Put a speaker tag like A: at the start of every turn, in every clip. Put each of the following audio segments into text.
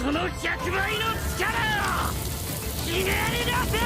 A: その100倍の力をひねり出せ。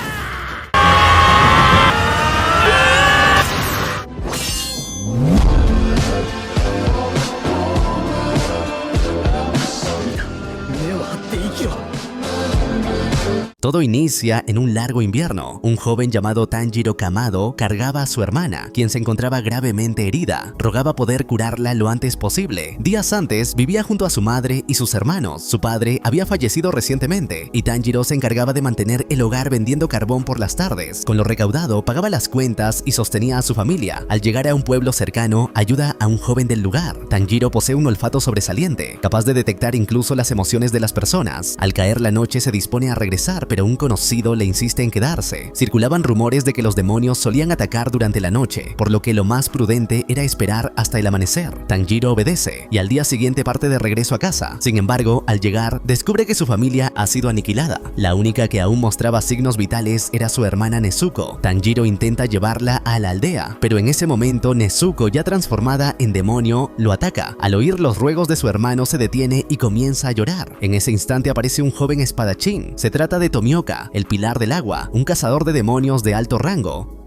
B: Todo inicia en un largo invierno. Un joven llamado Tanjiro Kamado cargaba a su hermana, quien se encontraba gravemente herida. Rogaba poder curarla lo antes posible. Días antes vivía junto a su madre y sus hermanos. Su padre había fallecido recientemente y Tanjiro se encargaba de mantener el hogar vendiendo carbón por las tardes. Con lo recaudado pagaba las cuentas y sostenía a su familia. Al llegar a un pueblo cercano, ayuda a un joven del lugar. Tanjiro posee un olfato sobresaliente, capaz de detectar incluso las emociones de las personas. Al caer la noche se dispone a regresar, pero un conocido le insiste en quedarse. Circulaban rumores de que los demonios solían atacar durante la noche, por lo que lo más prudente era esperar hasta el amanecer. Tanjiro obedece y al día siguiente parte de regreso a casa. Sin embargo, al llegar, descubre que su familia ha sido aniquilada. La única que aún mostraba signos vitales era su hermana Nezuko. Tanjiro intenta llevarla a la aldea, pero en ese momento Nezuko, ya transformada en demonio, lo ataca. Al oír los ruegos de su hermano se detiene y comienza a llorar. En ese instante aparece un joven espadachín. Se trata de Tomioka, el pilar del agua, un cazador de demonios de alto rango.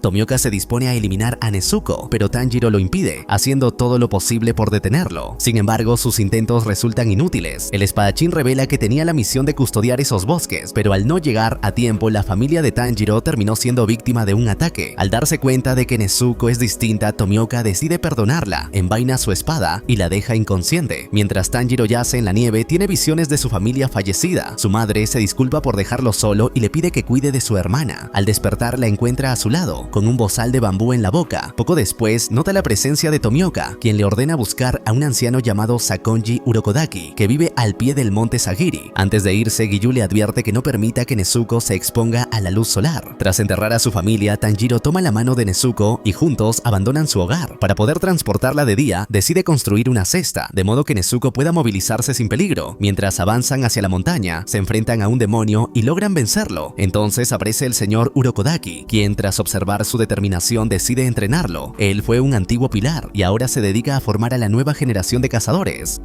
B: Tomioka se dispone a eliminar a Nezuko, pero Tanjiro lo impide, haciendo todo lo posible por detenerlo. Sin embargo, sus intentos resultan inútiles. El espadachín revela que tenía la misión de custodiar esos bosques, pero al no llegar a tiempo, la familia de Tanjiro terminó siendo víctima de un ataque. Al darse cuenta de que Nezuko es distinta, Tomioka decide perdonarla, envaina su espada y la deja inconsciente. Mientras Tanjiro yace en la nieve, tiene visiones de su familia fallecida. Su madre se disculpa por dejarlo solo y le pide que cuide de su hermana. Al despertar, la encuentra a su lado, con un bozal de bambú en la boca. Poco después, nota la presencia de Tomioka, quien le ordena buscar a un anciano llamado Sakonji Urokodaki, que vive al pie del monte Sagiri. Antes de irse, Giyu le advierte que no permita que Nezuko se exponga a la luz solar. Tras enterrar a su familia, Tanjiro toma la mano de Nezuko y juntos abandonan su hogar. Para poder transportarla de día, decide construir una cesta, de modo que Nezuko pueda movilizarse sin peligro. Mientras avanzan hacia la montaña, se enfrentan a un demonio y logran vencerlo. Entonces aparece el señor Urokodaki, quien tras observar su determinación decide entrenarlo. Él fue un antiguo pilar y ahora se dedica a formar a la nueva generación de cazadores.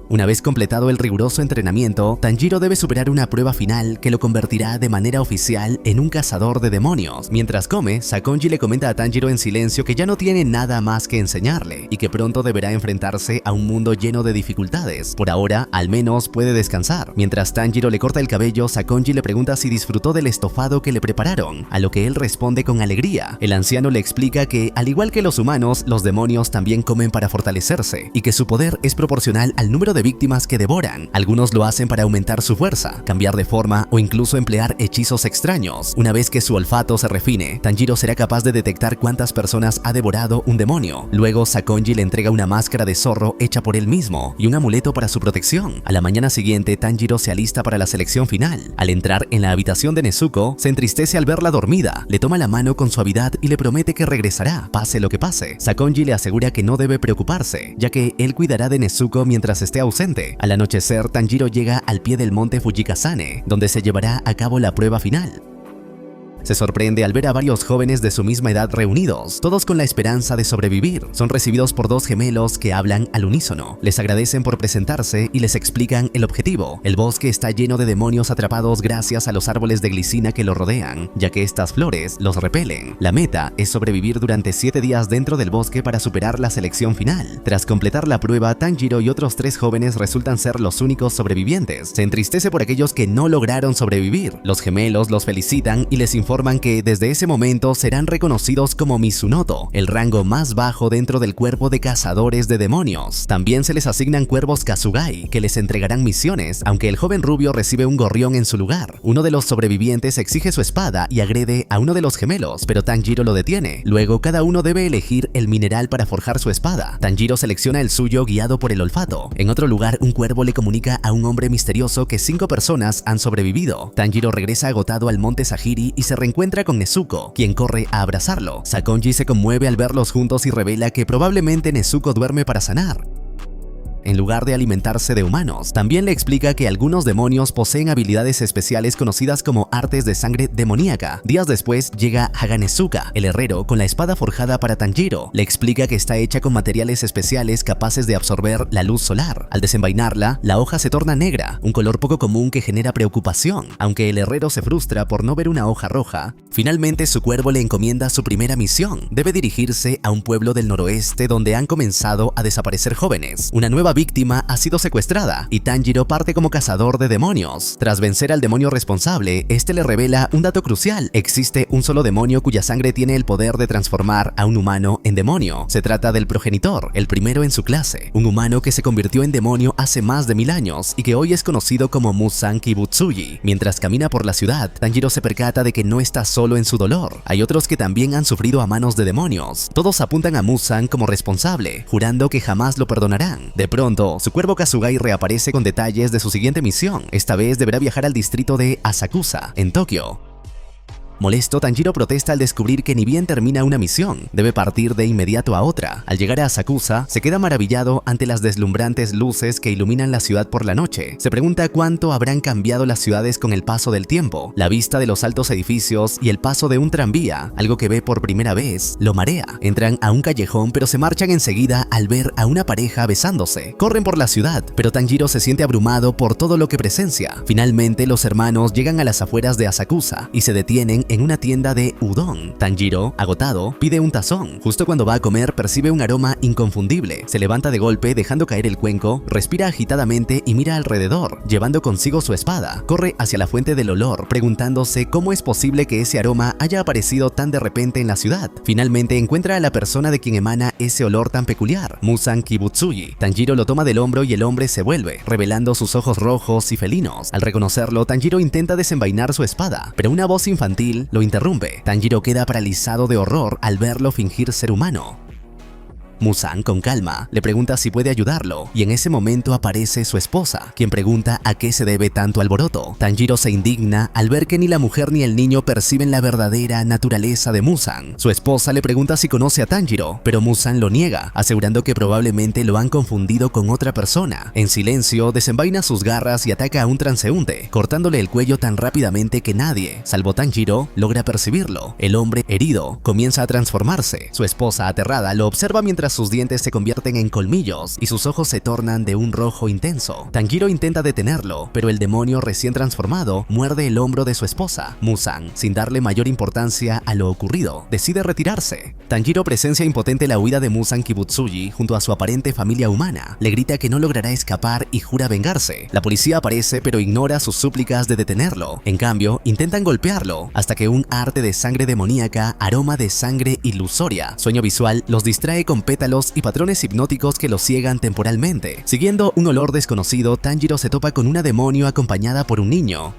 B: Una vez completado el riguroso entrenamiento, Tanjiro debe superar una prueba final que lo convertirá de manera oficial en un cazador de demonios. Mientras come, Sakonji le comenta a Tanjiro en silencio que ya no tiene nada más que enseñarle y que pronto deberá enfrentarse a un mundo lleno de dificultades. Por ahora, al menos puede descansar. Mientras Tanjiro le corta el cabello, Sakonji le pregunta si disfrutó del estofado que le prepararon, a lo que él responde con alegría. El anciano le explica que, al igual que los humanos, los demonios también comen para fortalecerse y que su poder es proporcional al número de víctimas que devoran. Algunos lo hacen para aumentar su fuerza, cambiar de forma o incluso emplear hechizos extraños. Una vez que su olfato se refine, Tanjiro será capaz de detectar cuántas personas ha devorado un demonio. Luego, Sakonji le entrega una máscara de zorro hecha por él mismo y un amuleto para su protección. A la mañana siguiente, Tanjiro se alista para la selección final. Al entrar en la habitación de Nezuko, se entristece al verla dormida, le toma la mano con suavidad y le promete que regresará, pase lo que pase. Sakonji le asegura que no debe preocuparse, ya que él cuidará de Nezuko mientras esté ausente. Al anochecer, Tanjiro llega al pie del monte Fujikasane, donde se llevará a cabo la prueba final. Se sorprende al ver a varios jóvenes de su misma edad reunidos, todos con la esperanza de sobrevivir. Son recibidos por dos gemelos que hablan al unísono. Les agradecen por presentarse y les explican el objetivo. El bosque está lleno de demonios atrapados gracias a los árboles de glicina que lo rodean, ya que estas flores los repelen. La meta es sobrevivir durante 7 días dentro del bosque para superar la selección final. Tras completar la prueba, Tanjiro y otros 3 jóvenes resultan ser los únicos sobrevivientes. Se entristece por aquellos que no lograron sobrevivir. Los gemelos los felicitan y les informan que desde ese momento serán reconocidos como Mizunoto, el rango más bajo dentro del cuerpo de cazadores de demonios. También se les asignan cuervos Kasugai, que les entregarán misiones, aunque el joven rubio recibe un gorrión en su lugar. Uno de los sobrevivientes exige su espada y agrede a uno de los gemelos, pero Tanjiro lo detiene. Luego, cada uno debe elegir el mineral para forjar su espada. Tanjiro selecciona el suyo guiado por el olfato. En otro lugar, un cuervo le comunica a un hombre misterioso que 5 personas han sobrevivido. Tanjiro regresa agotado al monte Sagiri y se reencuentra con Nezuko, quien corre a abrazarlo. Sakonji se conmueve al verlos juntos y revela que probablemente Nezuko duerme para sanar. en lugar de alimentarse de humanos. También le explica que algunos demonios poseen habilidades especiales conocidas como artes de sangre demoníaca. Días después llega Haganezuka, el herrero, con la espada forjada para Tanjiro. Le explica que está hecha con materiales especiales capaces de absorber la luz solar. Al desenvainarla, la hoja se torna negra, un color poco común que genera preocupación. Aunque el herrero se frustra por no ver una hoja roja, finalmente su cuervo le encomienda su primera misión. Debe dirigirse a un pueblo del noroeste donde han comenzado a desaparecer jóvenes. Una nueva víctima ha sido secuestrada y Tanjiro parte como cazador de demonios. Tras vencer al demonio responsable, este le revela un dato crucial: existe un solo demonio cuya sangre tiene el poder de transformar a un humano en demonio. Se trata del progenitor, el primero en su clase, un humano que se convirtió en demonio hace más de 1000 años y que hoy es conocido como Muzan Kibutsuji. Mientras camina por la ciudad, Tanjiro se percata de que no está solo en su dolor. Hay otros que también han sufrido a manos de demonios. Todos apuntan a Muzan como responsable, jurando que jamás lo perdonarán. De pronto, su cuervo Kasugai reaparece con detalles de su siguiente misión. Esta vez deberá viajar al distrito de Asakusa, en Tokio. Molesto, Tanjiro protesta al descubrir que ni bien termina una misión, debe partir de inmediato a otra. Al llegar a Asakusa, se queda maravillado ante las deslumbrantes luces que iluminan la ciudad por la noche. Se pregunta cuánto habrán cambiado las ciudades con el paso del tiempo. La vista de los altos edificios y el paso de un tranvía, algo que ve por primera vez, lo marea. Entran a un callejón, pero se marchan enseguida al ver a una pareja besándose. Corren por la ciudad, pero Tanjiro se siente abrumado por todo lo que presencia. Finalmente, los hermanos llegan a las afueras de Asakusa y se detienen en una tienda de udon. Tanjiro, agotado, pide un tazón. Justo cuando va a comer, percibe un aroma inconfundible. Se levanta de golpe, dejando caer el cuenco, respira agitadamente y mira alrededor, llevando consigo su espada. Corre hacia la fuente del olor, preguntándose cómo es posible que ese aroma haya aparecido tan de repente en la ciudad. Finalmente encuentra a la persona de quien emana ese olor tan peculiar, Muzan Kibutsuji. Tanjiro lo toma del hombro y el hombre se vuelve, revelando sus ojos rojos y felinos. Al reconocerlo, Tanjiro intenta desenvainar su espada, pero una voz infantil lo interrumpe. Tanjiro queda paralizado de horror al verlo fingir ser humano. Muzan, con calma, le pregunta si puede ayudarlo, y en ese momento aparece su esposa, quien pregunta a qué se debe tanto alboroto. Tanjiro se indigna al ver que ni la mujer ni el niño perciben la verdadera naturaleza de Muzan. Su esposa le pregunta si conoce a Tanjiro, pero Muzan lo niega, asegurando que probablemente lo han confundido con otra persona. En silencio, desenvaina sus garras y ataca a un transeúnte, cortándole el cuello tan rápidamente que nadie, salvo Tanjiro, logra percibirlo. El hombre, herido, comienza a transformarse. Su esposa, aterrada, lo observa mientras sus dientes se convierten en colmillos y sus ojos se tornan de un rojo intenso. Tanjiro intenta detenerlo, pero el demonio recién transformado muerde el hombro de su esposa. Muzan, sin darle mayor importancia a lo ocurrido, decide retirarse. Tanjiro presencia impotente la huida de Muzan Kibutsuji junto a su aparente familia humana. Le grita que no logrará escapar y jura vengarse. La policía aparece, pero ignora sus súplicas de detenerlo. En cambio, intentan golpearlo, hasta que un arte de sangre demoníaca, aroma de sangre ilusoria, sueño visual, los distrae con pétalos y patrones hipnóticos que lo ciegan temporalmente. Siguiendo un olor desconocido, Tanjiro se topa con una demonio acompañada por un niño.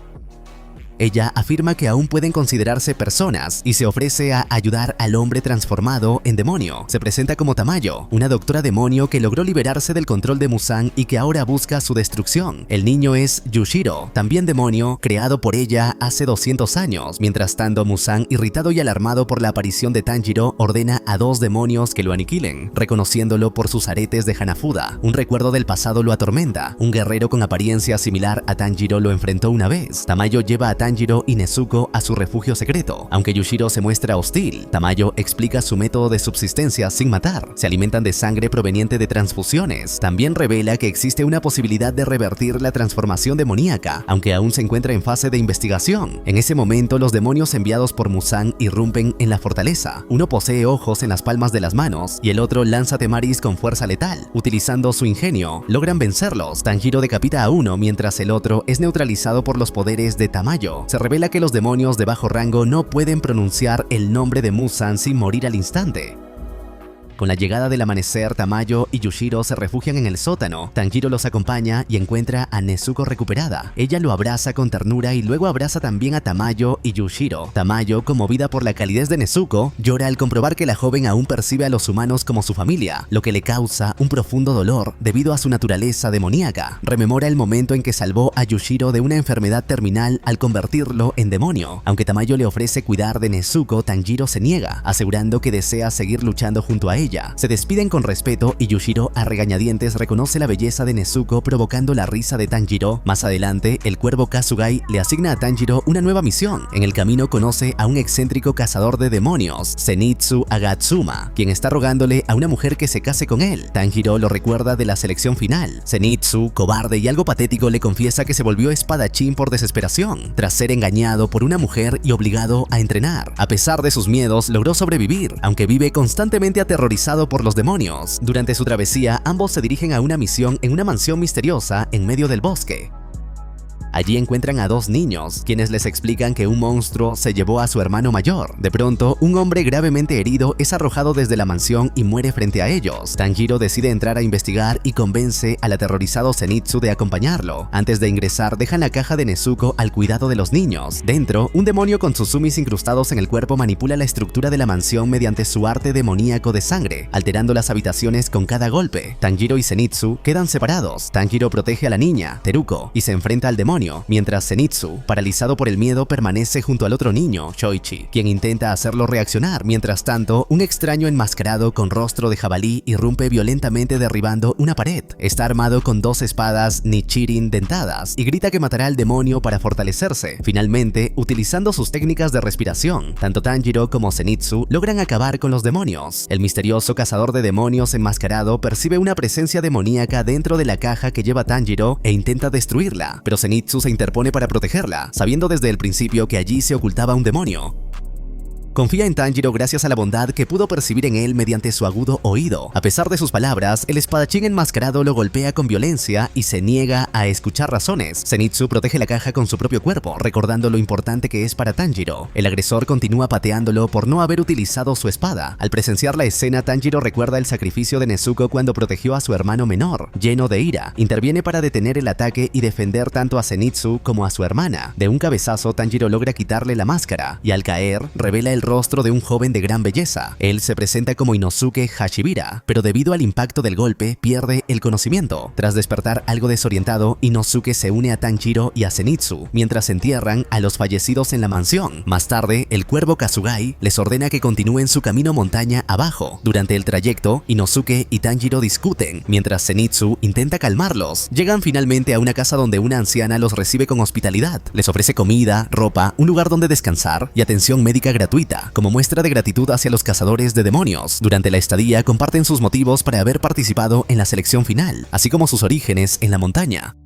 B: Ella afirma que aún pueden considerarse personas y se ofrece a ayudar al hombre transformado en demonio. Se presenta como Tamayo, una doctora demonio que logró liberarse del control de Muzan y que ahora busca su destrucción. El niño es Yushiro, también demonio, creado por ella hace 200 años. Mientras tanto, Muzan, irritado y alarmado por la aparición de Tanjiro, ordena a 2 demonios que lo aniquilen, reconociéndolo por sus aretes de Hanafuda. Un recuerdo del pasado lo atormenta. Un guerrero con apariencia similar a Tanjiro lo enfrentó una vez. Tamayo lleva a Tanjiro y Nezuko a su refugio secreto. Aunque Yushiro se muestra hostil, Tamayo explica su método de subsistencia sin matar. Se alimentan de sangre proveniente de transfusiones. También revela que existe una posibilidad de revertir la transformación demoníaca, aunque aún se encuentra en fase de investigación. En ese momento, los demonios enviados por Muzan irrumpen en la fortaleza. Uno posee ojos en las palmas de las manos y el otro lanza temaris con fuerza letal. Utilizando su ingenio, logran vencerlos. Tanjiro decapita a uno mientras el otro es neutralizado por los poderes de Tamayo. Se revela que los demonios de bajo rango no pueden pronunciar el nombre de Muzan sin morir al instante. Con la llegada del amanecer, Tamayo y Yushiro se refugian en el sótano. Tanjiro los acompaña y encuentra a Nezuko recuperada. Ella lo abraza con ternura y luego abraza también a Tamayo y Yushiro. Tamayo, conmovida por la calidez de Nezuko, llora al comprobar que la joven aún percibe a los humanos como su familia, lo que le causa un profundo dolor debido a su naturaleza demoníaca. Rememora el momento en que salvó a Yushiro de una enfermedad terminal al convertirlo en demonio. Aunque Tamayo le ofrece cuidar de Nezuko, Tanjiro se niega, asegurando que desea seguir luchando junto a ella. ella. Se despiden con respeto y Yushiro a regañadientes reconoce la belleza de Nezuko, provocando la risa de Tanjiro. Más adelante, el cuervo Kasugai le asigna a Tanjiro una nueva misión. En el camino conoce a un excéntrico cazador de demonios, Zenitsu Agatsuma, quien está rogándole a una mujer que se case con él. Tanjiro lo recuerda de la selección final. Zenitsu, cobarde y algo patético, le confiesa que se volvió espadachín por desesperación, tras ser engañado por una mujer y obligado a entrenar. A pesar de sus miedos, logró sobrevivir, aunque vive constantemente aterrorizado por los demonios. Durante su travesía, ambos se dirigen a una misión en una mansión misteriosa en medio del bosque. Allí encuentran a dos niños, quienes les explican que un monstruo se llevó a su hermano mayor. De pronto, un hombre gravemente herido es arrojado desde la mansión y muere frente a ellos. Tanjiro decide entrar a investigar y convence al aterrorizado Zenitsu de acompañarlo. Antes de ingresar, dejan la caja de Nezuko al cuidado de los niños. Dentro, un demonio con Tsuzumis incrustados en el cuerpo manipula la estructura de la mansión mediante su arte demoníaco de sangre, alterando las habitaciones con cada golpe. Tanjiro y Zenitsu quedan separados. Tanjiro protege a la niña, Teruko, y se enfrenta al demonio, mientras Zenitsu, paralizado por el miedo, permanece junto al otro niño, Shoichi, quien intenta hacerlo reaccionar. Mientras tanto, un extraño enmascarado con rostro de jabalí irrumpe violentamente derribando una pared. Está armado con dos espadas Nichirin dentadas y grita que matará al demonio para fortalecerse. Finalmente, utilizando sus técnicas de respiración, tanto Tanjiro como Zenitsu logran acabar con los demonios. El misterioso cazador de demonios enmascarado percibe una presencia demoníaca dentro de la caja que lleva Tanjiro e intenta destruirla, pero Zenitsu se interpone para protegerla, sabiendo desde el principio que allí se ocultaba un demonio. Confía en Tanjiro gracias a la bondad que pudo percibir en él mediante su agudo oído. A pesar de sus palabras, el espadachín enmascarado lo golpea con violencia y se niega a escuchar razones. Zenitsu protege la caja con su propio cuerpo, recordando lo importante que es para Tanjiro. El agresor continúa pateándolo por no haber utilizado su espada. Al presenciar la escena, Tanjiro recuerda el sacrificio de Nezuko cuando protegió a su hermano menor. Lleno de ira, interviene para detener el ataque y defender tanto a Zenitsu como a su hermana. De un cabezazo, Tanjiro logra quitarle la máscara y al caer, revela el rostro de un joven de gran belleza. Él se presenta como Inosuke Hashibira, pero debido al impacto del golpe pierde el conocimiento. Tras despertar algo desorientado, Inosuke se une a Tanjiro y a Zenitsu, mientras entierran a los fallecidos en la mansión. Más tarde, el cuervo Kasugai les ordena que continúen su camino montaña abajo. Durante el trayecto, Inosuke y Tanjiro discuten, mientras Zenitsu intenta calmarlos. Llegan finalmente a una casa donde una anciana los recibe con hospitalidad. Les ofrece comida, ropa, un lugar donde descansar y atención médica gratuita, como muestra de gratitud hacia los cazadores de demonios. Durante la estadía comparten sus motivos para haber participado en la selección final, así como sus orígenes en la montaña.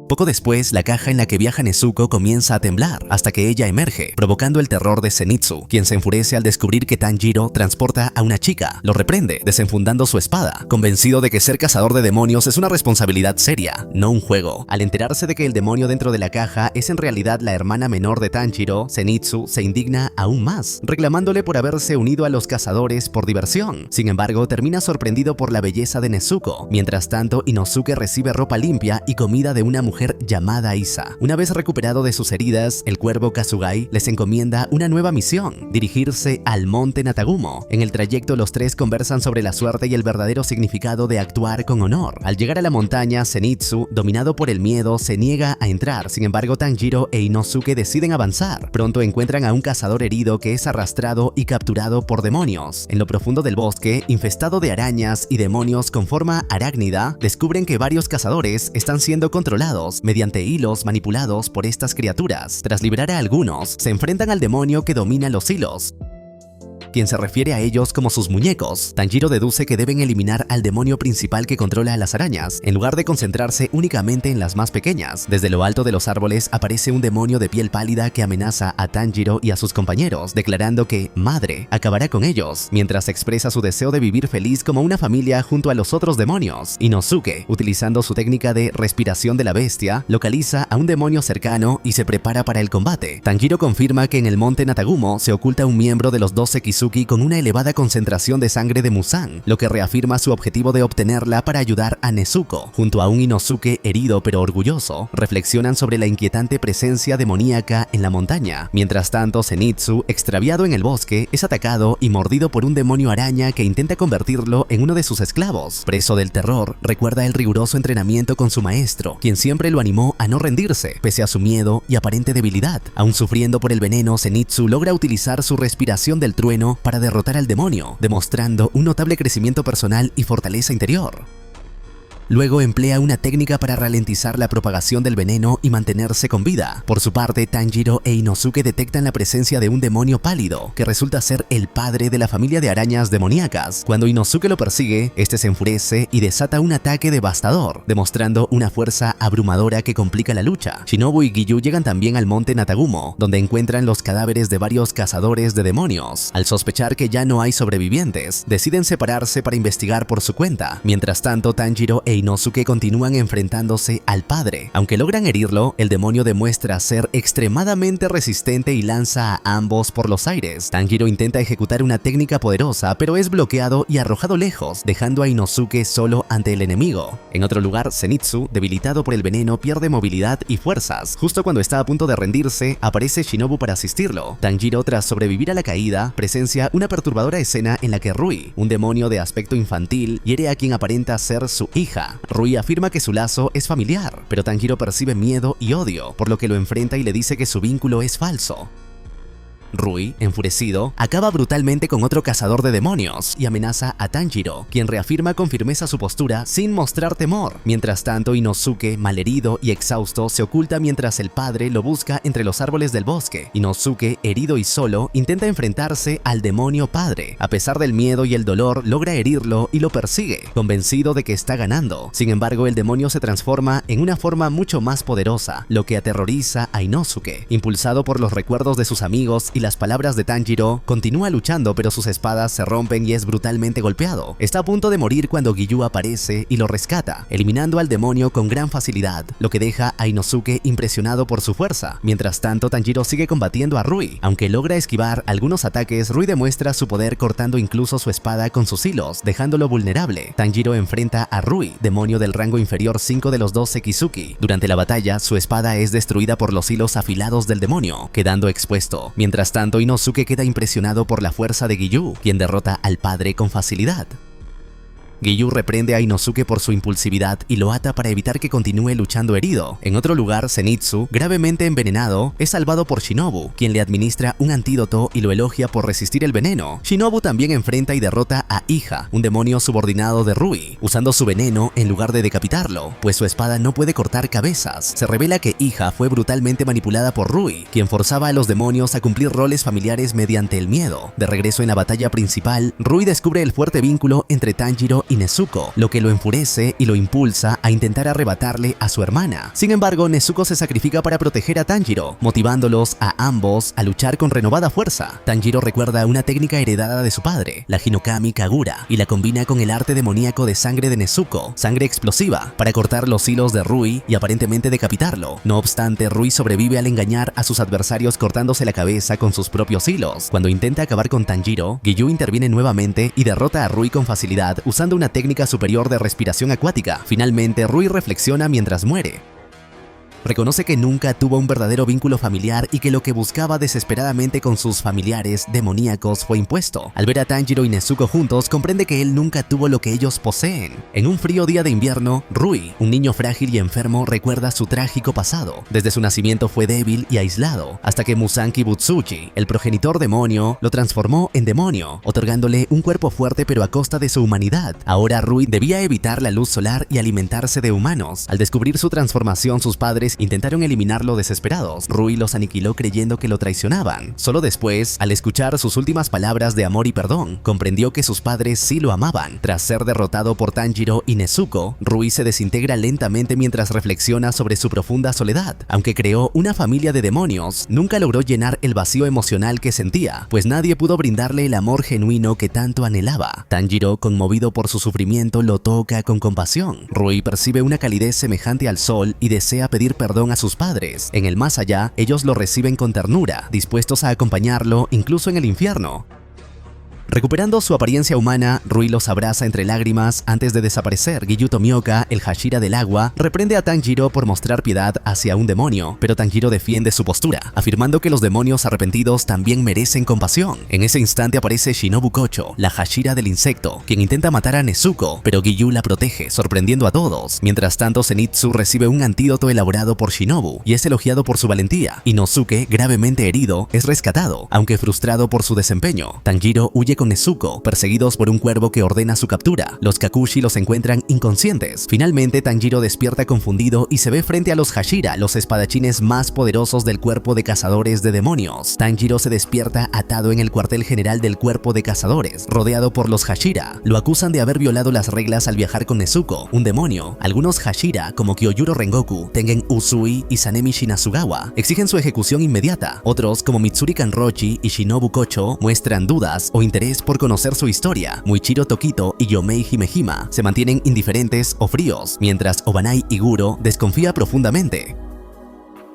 B: Poco después, la caja en la que viaja Nezuko comienza a temblar hasta que ella emerge, provocando el terror de Zenitsu, quien se enfurece al descubrir que Tanjiro transporta a una chica. Lo reprende, desenfundando su espada, convencido de que ser cazador de demonios es una responsabilidad seria, no un juego. Al enterarse de que el demonio dentro de la caja es en realidad la hermana menor de Tanjiro, Zenitsu se indigna aún más, reclamándole por haberse unido a los cazadores por diversión. Sin embargo, termina sorprendido por la belleza de Nezuko. Mientras tanto, Inosuke recibe ropa limpia y comida de una mujer llamada Isa. Una vez recuperado de sus heridas, el cuervo Kasugai les encomienda una nueva misión: dirigirse al monte Natagumo. En el trayecto, los tres conversan sobre la suerte y el verdadero significado de actuar con honor. Al llegar a la montaña, Zenitsu, dominado por el miedo, se niega a entrar. Sin embargo, Tanjiro e Inosuke deciden avanzar. Pronto encuentran a un cazador herido que es arrastrado y capturado por demonios. En lo profundo del bosque, infestado de arañas y demonios con forma arácnida, descubren que varios cazadores están siendo controlados mediante hilos manipulados por estas criaturas. Tras liberar a algunos, se enfrentan al demonio que domina los hilos, quien se refiere a ellos como sus muñecos. Tanjiro deduce que deben eliminar al demonio principal que controla a las arañas, en lugar de concentrarse únicamente en las más pequeñas. Desde lo alto de los árboles aparece un demonio de piel pálida que amenaza a Tanjiro y a sus compañeros, declarando que Madre acabará con ellos, mientras expresa su deseo de vivir feliz como una familia junto a los otros demonios. Inosuke, utilizando su técnica de respiración de la bestia, localiza a un demonio cercano y se prepara para el combate. Tanjiro confirma que en el monte Natagumo se oculta un miembro de los 12 Kizuki con una elevada concentración de sangre de Muzan, lo que reafirma su objetivo de obtenerla para ayudar a Nezuko. Junto a un Inosuke herido pero orgulloso, reflexionan sobre la inquietante presencia demoníaca en la montaña. Mientras tanto, Zenitsu, extraviado en el bosque, es atacado y mordido por un demonio araña que intenta convertirlo en uno de sus esclavos. Preso del terror, recuerda el riguroso entrenamiento con su maestro, quien siempre lo animó a no rendirse, pese a su miedo y aparente debilidad. Aún sufriendo por el veneno, Zenitsu logra utilizar su respiración del trueno veneno para derrotar al demonio, demostrando un notable crecimiento personal y fortaleza interior. Luego emplea una técnica para ralentizar la propagación del veneno y mantenerse con vida. Por su parte, Tanjiro e Inosuke detectan la presencia de un demonio pálido, que resulta ser el padre de la familia de arañas demoníacas. Cuando Inosuke lo persigue, este se enfurece y desata un ataque devastador, demostrando una fuerza abrumadora que complica la lucha. Shinobu y Giyu llegan también al monte Natagumo, donde encuentran los cadáveres de varios cazadores de demonios. Al sospechar que ya no hay sobrevivientes, deciden separarse para investigar por su cuenta. Mientras tanto, Tanjiro e Inosuke continúan enfrentándose al padre. Aunque logran herirlo, el demonio demuestra ser extremadamente resistente y lanza a ambos por los aires. Tanjiro intenta ejecutar una técnica poderosa, pero es bloqueado y arrojado lejos, dejando a Inosuke solo ante el enemigo. En otro lugar, Zenitsu, debilitado por el veneno, pierde movilidad y fuerzas. Justo cuando está a punto de rendirse, aparece Shinobu para asistirlo. Tanjiro, tras sobrevivir a la caída, presencia una perturbadora escena en la que Rui, un demonio de aspecto infantil, hiere a quien aparenta ser su hija. Rui afirma que su lazo es familiar, pero Tanjiro percibe miedo y odio, por lo que lo enfrenta y le dice que su vínculo es falso. Rui, enfurecido, acaba brutalmente con otro cazador de demonios y amenaza a Tanjiro, quien reafirma con firmeza su postura sin mostrar temor. Mientras tanto, Inosuke, malherido y exhausto, se oculta mientras el padre lo busca entre los árboles del bosque. Inosuke, herido y solo, intenta enfrentarse al demonio padre. A pesar del miedo y el dolor, logra herirlo y lo persigue, convencido de que está ganando. Sin embargo, el demonio se transforma en una forma mucho más poderosa, lo que aterroriza a Inosuke. Impulsado por los recuerdos de sus amigos y las palabras de Tanjiro, continúa luchando, pero sus espadas se rompen y es brutalmente golpeado. Está a punto de morir cuando Giyu aparece y lo rescata, eliminando al demonio con gran facilidad, lo que deja a Inosuke impresionado por su fuerza. Mientras tanto, Tanjiro sigue combatiendo a Rui. Aunque logra esquivar algunos ataques, Rui demuestra su poder cortando incluso su espada con sus hilos, dejándolo vulnerable. Tanjiro enfrenta a Rui, demonio del rango inferior 5 de los 12 Kizuki. Durante la batalla, su espada es destruida por los hilos afilados del demonio, quedando expuesto. Mientras tanto, Inosuke queda impresionado por la fuerza de Giyu, quien derrota al padre con facilidad. Giyu reprende a Inosuke por su impulsividad y lo ata para evitar que continúe luchando herido. En otro lugar, Zenitsu, gravemente envenenado, es salvado por Shinobu, quien le administra un antídoto y lo elogia por resistir el veneno. Shinobu también enfrenta y derrota a Iha, un demonio subordinado de Rui, usando su veneno en lugar de decapitarlo, pues su espada no puede cortar cabezas. Se revela que Iha fue brutalmente manipulada por Rui, quien forzaba a los demonios a cumplir roles familiares mediante el miedo. De regreso en la batalla principal, Rui descubre el fuerte vínculo entre Tanjiro y Nezuko, lo que lo enfurece y lo impulsa a intentar arrebatarle a su hermana. Sin embargo, Nezuko se sacrifica para proteger a Tanjiro, motivándolos a ambos a luchar con renovada fuerza. Tanjiro recuerda una técnica heredada de su padre, la Hinokami Kagura, y la combina con el arte demoníaco de sangre de Nezuko, sangre explosiva, para cortar los hilos de Rui y aparentemente decapitarlo. No obstante, Rui sobrevive al engañar a sus adversarios cortándose la cabeza con sus propios hilos. Cuando intenta acabar con Tanjiro, Giyu interviene nuevamente y derrota a Rui con facilidad usando una técnica superior de respiración acuática. Finalmente, Rui reflexiona mientras muere. Reconoce que nunca tuvo un verdadero vínculo familiar y que lo que buscaba desesperadamente con sus familiares demoníacos fue impuesto. Al ver a Tanjiro y Nezuko juntos, comprende que él nunca tuvo lo que ellos poseen. En un frío día de invierno, Rui, un niño frágil y enfermo, recuerda su trágico pasado. Desde su nacimiento fue débil y aislado, hasta que Muzanki Butsuchi, el progenitor demonio, lo transformó en demonio, otorgándole un cuerpo fuerte pero a costa de su humanidad. Ahora Rui debía evitar la luz solar y alimentarse de humanos. Al descubrir su transformación, sus padres intentaron eliminarlo desesperados. Rui los aniquiló creyendo que lo traicionaban. Solo después, al escuchar sus últimas palabras de amor y perdón, comprendió que sus padres sí lo amaban. Tras ser derrotado por Tanjiro y Nezuko, Rui se desintegra lentamente mientras reflexiona sobre su profunda soledad. Aunque creó una familia de demonios, nunca logró llenar el vacío emocional que sentía, pues nadie pudo brindarle el amor genuino que tanto anhelaba. Tanjiro, conmovido por su sufrimiento, lo toca con compasión. Rui percibe una calidez semejante al sol y desea pedir perdón a sus padres. En el más allá, ellos lo reciben con ternura, dispuestos a acompañarlo incluso en el infierno. Recuperando su apariencia humana, Rui los abraza entre lágrimas antes de desaparecer. Giyu Tomioka, el Hashira del agua, reprende a Tanjiro por mostrar piedad hacia un demonio, pero Tanjiro defiende su postura, afirmando que los demonios arrepentidos también merecen compasión. En ese instante aparece Shinobu Kocho, la Hashira del insecto, quien intenta matar a Nezuko, pero Giyu la protege, sorprendiendo a todos. Mientras tanto, Zenitsu recibe un antídoto elaborado por Shinobu y es elogiado por su valentía. Inosuke, gravemente herido, es rescatado, aunque frustrado por su desempeño. Tanjiro huye con Nezuko, perseguidos por un cuervo que ordena su captura. Los Kakushi los encuentran inconscientes. Finalmente, Tanjiro despierta confundido y se ve frente a los Hashira, los espadachines más poderosos del cuerpo de cazadores de demonios. Tanjiro se despierta atado en el cuartel general del cuerpo de cazadores, rodeado por los Hashira. Lo acusan de haber violado las reglas al viajar con Nezuko, un demonio. Algunos Hashira, como Kyojuro Rengoku, Tengen Uzui y Sanemi Shinasugawa, exigen su ejecución inmediata. Otros, como Mitsuri Kanrochi y Shinobu Kocho, muestran dudas o interés por conocer su historia. Muichiro Tokito y Yomei Himejima se mantienen indiferentes o fríos, mientras Obanai Iguro desconfía profundamente.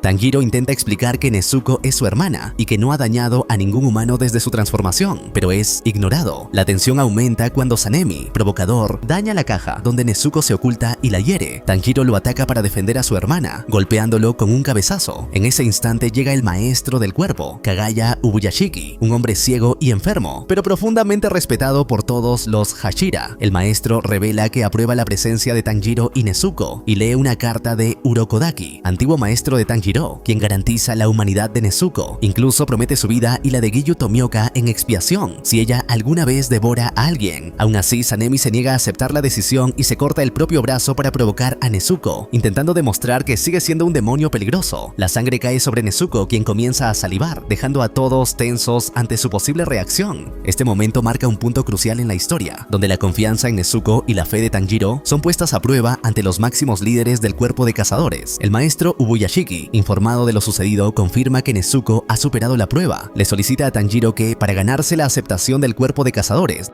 B: Tanjiro intenta explicar que Nezuko es su hermana y que no ha dañado a ningún humano desde su transformación, pero es ignorado. La tensión aumenta cuando Sanemi, provocador, daña la caja donde Nezuko se oculta y la hiere. Tanjiro lo ataca para defender a su hermana, golpeándolo con un cabezazo. En ese instante llega el maestro del cuerpo, Kagaya Ubuyashiki, un hombre ciego y enfermo, pero profundamente respetado por todos los Hashira. El maestro revela que aprueba la presencia de Tanjiro y Nezuko y lee una carta de Urokodaki, antiguo maestro de Tanjiro, quien garantiza la humanidad de Nezuko. Incluso promete su vida y la de Giyu Tomioka en expiación si ella alguna vez devora a alguien. Aún así, Sanemi se niega a aceptar la decisión y se corta el propio brazo para provocar a Nezuko, intentando demostrar que sigue siendo un demonio peligroso. La sangre cae sobre Nezuko, quien comienza a salivar, dejando a todos tensos ante su posible reacción. Este momento marca un punto crucial en la historia, donde la confianza en Nezuko y la fe de Tanjiro son puestas a prueba ante los máximos líderes del cuerpo de cazadores. El maestro Ubuyashiki, informado de lo sucedido, confirma que Nezuko ha superado la prueba. Le solicita a Tanjiro que, para ganarse la aceptación del cuerpo de cazadores,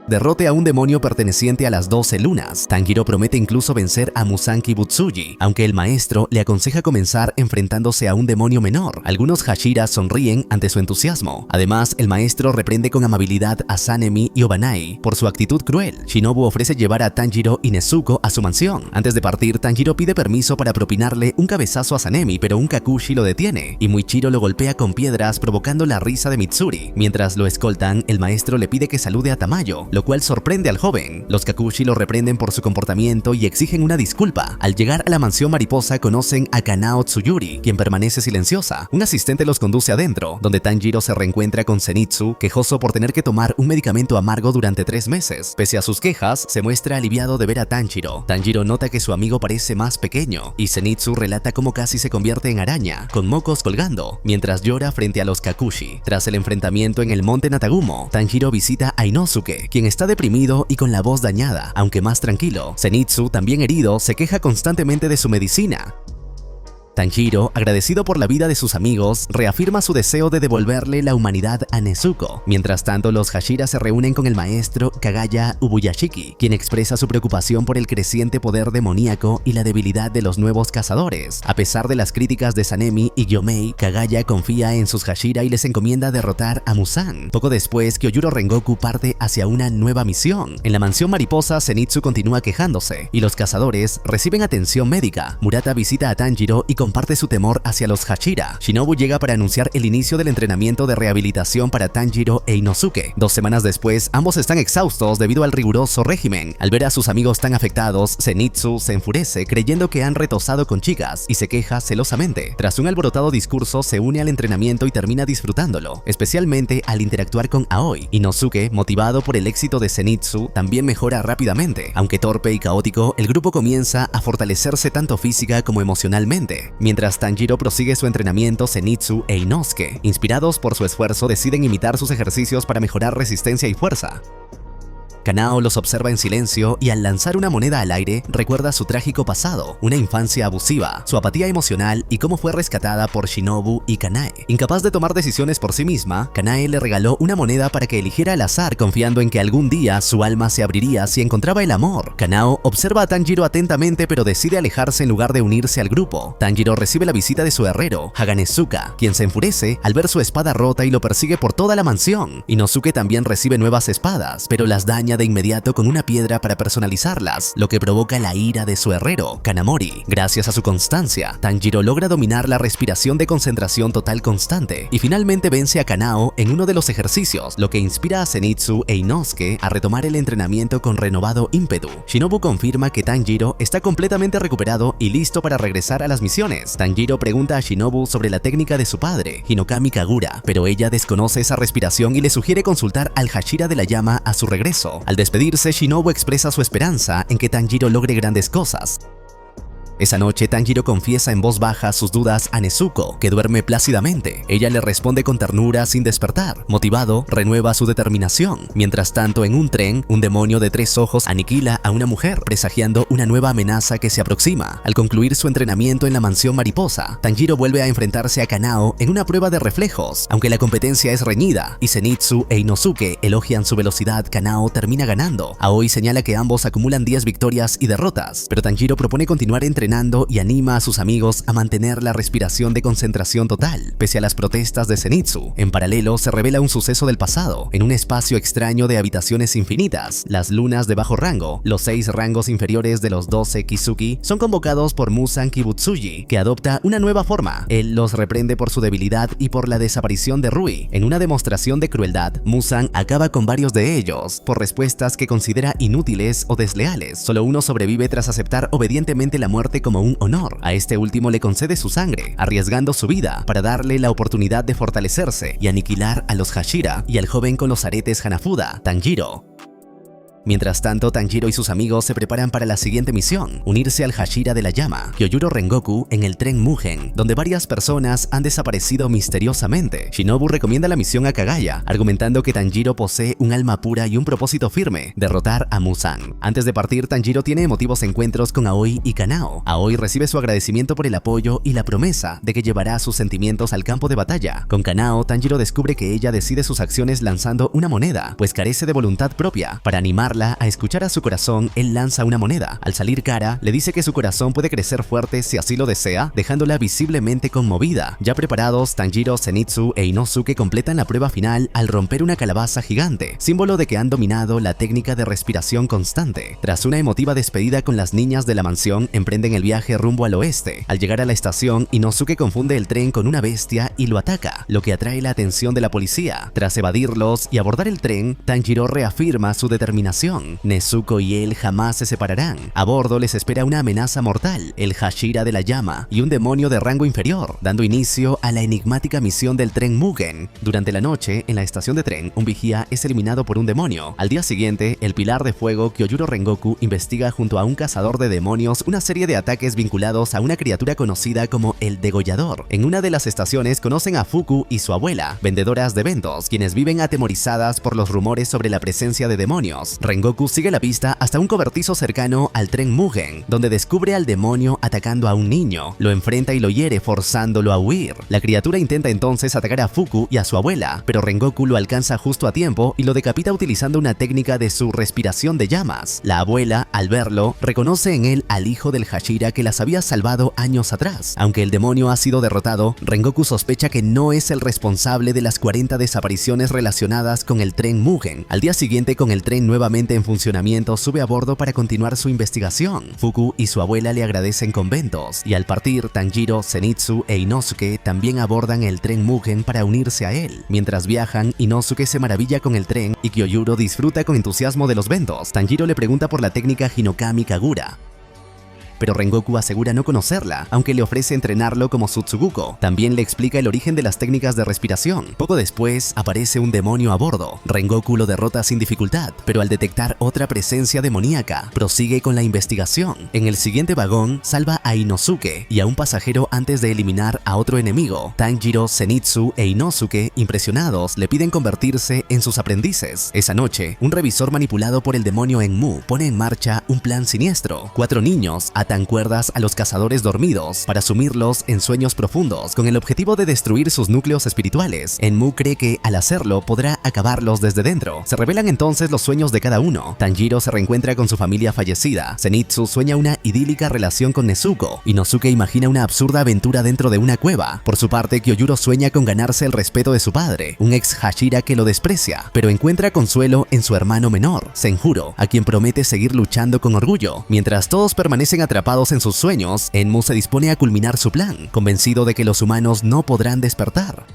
B: derrote a un demonio perteneciente a las 12 lunas. Tanjiro promete incluso vencer a Musanki Butsuji, aunque el maestro le aconseja comenzar enfrentándose a un demonio menor. Algunos Hashira sonríen ante su entusiasmo. Además, el maestro reprende con amabilidad a Sanemi y Obanai por su actitud cruel. Shinobu ofrece llevar a Tanjiro y Nezuko a su mansión. Antes de partir, Tanjiro pide permiso para propinarle un cabezazo a Sanemi, pero un Kakushi lo detiene, y Muichiro lo golpea con piedras provocando la risa de Mitsuri. Mientras lo escoltan, el maestro le pide que salude a Tamayo, lo cual sorprende al joven. Los Kakushi lo reprenden por su comportamiento y exigen una disculpa. Al llegar a la mansión mariposa conocen a Kanao Tsuyuri, quien permanece silenciosa. Un asistente los conduce adentro, donde Tanjiro se reencuentra con Zenitsu, quejoso por tener que tomar un medicamento amargo durante 3 meses. Pese a sus quejas, se muestra aliviado de ver a Tanjiro. Tanjiro nota que su amigo parece más pequeño, y Zenitsu relata cómo casi se convierte en araña, con mocos colgando, mientras llora frente a los Kakushi. Tras el enfrentamiento en el monte Natagumo, Tanjiro visita a Inosuke, quien está deprimido y con la voz dañada, aunque más tranquilo. Zenitsu, también herido, se queja constantemente de su medicina. Tanjiro, agradecido por la vida de sus amigos, reafirma su deseo de devolverle la humanidad a Nezuko. Mientras tanto, los Hashira se reúnen con el maestro Kagaya Ubuyashiki, quien expresa su preocupación por el creciente poder demoníaco y la debilidad de los nuevos cazadores. A pesar de las críticas de Sanemi y Yomei, Kagaya confía en sus Hashira y les encomienda derrotar a Musan. Poco después, Kyojuro Rengoku parte hacia una nueva misión. En la mansión mariposa, Zenitsu continúa quejándose, y los cazadores reciben atención médica. Murata visita a Tanjiro y comparte su temor hacia los Hashira. Shinobu llega para anunciar el inicio del entrenamiento de rehabilitación para Tanjiro e Inosuke. 2 semanas después, ambos están exhaustos debido al riguroso régimen. Al ver a sus amigos tan afectados, Zenitsu se enfurece creyendo que han retosado con chicas y se queja celosamente. Tras un alborotado discurso, se une al entrenamiento y termina disfrutándolo, especialmente al interactuar con Aoi. Inosuke, motivado por el éxito de Zenitsu, también mejora rápidamente. Aunque torpe y caótico, el grupo comienza a fortalecerse tanto física como emocionalmente. Mientras Tanjiro prosigue su entrenamiento, Zenitsu e Inosuke, inspirados por su esfuerzo, deciden imitar sus ejercicios para mejorar resistencia y fuerza. Kanao los observa en silencio y al lanzar una moneda al aire recuerda su trágico pasado, una infancia abusiva, su apatía emocional y cómo fue rescatada por Shinobu y Kanae. Incapaz de tomar decisiones por sí misma, Kanae le regaló una moneda para que eligiera al azar, confiando en que algún día su alma se abriría si encontraba el amor. Kanao observa a Tanjiro atentamente pero decide alejarse en lugar de unirse al grupo. Tanjiro recibe la visita de su herrero, Haganezuka, quien se enfurece al ver su espada rota y lo persigue por toda la mansión. Inosuke también recibe nuevas espadas, pero las daña de inmediato con una piedra para personalizarlas, lo que provoca la ira de su herrero, Kanamori. Gracias a su constancia, Tanjiro logra dominar la respiración de concentración total constante y finalmente vence a Kanao en uno de los ejercicios, lo que inspira a Zenitsu e Inosuke a retomar el entrenamiento con renovado ímpetu. Shinobu confirma que Tanjiro está completamente recuperado y listo para regresar a las misiones. Tanjiro pregunta a Shinobu sobre la técnica de su padre, Hinokami Kagura, pero ella desconoce esa respiración y le sugiere consultar al Hashira de la llama a su regreso. Al despedirse, Shinobu expresa su esperanza en que Tanjiro logre grandes cosas. Esa noche, Tanjiro confiesa en voz baja sus dudas a Nezuko, que duerme plácidamente. Ella le responde con ternura sin despertar. Motivado, renueva su determinación. Mientras tanto, en un tren, un demonio de 3 ojos aniquila a una mujer, presagiando una nueva amenaza que se aproxima. Al concluir su entrenamiento en la mansión mariposa, Tanjiro vuelve a enfrentarse a Kanao en una prueba de reflejos. Aunque la competencia es reñida y Zenitsu e Inosuke elogian su velocidad, Kanao termina ganando. Aoi señala que ambos acumulan 10 victorias y derrotas, pero Tanjiro propone continuar entrenando y anima a sus amigos a mantener la respiración de concentración total, pese a las protestas de Zenitsu. En paralelo, se revela un suceso del pasado. En un espacio extraño de habitaciones infinitas, las lunas de bajo rango, los 6 rangos inferiores de los 12 Kizuki, son convocados por Muzan Kibutsuji, que adopta una nueva forma. Él los reprende por su debilidad y por la desaparición de Rui. En una demostración de crueldad, Muzan acaba con varios de ellos por respuestas que considera inútiles o desleales. Solo uno sobrevive tras aceptar obedientemente la muerte como un honor. A este último le concede su sangre, arriesgando su vida para darle la oportunidad de fortalecerse y aniquilar a los Hashira y al joven con los aretes Hanafuda, Tanjiro. Mientras tanto, Tanjiro y sus amigos se preparan para la siguiente misión, unirse al Hashira de la llama, Kyojuro Rengoku, en el tren Mugen, donde varias personas han desaparecido misteriosamente. Shinobu recomienda la misión a Kagaya, argumentando que Tanjiro posee un alma pura y un propósito firme, derrotar a Muzan. Antes de partir, Tanjiro tiene emotivos encuentros con Aoi y Kanao. Aoi recibe su agradecimiento por el apoyo y la promesa de que llevará sus sentimientos al campo de batalla. Con Kanao, Tanjiro descubre que ella decide sus acciones lanzando una moneda, pues carece de voluntad propia. Para animar a escuchar a su corazón, él lanza una moneda. Al salir cara, le dice que su corazón puede crecer fuerte si así lo desea, dejándola visiblemente conmovida. Ya preparados, Tanjiro, Zenitsu e Inosuke completan la prueba final al romper una calabaza gigante, símbolo de que han dominado la técnica de respiración constante. Tras una emotiva despedida con las niñas de la mansión, emprenden el viaje rumbo al oeste. Al llegar a la estación, Inosuke confunde el tren con una bestia y lo ataca, lo que atrae la atención de la policía. Tras evadirlos y abordar el tren, Tanjiro reafirma su determinación. Nezuko y él jamás se separarán. A bordo les espera una amenaza mortal, el Hashira de la llama y un demonio de rango inferior, dando inicio a la enigmática misión del tren Mugen. Durante la noche, en la estación de tren, un vigía es eliminado por un demonio. Al día siguiente, el pilar de fuego Kyojuro Rengoku investiga junto a un cazador de demonios una serie de ataques vinculados a una criatura conocida como el Degollador. En una de las estaciones conocen a Fuku y su abuela, vendedoras de eventos, quienes viven atemorizadas por los rumores sobre la presencia de demonios. Rengoku sigue la pista hasta un cobertizo cercano al tren Mugen, donde descubre al demonio atacando a un niño. Lo enfrenta y lo hiere, forzándolo a huir. La criatura intenta entonces atacar a Fuku y a su abuela, pero Rengoku lo alcanza justo a tiempo y lo decapita utilizando una técnica de su respiración de llamas. La abuela, al verlo, reconoce en él al hijo del Hashira que las había salvado años atrás. Aunque el demonio ha sido derrotado, Rengoku sospecha que no es el responsable de las 40 desapariciones relacionadas con el tren Mugen. Al día siguiente, con el tren nuevamente en funcionamiento, sube a bordo para continuar su investigación. Fuku y su abuela le agradecen con ventos, y al partir, Tanjiro, Zenitsu e Inosuke también abordan el tren Mugen para unirse a él. Mientras viajan, Inosuke se maravilla con el tren y Kyojuro disfruta con entusiasmo de los ventos. Tanjiro le pregunta por la técnica Hinokami Kagura, pero Rengoku asegura no conocerla, aunque le ofrece entrenarlo como su Tsuguko. También le explica el origen de las técnicas de respiración. Poco después aparece un demonio a bordo. Rengoku lo derrota sin dificultad, pero al detectar otra presencia demoníaca, prosigue con la investigación. En el siguiente vagón salva a Inosuke y a un pasajero antes de eliminar a otro enemigo. Tanjiro, Zenitsu e Inosuke, impresionados, le piden convertirse en sus aprendices. Esa noche, un revisor manipulado por el demonio Enmu pone en marcha un plan siniestro. 4 niños atan cuerdas a los cazadores dormidos para sumirlos en sueños profundos con el objetivo de destruir sus núcleos espirituales. Enmu cree que al hacerlo podrá acabarlos desde dentro. Se revelan entonces los sueños de cada uno. Tanjiro se reencuentra con su familia fallecida. Zenitsu sueña una idílica relación con Nezuko. Inosuke imagina una absurda aventura dentro de una cueva. Por su parte, Kyojuro sueña con ganarse el respeto de su padre, un ex Hashira que lo desprecia, pero encuentra consuelo en su hermano menor, Senjuro, a quien promete seguir luchando con orgullo. Mientras todos permanecen atrapados en sus sueños, Enmu se dispone a culminar su plan, convencido de que los humanos no podrán despertar.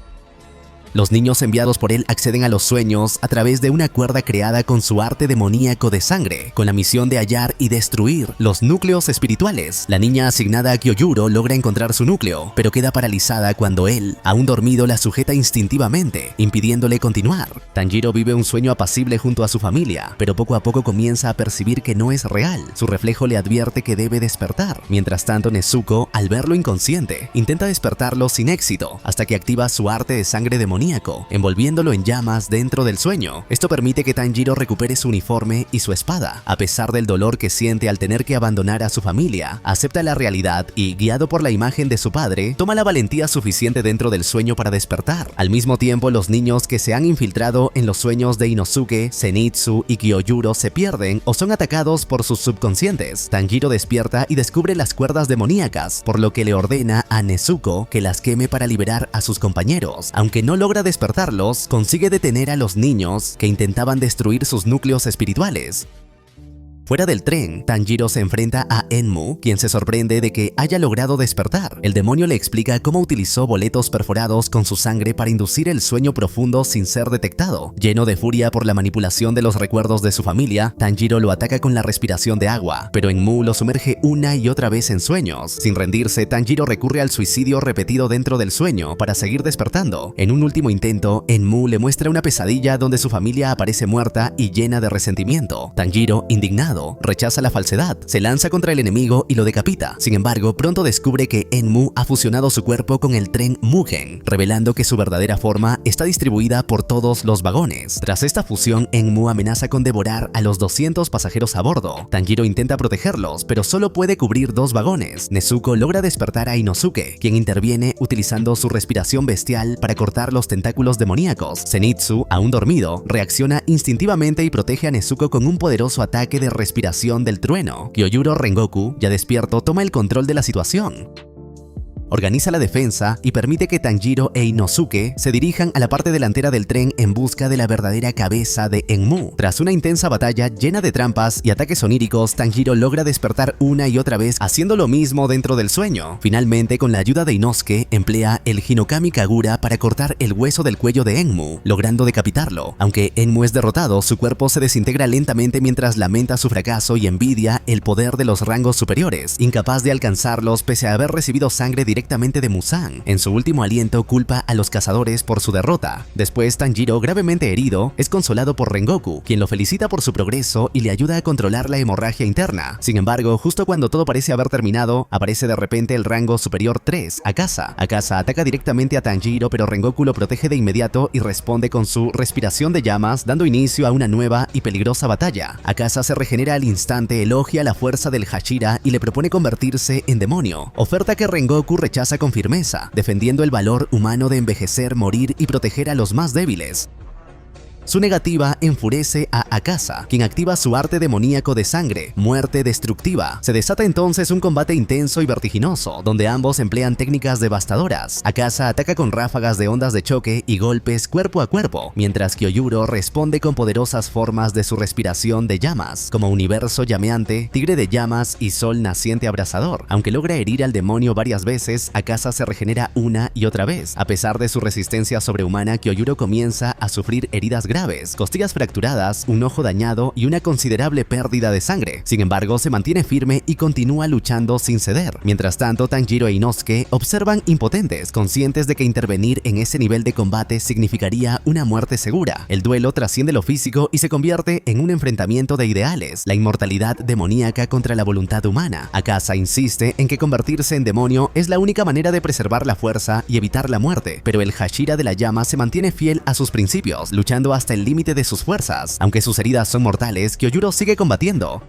B: Los niños enviados por él acceden a los sueños a través de una cuerda creada con su arte demoníaco de sangre, con la misión de hallar y destruir los núcleos espirituales. La niña asignada a Kyojuro logra encontrar su núcleo, pero queda paralizada cuando él, aún dormido, la sujeta instintivamente, impidiéndole continuar. Tanjiro vive un sueño apacible junto a su familia, pero poco a poco comienza a percibir que no es real. Su reflejo le advierte que debe despertar. Mientras tanto, Nezuko, al verlo inconsciente, intenta despertarlo sin éxito, hasta que activa su arte de sangre demoníaco, envolviéndolo en llamas dentro del sueño. Esto permite que Tanjiro recupere su uniforme y su espada. A pesar del dolor que siente al tener que abandonar a su familia, acepta la realidad y, guiado por la imagen de su padre, toma la valentía suficiente dentro del sueño para despertar. Al mismo tiempo, los niños que se han infiltrado en los sueños de Inosuke, Zenitsu y Kyojuro se pierden o son atacados por sus subconscientes. Tanjiro despierta y descubre las cuerdas demoníacas, por lo que le ordena a Nezuko que las queme para liberar a sus compañeros. Aunque no logra despertarlos, consigue detener a los niños que intentaban destruir sus núcleos espirituales. Fuera del tren, Tanjiro se enfrenta a Enmu, quien se sorprende de que haya logrado despertar. El demonio le explica cómo utilizó boletos perforados con su sangre para inducir el sueño profundo sin ser detectado. Lleno de furia por la manipulación de los recuerdos de su familia, Tanjiro lo ataca con la respiración de agua, pero Enmu lo sumerge una y otra vez en sueños. Sin rendirse, Tanjiro recurre al suicidio repetido dentro del sueño para seguir despertando. En un último intento, Enmu le muestra una pesadilla donde su familia aparece muerta y llena de resentimiento. Tanjiro, indignado, rechaza la falsedad, se lanza contra el enemigo y lo decapita. Sin embargo, pronto descubre que Enmu ha fusionado su cuerpo con el tren Mugen, revelando que su verdadera forma está distribuida por todos los vagones. Tras esta fusión, Enmu amenaza con devorar a los 200 pasajeros a bordo. Tanjiro intenta protegerlos, pero solo puede cubrir 2 vagones. Nezuko logra despertar a Inosuke, quien interviene utilizando su respiración bestial para cortar los tentáculos demoníacos. Zenitsu, aún dormido, reacciona instintivamente y protege a Nezuko con un poderoso ataque de respiración del trueno. Kyojuro Rengoku, ya despierto, toma el control de la situación. Organiza la defensa y permite que Tanjiro e Inosuke se dirijan a la parte delantera del tren en busca de la verdadera cabeza de Enmu. Tras una intensa batalla llena de trampas y ataques oníricos, Tanjiro logra despertar una y otra vez haciendo lo mismo dentro del sueño. Finalmente, con la ayuda de Inosuke, emplea el Hinokami Kagura para cortar el hueso del cuello de Enmu, logrando decapitarlo. Aunque Enmu es derrotado, su cuerpo se desintegra lentamente mientras lamenta su fracaso y envidia el poder de los rangos superiores, incapaz de alcanzarlos pese a haber recibido sangre directamente de Muzan. En su último aliento culpa a los cazadores por su derrota. Después, Tanjiro, gravemente herido, es consolado por Rengoku, quien lo felicita por su progreso y le ayuda a controlar la hemorragia interna. Sin embargo, justo cuando todo parece haber terminado, aparece de repente el rango superior 3, Akasa. Akasa ataca directamente a Tanjiro, pero Rengoku lo protege de inmediato y responde con su respiración de llamas, dando inicio a una nueva y peligrosa batalla. Akasa se regenera al instante, elogia la fuerza del Hashira y le propone convertirse en demonio, oferta que Rengoku rechaza con firmeza, defendiendo el valor humano de envejecer, morir y proteger a los más débiles. Su negativa enfurece a Akasa, quien activa su arte demoníaco de sangre, muerte destructiva. Se desata entonces un combate intenso y vertiginoso, donde ambos emplean técnicas devastadoras. Akasa ataca con ráfagas de ondas de choque y golpes cuerpo a cuerpo, mientras Kyojuro responde con poderosas formas de su respiración de llamas, como universo llameante, tigre de llamas y sol naciente abrasador. Aunque logra herir al demonio varias veces, Akasa se regenera una y otra vez. A pesar de su resistencia sobrehumana, Kyojuro comienza a sufrir heridas graves. graves, costillas fracturadas, un ojo dañado y una considerable pérdida de sangre. Sin embargo, se mantiene firme y continúa luchando sin ceder. Mientras tanto, Tanjiro e Inosuke observan impotentes, conscientes de que intervenir en ese nivel de combate significaría una muerte segura. El duelo trasciende lo físico y se convierte en un enfrentamiento de ideales, la inmortalidad demoníaca contra la voluntad humana. Akaza insiste en que convertirse en demonio es la única manera de preservar la fuerza y evitar la muerte, pero el Hashira de la llama se mantiene fiel a sus principios, luchando hasta el límite de sus fuerzas. Aunque sus heridas son mortales, Kyojuro sigue combatiendo.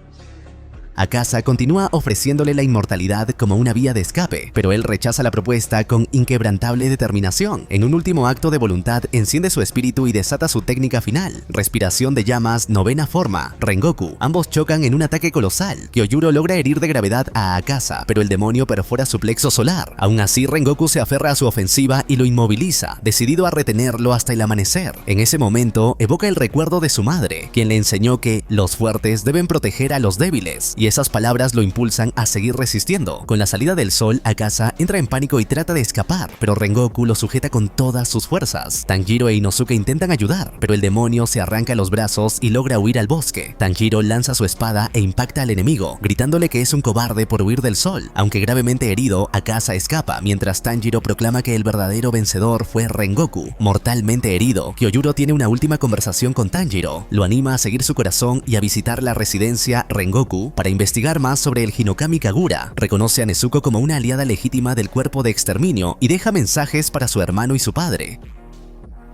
B: Akaza continúa ofreciéndole la inmortalidad como una vía de escape, pero él rechaza la propuesta con inquebrantable determinación. En un último acto de voluntad, enciende su espíritu y desata su técnica final, respiración de llamas, novena forma, Rengoku. Ambos chocan en un ataque colosal. Kyojuro logra herir de gravedad a Akaza, pero el demonio perfora su plexo solar. Aún así, Rengoku se aferra a su ofensiva y lo inmoviliza, decidido a retenerlo hasta el amanecer. En ese momento, evoca el recuerdo de su madre, quien le enseñó que los fuertes deben proteger a los débiles, y esas palabras lo impulsan a seguir resistiendo. Con la salida del sol, Akaza entra en pánico y trata de escapar, pero Rengoku lo sujeta con todas sus fuerzas. Tanjiro e Inosuke intentan ayudar, pero el demonio se arranca los brazos y logra huir al bosque. Tanjiro lanza su espada e impacta al enemigo, gritándole que es un cobarde por huir del sol. Aunque gravemente herido, Akaza escapa, mientras Tanjiro proclama que el verdadero vencedor fue Rengoku. Mortalmente herido, Kyojuro tiene una última conversación con Tanjiro. Lo anima a seguir su corazón y a visitar la residencia Rengoku para investigar más sobre el Hinokami Kagura. Reconoce a Nezuko como una aliada legítima del cuerpo de exterminio y deja mensajes para su hermano y su padre.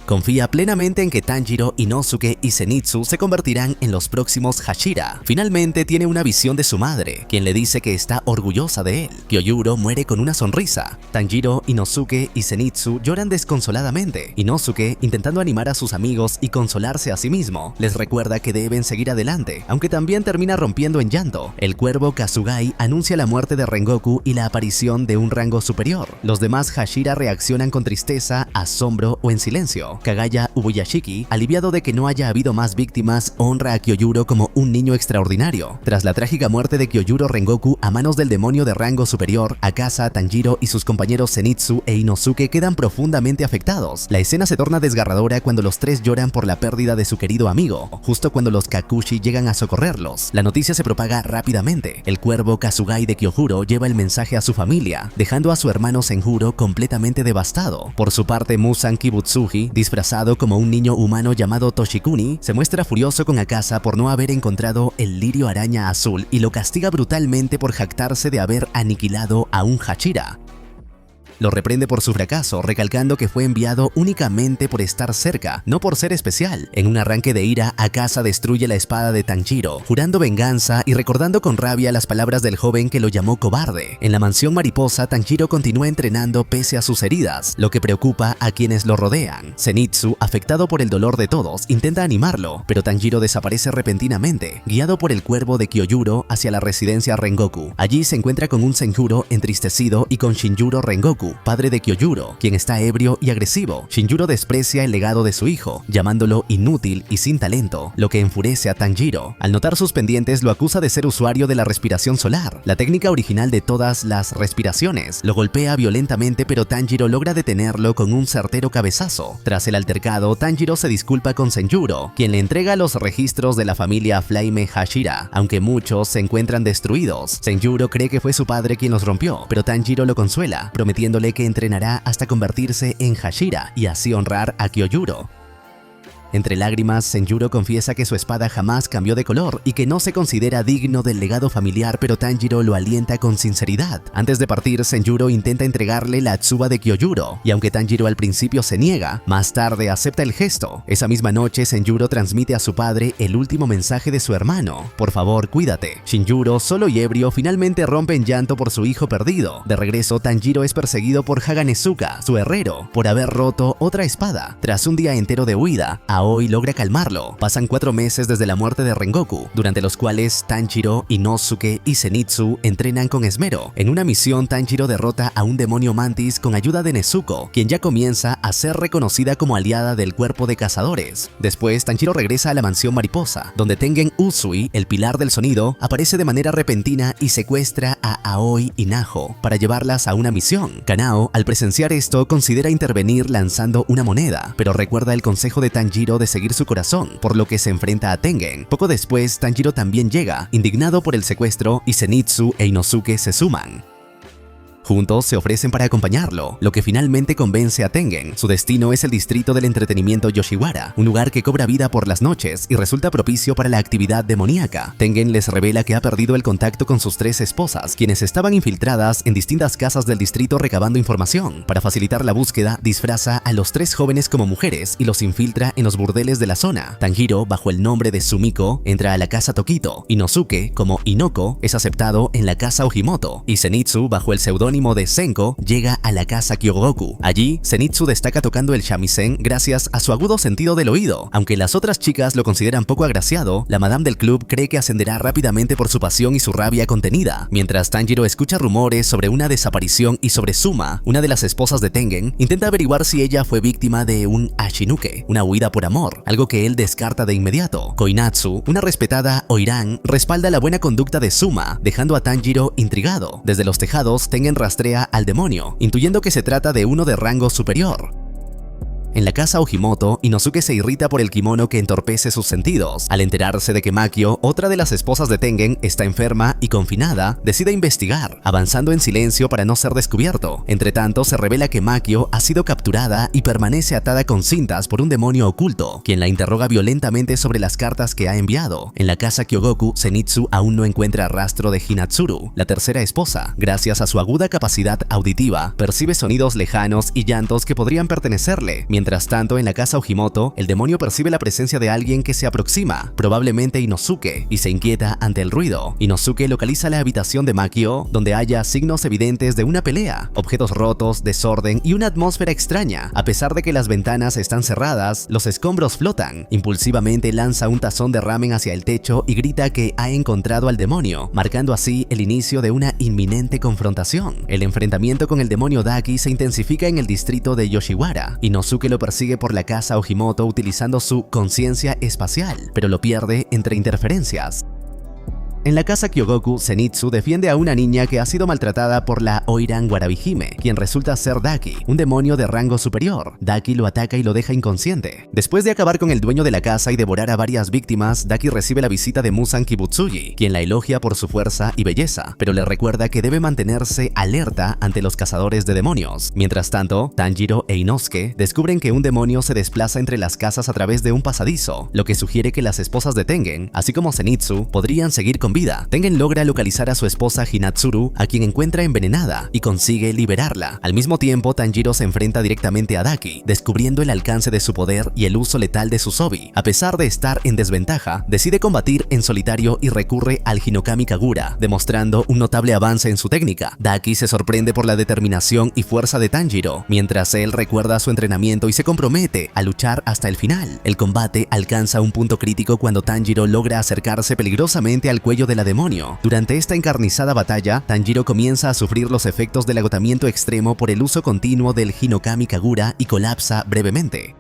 B: Confía plenamente en que Tanjiro, Inosuke y Zenitsu se convertirán en los próximos Hashira. Finalmente tiene una visión de su madre, quien le dice que está orgullosa de él. Kyojuro muere con una sonrisa. Tanjiro, Inosuke y Zenitsu lloran desconsoladamente. Inosuke, intentando animar a sus amigos y consolarse a sí mismo, les recuerda que deben seguir adelante, aunque también termina rompiendo en llanto. El cuervo Kasugai anuncia la muerte de Rengoku y la aparición de un rango superior. Los demás Hashira reaccionan con tristeza, asombro o en silencio. Kagaya Ubuyashiki, aliviado de que no haya habido más víctimas, honra a Kyojuro como un niño extraordinario. Tras la trágica muerte de Kyojuro Rengoku a manos del demonio de rango superior, Akaza, Tanjiro y sus compañeros Zenitsu e Inosuke quedan profundamente afectados. La escena se torna desgarradora cuando los tres lloran por la pérdida de su querido amigo, justo cuando los Kakushi llegan a socorrerlos. La noticia se propaga rápidamente. El cuervo Kasugai de Kyojuro lleva el mensaje a su familia, dejando a su hermano Senjuro completamente devastado. Por su parte, Muzan Kibutsuji, disfrazado como un niño humano llamado Toshikuni, se muestra furioso con Akaza por no haber encontrado el lirio araña azul y lo castiga brutalmente por jactarse de haber aniquilado a un Hashira. Lo reprende por su fracaso, recalcando que fue enviado únicamente por estar cerca, no por ser especial. En un arranque de ira, Akaza destruye la espada de Tanjiro, jurando venganza y recordando con rabia las palabras del joven que lo llamó cobarde. En la mansión mariposa, Tanjiro continúa entrenando pese a sus heridas, lo que preocupa a quienes lo rodean. Zenitsu, afectado por el dolor de todos, intenta animarlo, pero Tanjiro desaparece repentinamente, guiado por el cuervo de Kyojuro hacia la residencia Rengoku. Allí se encuentra con un Senjuro entristecido y con Shinjuro Rengoku, padre de Kyojuro, quien está ebrio y agresivo. Shinjuro desprecia el legado de su hijo, llamándolo inútil y sin talento, lo que enfurece a Tanjiro. Al notar sus pendientes, lo acusa de ser usuario de la respiración solar, la técnica original de todas las respiraciones. Lo golpea violentamente, pero Tanjiro logra detenerlo con un certero cabezazo. Tras el altercado, Tanjiro se disculpa con Senjuro, quien le entrega los registros de la familia Flaime Hashira, aunque muchos se encuentran destruidos. Senjuro cree que fue su padre quien los rompió, pero Tanjiro lo consuela, prometiendo que entrenará hasta convertirse en Hashira y así honrar a Kyojuro. Entre lágrimas, Senjuro confiesa que su espada jamás cambió de color y que no se considera digno del legado familiar, pero Tanjiro lo alienta con sinceridad. Antes de partir, Senjuro intenta entregarle la tsuba de Kyojuro, y aunque Tanjiro al principio se niega, más tarde acepta el gesto. Esa misma noche, Senjuro transmite a su padre el último mensaje de su hermano: por favor, cuídate. Shinjuro, solo y ebrio, finalmente rompe en llanto por su hijo perdido. De regreso, Tanjiro es perseguido por Haganezuka, su herrero, por haber roto otra espada. Tras un día entero de huida, Aoi logra calmarlo. Pasan 4 meses desde la muerte de Rengoku, durante los cuales Tanjiro, Inosuke y Zenitsu entrenan con esmero. En una misión, Tanjiro derrota a un demonio mantis con ayuda de Nezuko, quien ya comienza a ser reconocida como aliada del cuerpo de cazadores. Después, Tanjiro regresa a la mansión mariposa, donde Tengen Uzui, el pilar del sonido, aparece de manera repentina y secuestra a Aoi y Naho para llevarlas a una misión. Kanao, al presenciar esto, considera intervenir lanzando una moneda, pero recuerda el consejo de Tanjiro deseo de seguir su corazón, por lo que se enfrenta a Tengen. Poco después, Tanjiro también llega, indignado por el secuestro, y Zenitsu e Inosuke se suman. Juntos se ofrecen para acompañarlo, lo que finalmente convence a Tengen. Su destino es el distrito del entretenimiento Yoshiwara, un lugar que cobra vida por las noches y resulta propicio para la actividad demoníaca. Tengen les revela que ha perdido el contacto con sus 3 esposas, quienes estaban infiltradas en distintas casas del distrito recabando información. Para facilitar la búsqueda, disfraza a los 3 jóvenes como mujeres y los infiltra en los burdeles de la zona. Tanjiro, bajo el nombre de Sumiko, entra a la casa Tokito. Inosuke, como Inoko, es aceptado en la casa Ojimoto, y Zenitsu, bajo el seudónimo de Senko, llega a la casa Kyogoku. Allí, Zenitsu destaca tocando el shamisen gracias a su agudo sentido del oído. Aunque las otras chicas lo consideran poco agraciado, la madame del club cree que ascenderá rápidamente por su pasión y su rabia contenida. Mientras Tanjiro escucha rumores sobre una desaparición y sobre Suma, una de las esposas de Tengen, intenta averiguar si ella fue víctima de un Ashinuke, una huida por amor, algo que él descarta de inmediato. Koinatsu, una respetada Oiran, respalda la buena conducta de Suma, dejando a Tanjiro intrigado. Desde los tejados, Tengen rastrea al demonio, intuyendo que se trata de uno de rango superior. En la casa Ojimoto, Inosuke se irrita por el kimono que entorpece sus sentidos. Al enterarse de que Makio, otra de las esposas de Tengen, está enferma y confinada, decide investigar, avanzando en silencio para no ser descubierto. Entretanto, se revela que Makio ha sido capturada y permanece atada con cintas por un demonio oculto, quien la interroga violentamente sobre las cartas que ha enviado. En la casa Kyogoku, Zenitsu aún no encuentra rastro de Hinatsuru, la tercera esposa. Gracias a su aguda capacidad auditiva, percibe sonidos lejanos y llantos que podrían pertenecerle. Mientras tanto, en la casa Ojimoto, el demonio percibe la presencia de alguien que se aproxima, probablemente Inosuke, y se inquieta ante el ruido. Inosuke localiza la habitación de Makio, donde halla signos evidentes de una pelea, objetos rotos, desorden y una atmósfera extraña. A pesar de que las ventanas están cerradas, los escombros flotan. Impulsivamente lanza un tazón de ramen hacia el techo y grita que ha encontrado al demonio, marcando así el inicio de una inminente confrontación. El enfrentamiento con el demonio Daki se intensifica en el distrito de Yoshiwara. Inosuke lo persigue por la casa Ojimoto utilizando su conciencia espacial, pero lo pierde entre interferencias. En la casa Kyogoku, Zenitsu defiende a una niña que ha sido maltratada por la Oiran Warabihime, quien resulta ser Daki, un demonio de rango superior. Daki lo ataca y lo deja inconsciente. Después de acabar con el dueño de la casa y devorar a varias víctimas, Daki recibe la visita de Musan Kibutsuji, quien la elogia por su fuerza y belleza, pero le recuerda que debe mantenerse alerta ante los cazadores de demonios. Mientras tanto, Tanjiro e Inosuke descubren que un demonio se desplaza entre las casas a través de un pasadizo, lo que sugiere que las esposas de Tengen, así como Zenitsu, podrían seguir con vida. Tengen logra localizar a su esposa Hinatsuru, a quien encuentra envenenada, y consigue liberarla. Al mismo tiempo, Tanjiro se enfrenta directamente a Daki, descubriendo el alcance de su poder y el uso letal de su Sobi. A pesar de estar en desventaja, decide combatir en solitario y recurre al Hinokami Kagura, demostrando un notable avance en su técnica. Daki se sorprende por la determinación y fuerza de Tanjiro, mientras él recuerda su entrenamiento y se compromete a luchar hasta el final. El combate alcanza un punto crítico cuando Tanjiro logra acercarse peligrosamente al cuello de la demonio. Durante esta encarnizada batalla, Tanjiro comienza a sufrir los efectos del agotamiento extremo por el uso continuo del Hinokami Kagura y colapsa brevemente.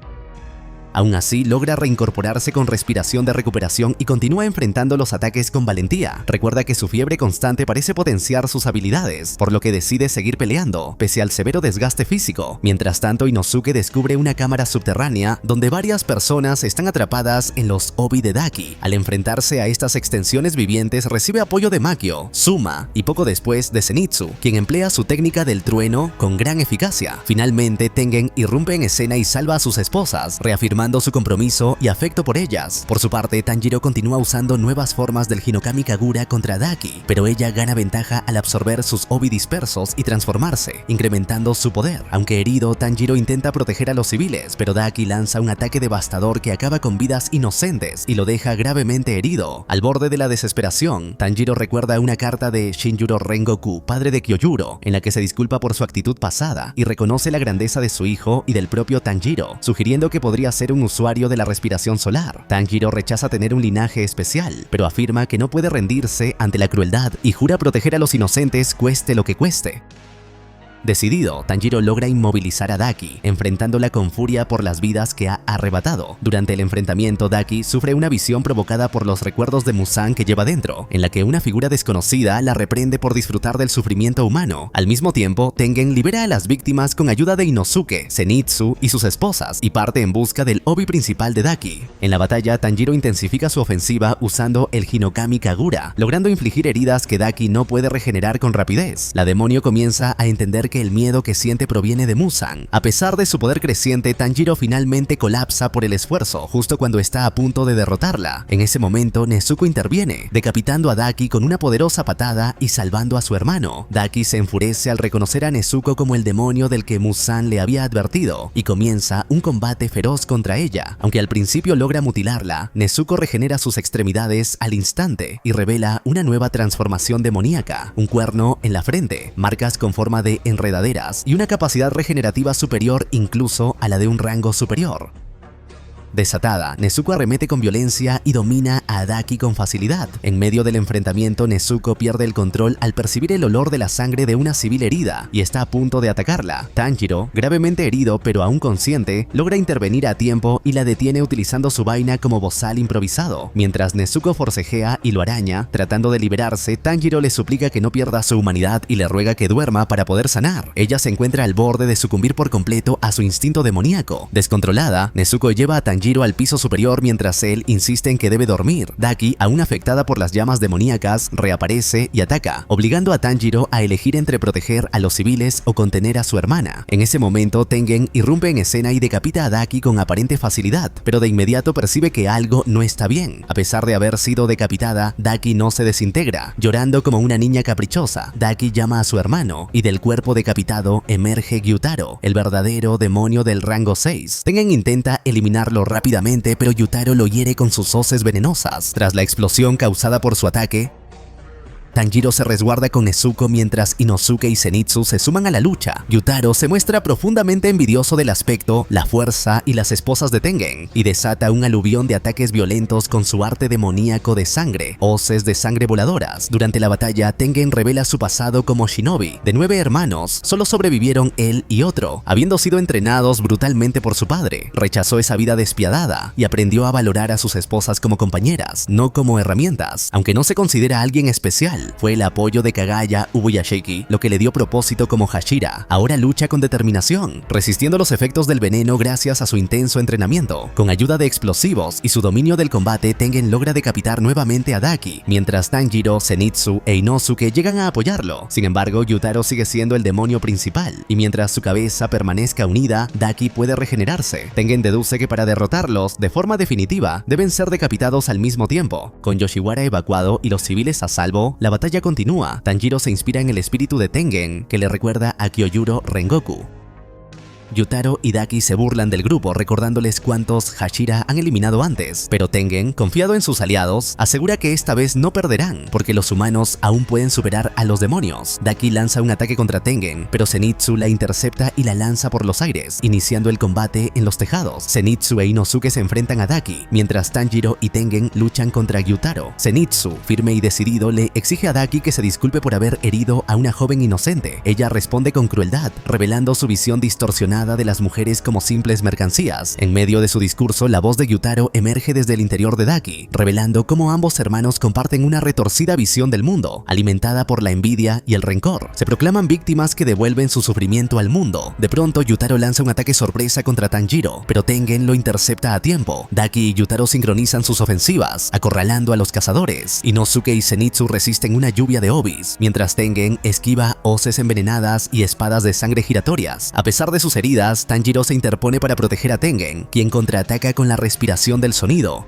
B: Aún así, logra reincorporarse con respiración de recuperación y continúa enfrentando los ataques con valentía. Recuerda que su fiebre constante parece potenciar sus habilidades, por lo que decide seguir peleando, pese al severo desgaste físico. Mientras tanto, Inosuke descubre una cámara subterránea donde varias personas están atrapadas en los obi de Daki. Al enfrentarse a estas extensiones vivientes, recibe apoyo de Makio, Suma y poco después de Zenitsu, quien emplea su técnica del trueno con gran eficacia. Finalmente, Tengen irrumpe en escena y salva a sus esposas, reafirmando su compromiso y afecto por ellas. Por su parte, Tanjiro continúa usando nuevas formas del Hinokami Kagura contra Daki, pero ella gana ventaja al absorber sus obi dispersos y transformarse, incrementando su poder. Aunque herido, Tanjiro intenta proteger a los civiles, pero Daki lanza un ataque devastador que acaba con vidas inocentes y lo deja gravemente herido. Al borde de la desesperación, Tanjiro recuerda una carta de Shinjuro Rengoku, padre de Kyojuro, en la que se disculpa por su actitud pasada y reconoce la grandeza de su hijo y del propio Tanjiro, sugiriendo que podría ser un usuario de la respiración solar. Tanjiro rechaza tener un linaje especial, pero afirma que no puede rendirse ante la crueldad y jura proteger a los inocentes cueste lo que cueste. Decidido, Tanjiro logra inmovilizar a Daki, enfrentándola con furia por las vidas que ha arrebatado. Durante el enfrentamiento, Daki sufre una visión provocada por los recuerdos de Muzan que lleva dentro, en la que una figura desconocida la reprende por disfrutar del sufrimiento humano. Al mismo tiempo, Tengen libera a las víctimas con ayuda de Inosuke, Zenitsu y sus esposas y parte en busca del obi principal de Daki. En la batalla, Tanjiro intensifica su ofensiva usando el Hinokami Kagura, logrando infligir heridas que Daki no puede regenerar con rapidez. La demonio comienza a entender que el miedo que siente proviene de Muzan. A pesar de su poder creciente, Tanjiro finalmente colapsa por el esfuerzo, justo cuando está a punto de derrotarla. En ese momento, Nezuko interviene, decapitando a Daki con una poderosa patada y salvando a su hermano. Daki se enfurece al reconocer a Nezuko como el demonio del que Muzan le había advertido y comienza un combate feroz contra ella. Aunque al principio logra mutilarla, Nezuko regenera sus extremidades al instante y revela una nueva transformación demoníaca, un cuerno en la frente, marcas con forma de enredaderas y una capacidad regenerativa superior incluso a la de un rango superior. Desatada, Nezuko arremete con violencia y domina a Daki con facilidad. En medio del enfrentamiento, Nezuko pierde el control al percibir el olor de la sangre de una civil herida y está a punto de atacarla. Tanjiro, gravemente herido pero aún consciente, logra intervenir a tiempo y la detiene utilizando su vaina como bozal improvisado. Mientras Nezuko forcejea y lo araña, tratando de liberarse, Tanjiro le suplica que no pierda su humanidad y le ruega que duerma para poder sanar. Ella se encuentra al borde de sucumbir por completo a su instinto demoníaco. Descontrolada, Nezuko lleva a Tanjiro al piso superior mientras él insiste en que debe dormir. Daki, aún afectada por las llamas demoníacas, reaparece y ataca, obligando a Tanjiro a elegir entre proteger a los civiles o contener a su hermana. En ese momento, Tengen irrumpe en escena y decapita a Daki con aparente facilidad, pero de inmediato percibe que algo no está bien. A pesar de haber sido decapitada, Daki no se desintegra. Llorando como una niña caprichosa, Daki llama a su hermano y del cuerpo decapitado emerge Gyutaro, el verdadero demonio del rango 6. Tengen intenta eliminarlo rápidamente, pero Gyutaro lo hiere con sus hoces venenosas. Tras la explosión causada por su ataque, Tanjiro se resguarda con Nezuko mientras Inosuke y Zenitsu se suman a la lucha. Gyutaro se muestra profundamente envidioso del aspecto, la fuerza y las esposas de Tengen y desata un aluvión de ataques violentos con su arte demoníaco de sangre, hoces de sangre voladoras. Durante la batalla, Tengen revela su pasado como shinobi. De 9 hermanos, solo sobrevivieron él y otro, habiendo sido entrenados brutalmente por su padre. Rechazó esa vida despiadada y aprendió a valorar a sus esposas como compañeras, no como herramientas. Aunque no se considera alguien especial, fue el apoyo de Kagaya Ubuyashiki lo que le dio propósito como Hashira. Ahora lucha con determinación, resistiendo los efectos del veneno gracias a su intenso entrenamiento. Con ayuda de explosivos y su dominio del combate, Tengen logra decapitar nuevamente a Daki, mientras Tanjiro, Zenitsu e Inosuke llegan a apoyarlo. Sin embargo, Gyutaro sigue siendo el demonio principal, y mientras su cabeza permanezca unida, Daki puede regenerarse. Tengen deduce que para derrotarlos de forma definitiva, deben ser decapitados al mismo tiempo. Con Yoshiwara evacuado y los civiles a salvo, la batalla continúa. Tanjiro se inspira en el espíritu de Tengen, que le recuerda a Kyojuro Rengoku. Gyutaro y Daki se burlan del grupo recordándoles cuántos Hashira han eliminado antes, pero Tengen, confiado en sus aliados, asegura que esta vez no perderán porque los humanos aún pueden superar a los demonios. Daki lanza un ataque contra Tengen, pero Zenitsu la intercepta y la lanza por los aires, iniciando el combate en los tejados. Zenitsu e Inosuke se enfrentan a Daki, mientras Tanjiro y Tengen luchan contra Gyutaro. Zenitsu, firme y decidido, le exige a Daki que se disculpe por haber herido a una joven inocente. Ella responde con crueldad, revelando su visión distorsionada de las mujeres como simples mercancías. En medio de su discurso, la voz de Gyutaro emerge desde el interior de Daki, revelando cómo ambos hermanos comparten una retorcida visión del mundo, alimentada por la envidia y el rencor. Se proclaman víctimas que devuelven su sufrimiento al mundo. De pronto, Gyutaro lanza un ataque sorpresa contra Tanjiro, pero Tengen lo intercepta a tiempo. Daki y Gyutaro sincronizan sus ofensivas, acorralando a los cazadores. Inosuke y Zenitsu resisten una lluvia de obis, mientras Tengen esquiva hoces envenenadas y espadas de sangre giratorias. A pesar de sus heridas, Tanjiro se interpone para proteger a Tengen, quien contraataca con la respiración del sonido.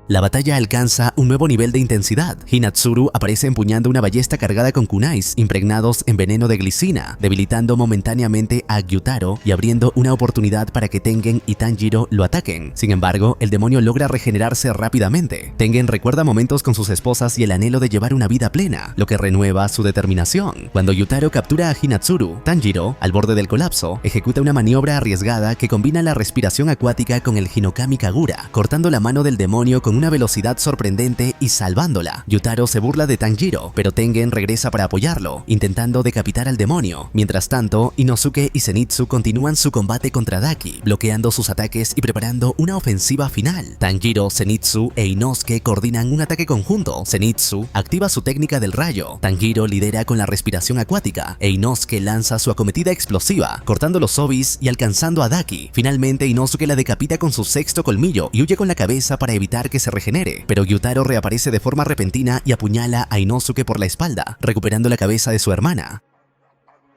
B: La batalla alcanza un nuevo nivel de intensidad. Hinatsuru aparece empuñando una ballesta cargada con kunais impregnados en veneno de glicina, debilitando momentáneamente a Gyutaro y abriendo una oportunidad para que Tengen y Tanjiro lo ataquen. Sin embargo, el demonio logra regenerarse rápidamente. Tengen recuerda momentos con sus esposas y el anhelo de llevar una vida plena, lo que renueva su determinación. Cuando Gyutaro captura a Hinatsuru, Tanjiro, al borde del colapso, ejecuta una maniobra arriesgada que combina la respiración acuática con el Hinokami Kagura, cortando la mano del demonio con con una velocidad sorprendente y salvándola. Yutaro se burla de Tanjiro, pero Tengen regresa para apoyarlo, intentando decapitar al demonio. Mientras tanto, Inosuke y Zenitsu continúan su combate contra Daki, bloqueando sus ataques y preparando una ofensiva final. Tanjiro, Zenitsu e Inosuke coordinan un ataque conjunto. Zenitsu activa su técnica del rayo, Tanjiro lidera con la respiración acuática e Inosuke lanza su acometida explosiva, cortando los obis y alcanzando a Daki. Finalmente, Inosuke la decapita con su sexto colmillo y huye con la cabeza para evitar que se regenere, pero Gyutaro reaparece de forma repentina y apuñala a Inosuke por la espalda, recuperando la cabeza de su hermana.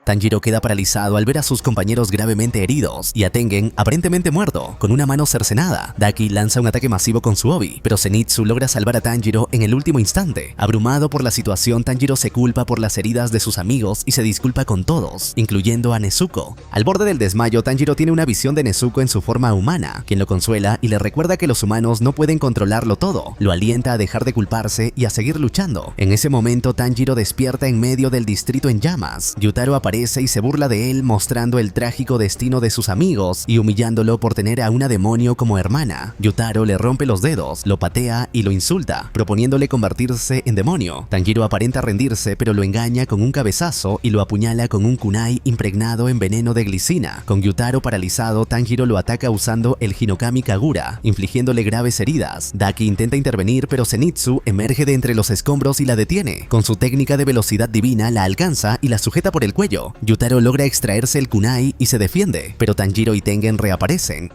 B: Tanjiro queda paralizado al ver a sus compañeros gravemente heridos y a Tengen aparentemente muerto, con una mano cercenada. Daki lanza un ataque masivo con su obi, pero Zenitsu logra salvar a Tanjiro en el último instante. Abrumado por la situación, Tanjiro se culpa por las heridas de sus amigos y se disculpa con todos, incluyendo a Nezuko. Al borde del desmayo, Tanjiro tiene una visión de Nezuko en su forma humana, quien lo consuela y le recuerda que los humanos no pueden controlarlo todo. Lo alienta a dejar de culparse y a seguir luchando. En ese momento, Tanjiro despierta en medio del distrito en llamas. Gyutaro aparece y se burla de él, mostrando el trágico destino de sus amigos y humillándolo por tener a una demonio como hermana. Gyutaro le rompe los dedos, lo patea y lo insulta, proponiéndole convertirse en demonio. Tanjiro aparenta rendirse, pero lo engaña con un cabezazo y lo apuñala con un kunai impregnado en veneno de glicina. Con Gyutaro paralizado, Tanjiro lo ataca usando el Hinokami Kagura, infligiéndole graves heridas. Daki intenta intervenir, pero Zenitsu emerge de entre los escombros y la detiene. Con su técnica de velocidad divina, la alcanza y la sujeta por el cuello. Gyutaro logra extraerse el kunai y se defiende, pero Tanjiro y Tengen reaparecen.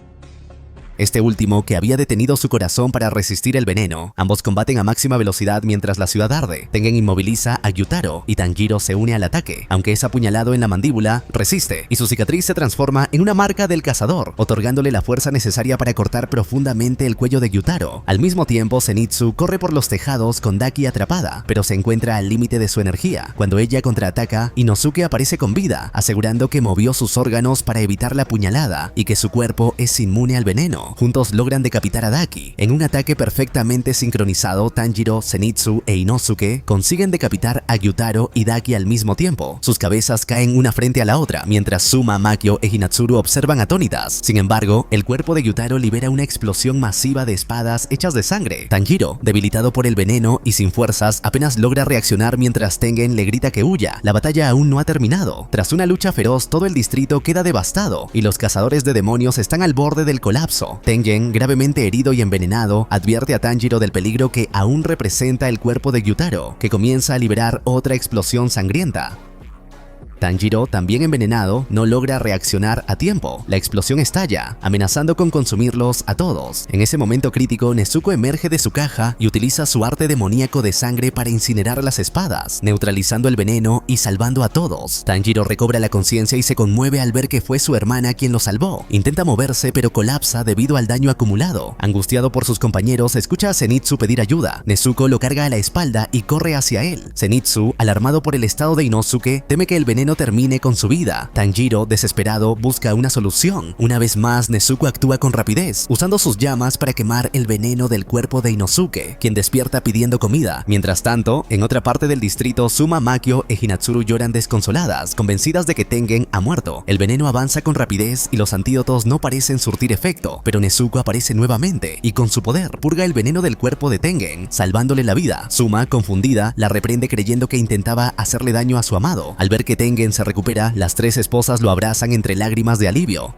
B: Este último, que había detenido su corazón para resistir el veneno. Ambos combaten a máxima velocidad mientras la ciudad arde. Tengen inmoviliza a Gyutaro y Tanjiro se une al ataque. Aunque es apuñalado en la mandíbula, resiste y su cicatriz se transforma en una marca del cazador, otorgándole la fuerza necesaria para cortar profundamente el cuello de Gyutaro. Al mismo tiempo, Zenitsu corre por los tejados con Daki atrapada, pero se encuentra al límite de su energía. Cuando ella contraataca, Inosuke aparece con vida, asegurando que movió sus órganos para evitar la puñalada y que su cuerpo es inmune al veneno. Juntos logran decapitar a Daki. En un ataque perfectamente sincronizado, Tanjiro, Zenitsu e Inosuke consiguen decapitar a Gyutaro y Daki al mismo tiempo. Sus cabezas caen una frente a la otra, mientras Suma, Makio e Hinatsuru observan atónitas. Sin embargo, el cuerpo de Gyutaro libera una explosión masiva de espadas hechas de sangre. Tanjiro, debilitado por el veneno y sin fuerzas, apenas logra reaccionar mientras Tengen le grita que huya. La batalla aún no ha terminado. Tras una lucha feroz, todo el distrito queda devastado y los cazadores de demonios están al borde del colapso. Tengen, gravemente herido y envenenado, advierte a Tanjiro del peligro que aún representa el cuerpo de Gyutaro, que comienza a liberar otra explosión sangrienta. Tanjiro, también envenenado, no logra reaccionar a tiempo. La explosión estalla, amenazando con consumirlos a todos. En ese momento crítico, Nezuko emerge de su caja y utiliza su arte demoníaco de sangre para incinerar las espadas, neutralizando el veneno y salvando a todos. Tanjiro recobra la conciencia y se conmueve al ver que fue su hermana quien lo salvó. Intenta moverse, pero colapsa debido al daño acumulado. Angustiado por sus compañeros, escucha a Zenitsu pedir ayuda. Nezuko lo carga a la espalda y corre hacia él. Zenitsu, alarmado por el estado de Inosuke, teme que el veneno termine con su vida. Tanjiro, desesperado, busca una solución. Una vez más, Nezuko actúa con rapidez, usando sus llamas para quemar el veneno del cuerpo de Inosuke, quien despierta pidiendo comida. Mientras tanto, en otra parte del distrito, Suma, Makio e Hinatsuru lloran desconsoladas, convencidas de que Tengen ha muerto. El veneno avanza con rapidez y los antídotos no parecen surtir efecto, pero Nezuko aparece nuevamente y con su poder purga el veneno del cuerpo de Tengen, salvándole la vida. Suma, confundida, la reprende creyendo que intentaba hacerle daño a su amado. Al ver que Tengen se recupera, las tres esposas lo abrazan entre lágrimas de alivio.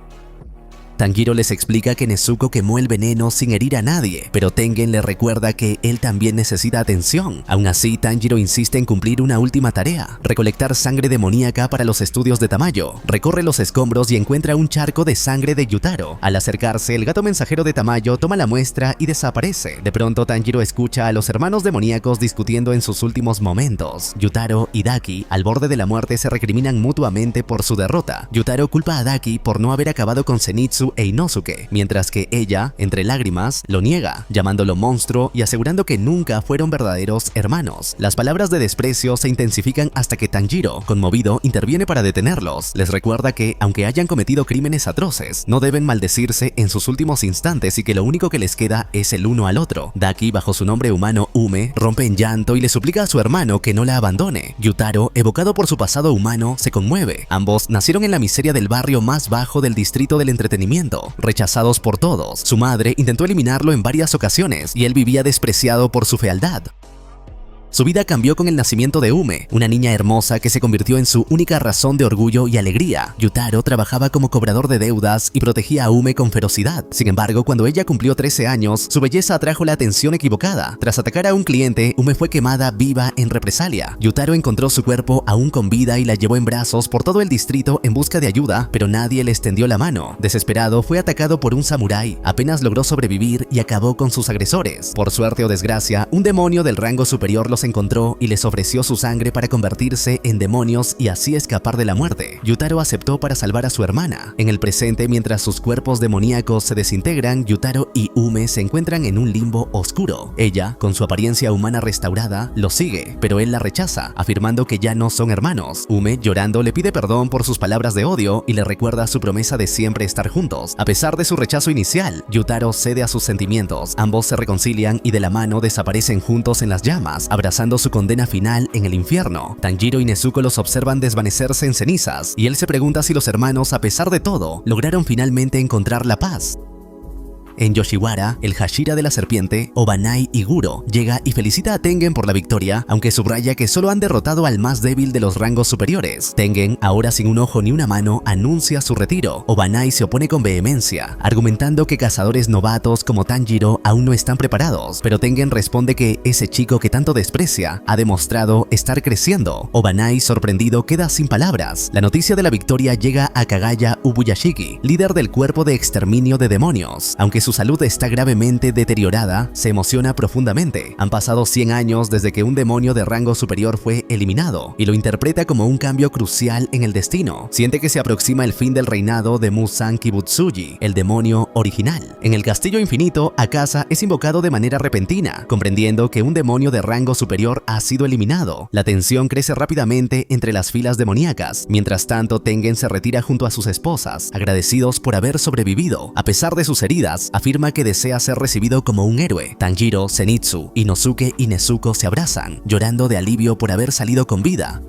B: Tanjiro les explica que Nezuko quemó el veneno sin herir a nadie, pero Tengen le recuerda que él también necesita atención. Aún así, Tanjiro insiste en cumplir una última tarea: recolectar sangre demoníaca para los estudios de Tamayo. Recorre los escombros y encuentra un charco de sangre de Gyutaro. Al acercarse, el gato mensajero de Tamayo toma la muestra y desaparece. De pronto, Tanjiro escucha a los hermanos demoníacos discutiendo en sus últimos momentos. Gyutaro y Daki, al borde de la muerte, se recriminan mutuamente por su derrota. Gyutaro culpa a Daki por no haber acabado con Zenitsu e Inosuke, mientras que ella, entre lágrimas, lo niega, llamándolo monstruo y asegurando que nunca fueron verdaderos hermanos. Las palabras de desprecio se intensifican hasta que Tanjiro, conmovido, interviene para detenerlos. Les recuerda que, aunque hayan cometido crímenes atroces, no deben maldecirse en sus últimos instantes y que lo único que les queda es el uno al otro. Daki, bajo su nombre humano Ume, rompe en llanto y le suplica a su hermano que no la abandone. Gyutaro, evocado por su pasado humano, se conmueve. Ambos nacieron en la miseria del barrio más bajo del distrito del entretenimiento, sufrimiento, rechazados por todos. Su madre intentó eliminarlo en varias ocasiones y él vivía despreciado por su fealdad. Su vida cambió con el nacimiento de Ume, una niña hermosa que se convirtió en su única razón de orgullo y alegría. Yutaro trabajaba como cobrador de deudas y protegía a Ume con ferocidad. Sin embargo, cuando ella cumplió 13 años, su belleza atrajo la atención equivocada. Tras atacar a un cliente, Ume fue quemada viva en represalia. Yutaro encontró su cuerpo aún con vida y la llevó en brazos por todo el distrito en busca de ayuda, pero nadie le extendió la mano. Desesperado, fue atacado por un samurái. Apenas logró sobrevivir y acabó con sus agresores. Por suerte o desgracia, un demonio del rango superior los encontró y les ofreció su sangre para convertirse en demonios y así escapar de la muerte. Yutaro aceptó para salvar a su hermana. En el presente, mientras sus cuerpos demoníacos se desintegran, Yutaro y Ume se encuentran en un limbo oscuro. Ella, con su apariencia humana restaurada, lo sigue, pero él la rechaza, afirmando que ya no son hermanos. Ume, llorando, le pide perdón por sus palabras de odio y le recuerda su promesa de siempre estar juntos. A pesar de su rechazo inicial, Yutaro cede a sus sentimientos. Ambos se reconcilian y de la mano desaparecen juntos en las llamas, abrazando su condena final en el infierno. Tanjiro y Nezuko los observan desvanecerse en cenizas, y él se pregunta si los hermanos, a pesar de todo, lograron finalmente encontrar la paz. En Yoshiwara, el Hashira de la serpiente, Obanai Iguro, llega y felicita a Tengen por la victoria, aunque subraya que solo han derrotado al más débil de los rangos superiores. Tengen, ahora sin un ojo ni una mano, anuncia su retiro. Obanai se opone con vehemencia, argumentando que cazadores novatos como Tanjiro aún no están preparados, pero Tengen responde que ese chico que tanto desprecia ha demostrado estar creciendo. Obanai, sorprendido, queda sin palabras. La noticia de la victoria llega a Kagaya Ubuyashiki, líder del cuerpo de exterminio de demonios. Aunque su salud está gravemente deteriorada, se emociona profundamente. Han pasado 100 años desde que un demonio de rango superior fue eliminado, y lo interpreta como un cambio crucial en el destino. Siente que se aproxima el fin del reinado de Muzan Kibutsuji, el demonio original. En el Castillo Infinito, Akaza es invocado de manera repentina, comprendiendo que un demonio de rango superior ha sido eliminado. La tensión crece rápidamente entre las filas demoníacas. Mientras tanto, Tengen se retira junto a sus esposas, agradecidos por haber sobrevivido. A pesar de sus heridas, afirma que desea ser recibido como un héroe. Tanjiro, Zenitsu, Inosuke y Nezuko se abrazan, llorando de alivio por haber salido con vida.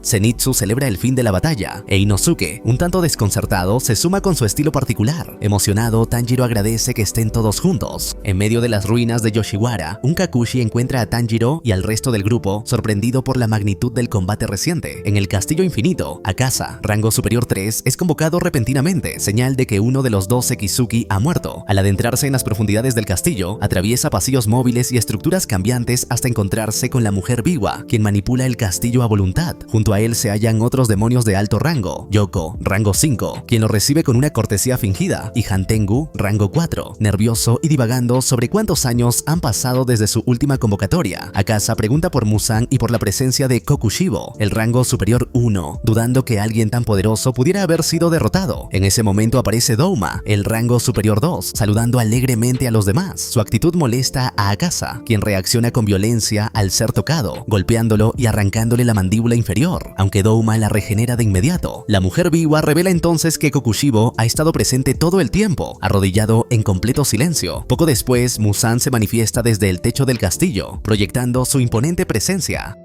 B: Zenitsu celebra el fin de la batalla, e Inosuke, un tanto desconcertado, se suma con su estilo particular. Emocionado, Tanjiro agradece que estén todos juntos. En medio de las ruinas de Yoshiwara, un Kakushi encuentra a Tanjiro y al resto del grupo, sorprendido por la magnitud del combate reciente. En el Castillo Infinito, Akaza, rango superior 3, es convocado repentinamente, señal de que uno de los 12 Kizuki ha muerto. Al adentrarse en las profundidades del castillo, atraviesa pasillos móviles y estructuras cambiantes hasta encontrarse con la mujer Biwa, quien manipula el castillo a voluntad. Junto a él se hallan otros demonios de alto rango: Yoko, rango 5, quien lo recibe con una cortesía fingida, y Hantengu, rango 4, nervioso y divagando sobre cuántos años han pasado desde su última convocatoria. Akaza pregunta por Muzan y por la presencia de Kokushibo, el rango superior 1, dudando que alguien tan poderoso pudiera haber sido derrotado. En ese momento aparece Douma, el rango superior 2, saludando alegremente a los demás. Su actitud molesta a Akaza, quien reacciona con violencia al ser tocado, golpeándolo y arrancándole la mandíbula inferior. Aunque Douma la regenera de inmediato. La mujer Biwa revela entonces que Kokushibo ha estado presente todo el tiempo, arrodillado en completo silencio. Poco después, Muzan se manifiesta desde el techo del castillo, proyectando su imponente presencia.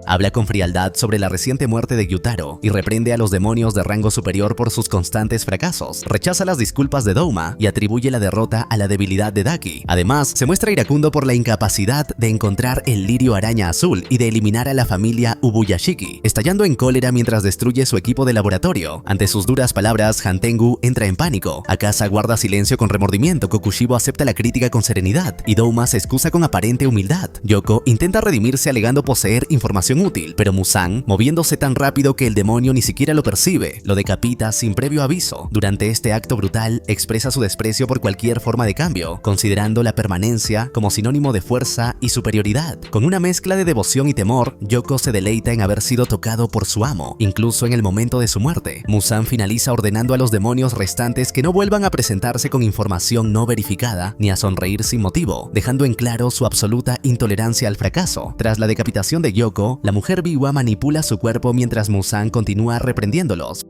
B: Habla con frialdad sobre la reciente muerte de Gyutaro y reprende a los demonios de rango superior por sus constantes fracasos. Rechaza las disculpas de Douma y atribuye la derrota a la debilidad de Daki. Además, se muestra iracundo por la incapacidad de encontrar el lirio araña azul y de eliminar a la familia Ubuyashiki, estallando en cólera mientras destruye su equipo de laboratorio. Ante sus duras palabras, Hantengu entra en pánico. Akaza guarda silencio con remordimiento. Kokushibo acepta la crítica con serenidad y Douma se excusa con aparente humildad. Yoko intenta redimirse alegando poseer información útil, pero Muzan, moviéndose tan rápido que el demonio ni siquiera lo percibe, lo decapita sin previo aviso. Durante este acto brutal, expresa su desprecio por cualquier forma de cambio, considerando la permanencia como sinónimo de fuerza y superioridad. Con una mezcla de devoción y temor, Yoko se deleita en haber sido tocado por su amo, incluso en el momento de su muerte. Muzan finaliza ordenando a los demonios restantes que no vuelvan a presentarse con información no verificada ni a sonreír sin motivo, dejando en claro su absoluta intolerancia al fracaso. Tras la decapitación de Yoko, la mujer Biwa manipula su cuerpo mientras Muzan continúa reprendiéndolos.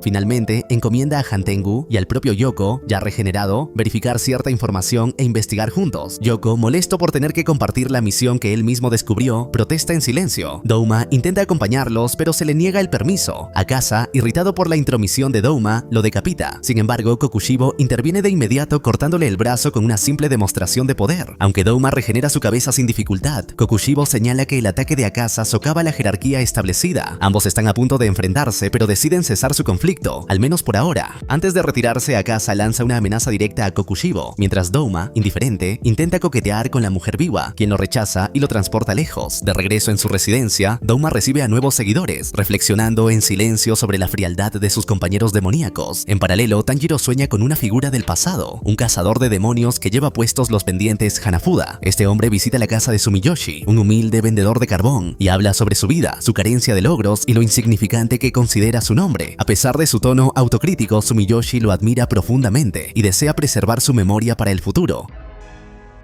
B: Finalmente, encomienda a Hantengu y al propio Yoko, ya regenerado, verificar cierta información e investigar juntos. Yoko, molesto por tener que compartir la misión que él mismo descubrió, protesta en silencio. Douma intenta acompañarlos, pero se le niega el permiso. Akasa, irritado por la intromisión de Douma, lo decapita. Sin embargo, Kokushibo interviene de inmediato cortándole el brazo con una simple demostración de poder. Aunque Douma regenera su cabeza sin dificultad, Kokushibo señala que el ataque de Akasa socava la jerarquía establecida. Ambos están a punto de enfrentarse, pero deciden cesar su conflicto, al menos por ahora. Antes de retirarse, Akasa lanza una amenaza directa a Kokushibo, mientras Douma, indiferente, intenta coquetear con la mujer viva, quien lo rechaza y lo transporta lejos. De regreso en su residencia, Douma recibe a nuevos seguidores, reflexionando en silencio sobre la frialdad de sus compañeros demoníacos. En paralelo, Tanjiro sueña con una figura del pasado, un cazador de demonios que lleva puestos los pendientes Hanafuda. Este hombre visita la casa de Sumiyoshi, un humilde vendedor de carbón, y habla sobre su vida, su carencia de logros y lo insignificante que considera su nombre. A pesar de su tono autocrítico, Sumiyoshi lo admira profundamente y desea preservar su memoria para el futuro.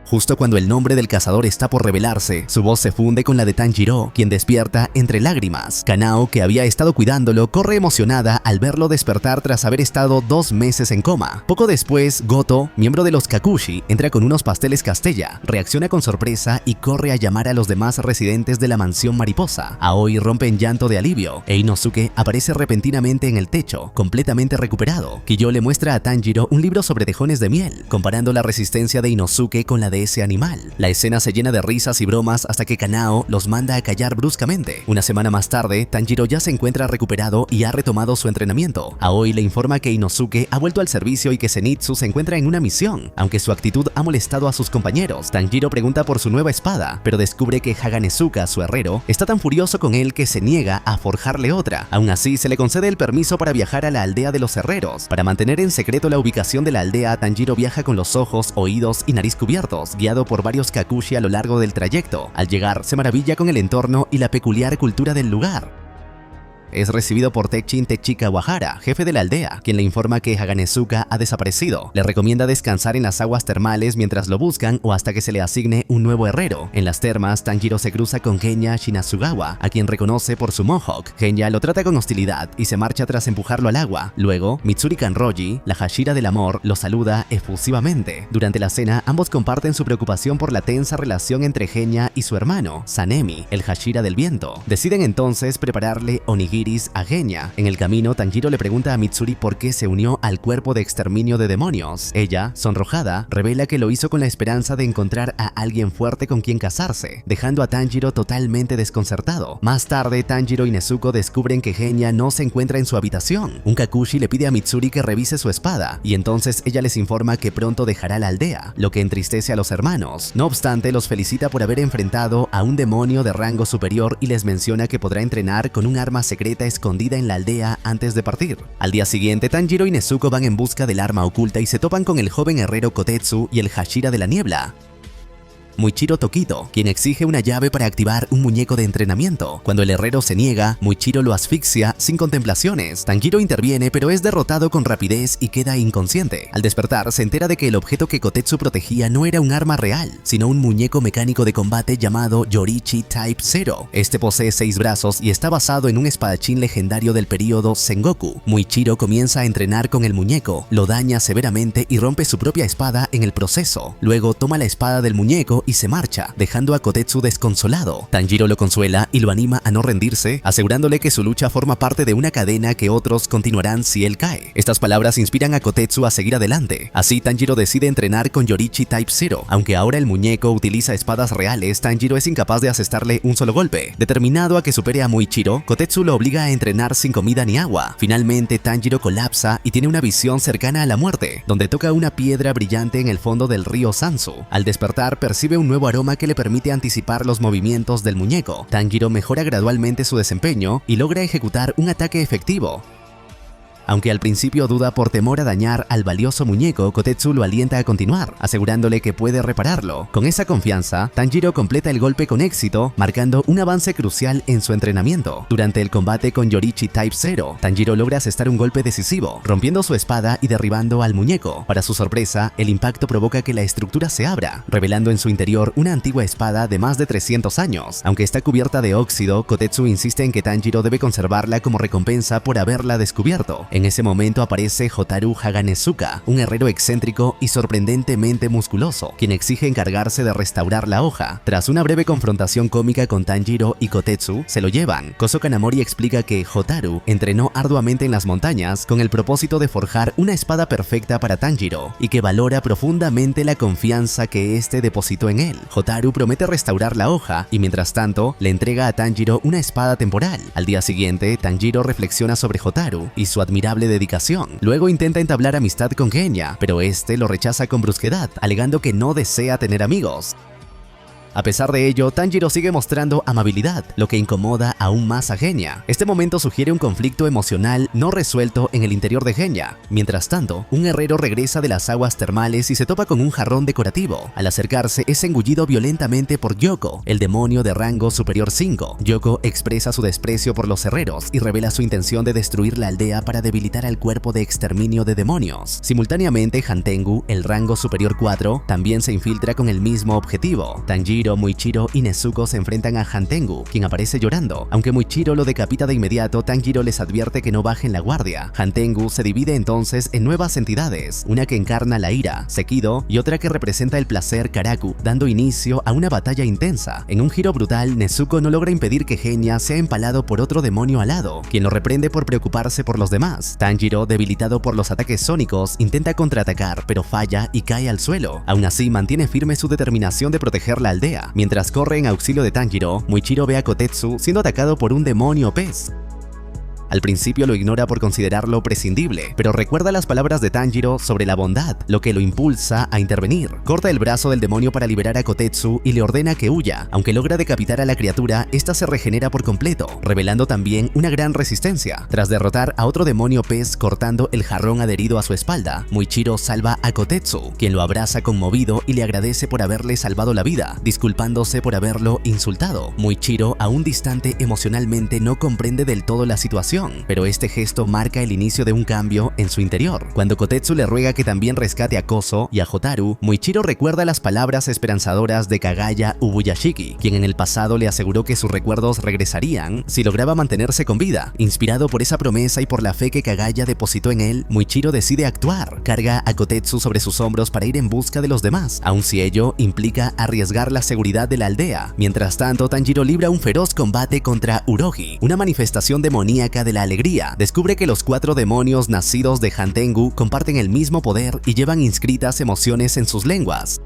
B: Justo cuando el nombre del cazador está por revelarse, su voz se funde con la de Tanjiro, quien despierta entre lágrimas. Kanao, que había estado cuidándolo, corre emocionada al verlo despertar tras haber estado 2 meses en coma. Poco después, Goto, miembro de los Kakushi, entra con unos pasteles Castella, reacciona con sorpresa y corre a llamar a los demás residentes de la mansión mariposa. Aoi rompe en llanto de alivio, e Inosuke aparece repentinamente en el techo, completamente recuperado. Kiyo le muestra a Tanjiro un libro sobre tejones de miel, comparando la resistencia de Inosuke con la de ese animal. La escena se llena de risas y bromas hasta que Kanao los manda a callar bruscamente. Una semana más tarde, Tanjiro ya se encuentra recuperado y ha retomado su entrenamiento. Aoi le informa que Inosuke ha vuelto al servicio y que Zenitsu se encuentra en una misión, aunque su actitud ha molestado a sus compañeros. Tanjiro pregunta por su nueva espada, pero descubre que Haganezuka, su herrero, está tan furioso con él que se niega a forjarle otra. Aún así, se le concede el permiso para viajar a la aldea de los herreros. Para mantener en secreto la ubicación de la aldea, Tanjiro viaja con los ojos, oídos y nariz cubiertos, guiado por varios Kakushi a lo largo del trayecto. Al llegar, se maravilla con el entorno y la peculiar cultura del lugar. Es recibido por Techin Techikawahara, jefe de la aldea, quien le informa que Haganezuka ha desaparecido. Le recomienda descansar en las aguas termales mientras lo buscan o hasta que se le asigne un nuevo herrero. En las termas, Tanjiro se cruza con Genya Shinasugawa, a quien reconoce por su mohawk. Genya lo trata con hostilidad y se marcha tras empujarlo al agua. Luego, Mitsuri Kanroji, la Hashira del amor, lo saluda efusivamente. Durante la cena, ambos comparten su preocupación por la tensa relación entre Genya y su hermano, Sanemi, el Hashira del viento. Deciden entonces prepararle onigiri a Genya. En el camino, Tanjiro le pregunta a Mitsuri por qué se unió al cuerpo de exterminio de demonios. Ella, sonrojada, revela que lo hizo con la esperanza de encontrar a alguien fuerte con quien casarse, dejando a Tanjiro totalmente desconcertado. Más tarde, Tanjiro y Nezuko descubren que Genya no se encuentra en su habitación. Un Kakushi le pide a Mitsuri que revise su espada, y entonces ella les informa que pronto dejará la aldea, lo que entristece a los hermanos. No obstante, los felicita por haber enfrentado a un demonio de rango superior y les menciona que podrá entrenar con un arma secreta escondida en la aldea antes de partir. Al día siguiente, Tanjiro y Nezuko van en busca del arma oculta y se topan con el joven herrero Kotetsu y el Hashira de la niebla, Muichiro Tokito, quien exige una llave para activar un muñeco de entrenamiento. Cuando el herrero se niega, Muichiro lo asfixia sin contemplaciones. Tanjiro interviene, pero es derrotado con rapidez y queda inconsciente. Al despertar, se entera de que el objeto que Kotetsu protegía no era un arma real, sino un muñeco mecánico de combate llamado Yorichi Type 0. Este posee 6 brazos y está basado en un espadachín legendario del período Sengoku. Muichiro comienza a entrenar con el muñeco, lo daña severamente y rompe su propia espada en el proceso. Luego toma la espada del muñeco y se marcha, dejando a Kotetsu desconsolado. Tanjiro lo consuela y lo anima a no rendirse, asegurándole que su lucha forma parte de una cadena que otros continuarán si él cae. Estas palabras inspiran a Kotetsu a seguir adelante. Así, Tanjiro decide entrenar con Yorichi Type 0. Aunque ahora el muñeco utiliza espadas reales, Tanjiro es incapaz de asestarle un solo golpe. Determinado a que supere a Muichiro, Kotetsu lo obliga a entrenar sin comida ni agua. Finalmente, Tanjiro colapsa y tiene una visión cercana a la muerte, donde toca una piedra brillante en el fondo del río Sansu. Al despertar, percibe un nuevo aroma que le permite anticipar los movimientos del muñeco. Tanjiro mejora gradualmente su desempeño y logra ejecutar un ataque efectivo. Aunque al principio duda por temor a dañar al valioso muñeco, Kotetsu lo alienta a continuar, asegurándole que puede repararlo. Con esa confianza, Tanjiro completa el golpe con éxito, marcando un avance crucial en su entrenamiento. Durante el combate con Yorichi Type 0, Tanjiro logra asestar un golpe decisivo, rompiendo su espada y derribando al muñeco. Para su sorpresa, el impacto provoca que la estructura se abra, revelando en su interior una antigua espada de más de 300 años. Aunque está cubierta de óxido, Kotetsu insiste en que Tanjiro debe conservarla como recompensa por haberla descubierto. En ese momento aparece Hotaru Haganezuka, un herrero excéntrico y sorprendentemente musculoso, quien exige encargarse de restaurar la hoja. Tras una breve confrontación cómica con Tanjiro y Kotetsu, se lo llevan. Koso Kanamori explica que Hotaru entrenó arduamente en las montañas con el propósito de forjar una espada perfecta para Tanjiro y que valora profundamente la confianza que éste depositó en él. Hotaru promete restaurar la hoja y mientras tanto le entrega a Tanjiro una espada temporal. Al día siguiente, Tanjiro reflexiona sobre Hotaru y su admirable dedicación. Luego intenta entablar amistad con Genya, pero este lo rechaza con brusquedad, alegando que no desea tener amigos. A pesar de ello, Tanjiro sigue mostrando amabilidad, lo que incomoda aún más a Genya. Este momento sugiere un conflicto emocional no resuelto en el interior de Genya. Mientras tanto, un herrero regresa de las aguas termales y se topa con un jarrón decorativo. Al acercarse, es engullido violentamente por Gyoko, el demonio de rango superior 5. Gyoko expresa su desprecio por los herreros y revela su intención de destruir la aldea para debilitar al cuerpo de exterminio de demonios. Simultáneamente, Hantengu, el rango superior 4, también se infiltra con el mismo objetivo. Tanjiro, Muichiro y Nezuko se enfrentan a Hantengu, quien aparece llorando. Aunque Muichiro lo decapita de inmediato, Tanjiro les advierte que no bajen la guardia. Hantengu se divide entonces en nuevas entidades, una que encarna la ira, Sekido, y otra que representa el placer, Karaku, dando inicio a una batalla intensa. En un giro brutal, Nezuko no logra impedir que Genya sea empalado por otro demonio alado, quien lo reprende por preocuparse por los demás. Tanjiro, debilitado por los ataques sónicos, intenta contraatacar, pero falla y cae al suelo. Aún así, mantiene firme su determinación de proteger la aldea. Mientras corre en auxilio de Tanjiro, Muichiro ve a Kotetsu siendo atacado por un demonio pez. Al principio lo ignora por considerarlo prescindible, pero recuerda las palabras de Tanjiro sobre la bondad, lo que lo impulsa a intervenir. Corta el brazo del demonio para liberar a Kotetsu y le ordena que huya. Aunque logra decapitar a la criatura, esta se regenera por completo, revelando también una gran resistencia. Tras derrotar a otro demonio pez cortando el jarrón adherido a su espalda, Muichiro salva a Kotetsu, quien lo abraza conmovido y le agradece por haberle salvado la vida, disculpándose por haberlo insultado. Muichiro, aún distante emocionalmente, no comprende del todo la situación, pero este gesto marca el inicio de un cambio en su interior. Cuando Kotetsu le ruega que también rescate a Koso y a Hotaru, Muichiro recuerda las palabras esperanzadoras de Kagaya Ubuyashiki, quien en el pasado le aseguró que sus recuerdos regresarían si lograba mantenerse con vida. Inspirado por esa promesa y por la fe que Kagaya depositó en él, Muichiro decide actuar. Carga a Kotetsu sobre sus hombros para ir en busca de los demás, aun si ello implica arriesgar la seguridad de la aldea. Mientras tanto, Tanjiro libra un feroz combate contra Urogi, una manifestación demoníaca de la alegría. Descubre que los 4 demonios nacidos de Hantengu comparten el mismo poder y llevan inscritas emociones en sus lenguas.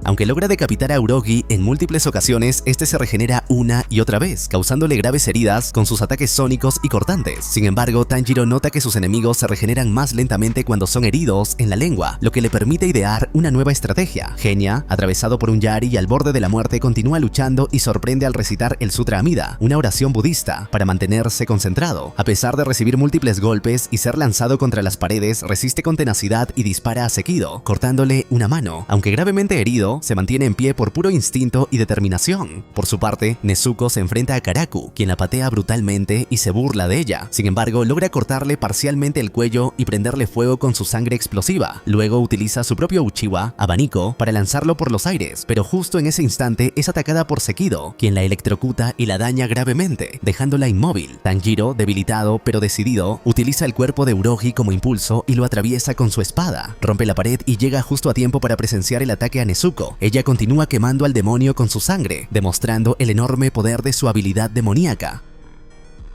B: Aunque logra decapitar a Urogi en múltiples ocasiones, este se regenera una y otra vez, causándole graves heridas con sus ataques sónicos y cortantes. Sin embargo, Tanjiro nota que sus enemigos se regeneran más lentamente cuando son heridos en la lengua, lo que le permite idear una nueva estrategia. Genya, atravesado por un yari y al borde de la muerte, continúa luchando y sorprende al recitar el Sutra Amida, una oración budista, para mantenerse concentrado. A pesar de recibir múltiples golpes y ser lanzado contra las paredes, resiste con tenacidad y dispara a Sekido, cortándole una mano. Aunque gravemente herido, se mantiene en pie por puro instinto y determinación. Por su parte, Nezuko se enfrenta a Karaku, quien la patea brutalmente y se burla de ella. Sin embargo, logra cortarle parcialmente el cuello y prenderle fuego con su sangre explosiva. Luego utiliza su propio uchiwa, abanico, para lanzarlo por los aires, pero justo en ese instante es atacada por Sekido, quien la electrocuta y la daña gravemente, dejándola inmóvil. Tanjiro, debilitado pero decidido, utiliza el cuerpo de Urogi como impulso y lo atraviesa con su espada. Rompe la pared y llega justo a tiempo para presenciar el ataque a Nezuko. Ella continúa quemando al demonio con su sangre, demostrando el enorme poder de su habilidad demoníaca.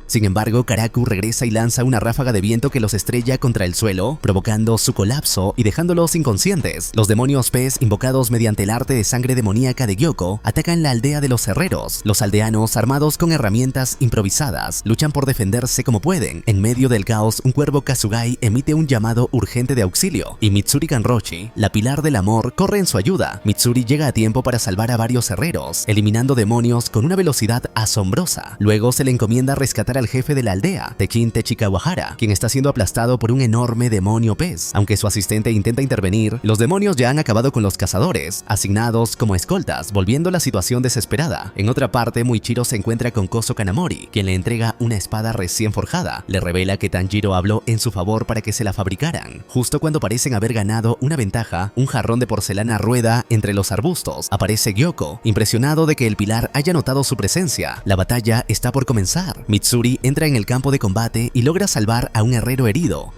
B: Sin embargo, Karaku regresa y lanza una ráfaga de viento que los estrella contra el suelo, provocando su colapso y dejándolos inconscientes. Los demonios pez, invocados mediante el arte de sangre demoníaca de Gyoko, atacan la aldea de los herreros. Los aldeanos, armados con herramientas improvisadas, luchan por defenderse como pueden. En medio del caos, un cuervo Kasugai emite un llamado urgente de auxilio, y Mitsuri Kanroshi, la pilar del amor, corre en su ayuda. Mitsuri llega a tiempo para salvar a varios herreros, eliminando demonios con una velocidad asombrosa. Luego se le encomienda rescatar al jefe de la aldea, Techin Techikawahara, quien está siendo aplastado por un enorme demonio pez. Aunque su asistente intenta intervenir, los demonios ya han acabado con los cazadores, asignados como escoltas, volviendo la situación desesperada. En otra parte, Muichiro se encuentra con Koso Kanamori, quien le entrega una espada recién forjada. Le revela que Tanjiro habló en su favor para que se la fabricaran. Justo cuando parecen haber ganado una ventaja, un jarrón de porcelana rueda entre los arbustos. Aparece Gyoko, impresionado de que el pilar haya notado su presencia. La batalla está por comenzar. Mitsuri Mitsuri entra en el campo de combate y logra salvar a un herrero herido.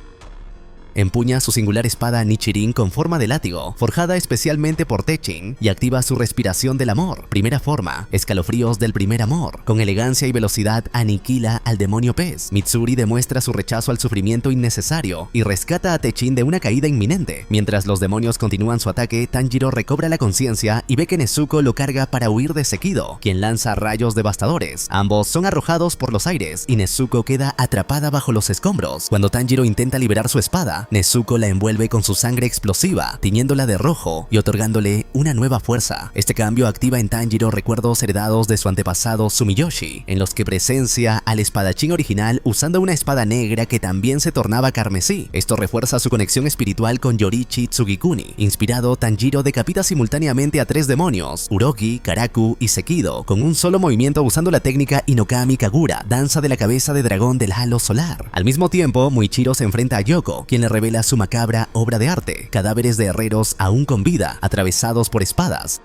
B: Empuña su singular espada Nichirin con forma de látigo, forjada especialmente por Techin, y activa su respiración del amor, primera forma, escalofríos del primer amor. Con elegancia y velocidad aniquila al demonio pez. Mitsuri demuestra su rechazo al sufrimiento innecesario y rescata a Techin de una caída inminente. Mientras los demonios continúan su ataque, Tanjiro recobra la conciencia y ve que Nezuko lo carga para huir de Sekido, quien lanza rayos devastadores. Ambos son arrojados por los aires y Nezuko queda atrapada bajo los escombros. Cuando Tanjiro intenta liberar su espada, Nezuko la envuelve con su sangre explosiva, tiñéndola de rojo y otorgándole una nueva fuerza. Este cambio activa en Tanjiro recuerdos heredados de su antepasado Sumiyoshi, en los que presencia al espadachín original usando una espada negra que también se tornaba carmesí. Esto refuerza su conexión espiritual con Yorichi Tsugikuni. Inspirado, Tanjiro decapita simultáneamente a 3 demonios, Urogi, Karaku y Sekido, con un solo movimiento usando la técnica Inokami Kagura, danza de la cabeza de dragón del halo solar. Al mismo tiempo, Muichiro se enfrenta a Yoko, quien le revela su macabra obra de arte, cadáveres de herreros aún con vida, atravesados por espadas.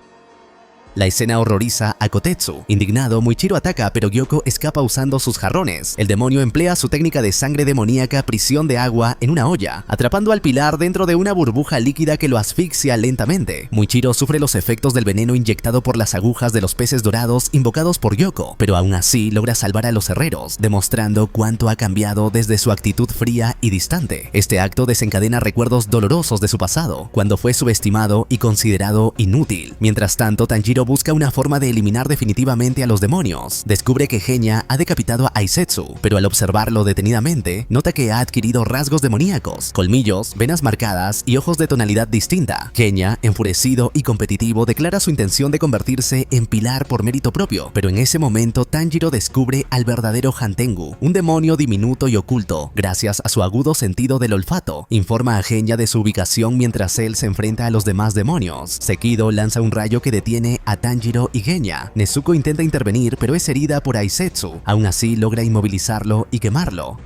B: La escena horroriza a Kotetsu. Indignado, Muichiro ataca, pero Gyoko escapa usando sus jarrones. El demonio emplea su técnica de sangre demoníaca prisión de agua en una olla, atrapando al pilar dentro de una burbuja líquida que lo asfixia lentamente. Muichiro sufre los efectos del veneno inyectado por las agujas de los peces dorados invocados por Gyoko, pero aún así logra salvar a los herreros, demostrando cuánto ha cambiado desde su actitud fría y distante. Este acto desencadena recuerdos dolorosos de su pasado, cuando fue subestimado y considerado inútil. Mientras tanto, Tanjiro busca una forma de eliminar definitivamente a los demonios. Descubre que Genya ha decapitado a Aisetsu, pero al observarlo detenidamente, nota que ha adquirido rasgos demoníacos, colmillos, venas marcadas y ojos de tonalidad distinta. Genya, enfurecido y competitivo, declara su intención de convertirse en pilar por mérito propio, pero en ese momento Tanjiro descubre al verdadero Hantengu, un demonio diminuto y oculto. Gracias a su agudo sentido del olfato, informa a Genya de su ubicación mientras él se enfrenta a los demás demonios. Sekido lanza un rayo que detiene a Tanjiro y Genya. Nezuko intenta intervenir, pero es herida por Aisetsu. Aún así logra inmovilizarlo y quemarlo.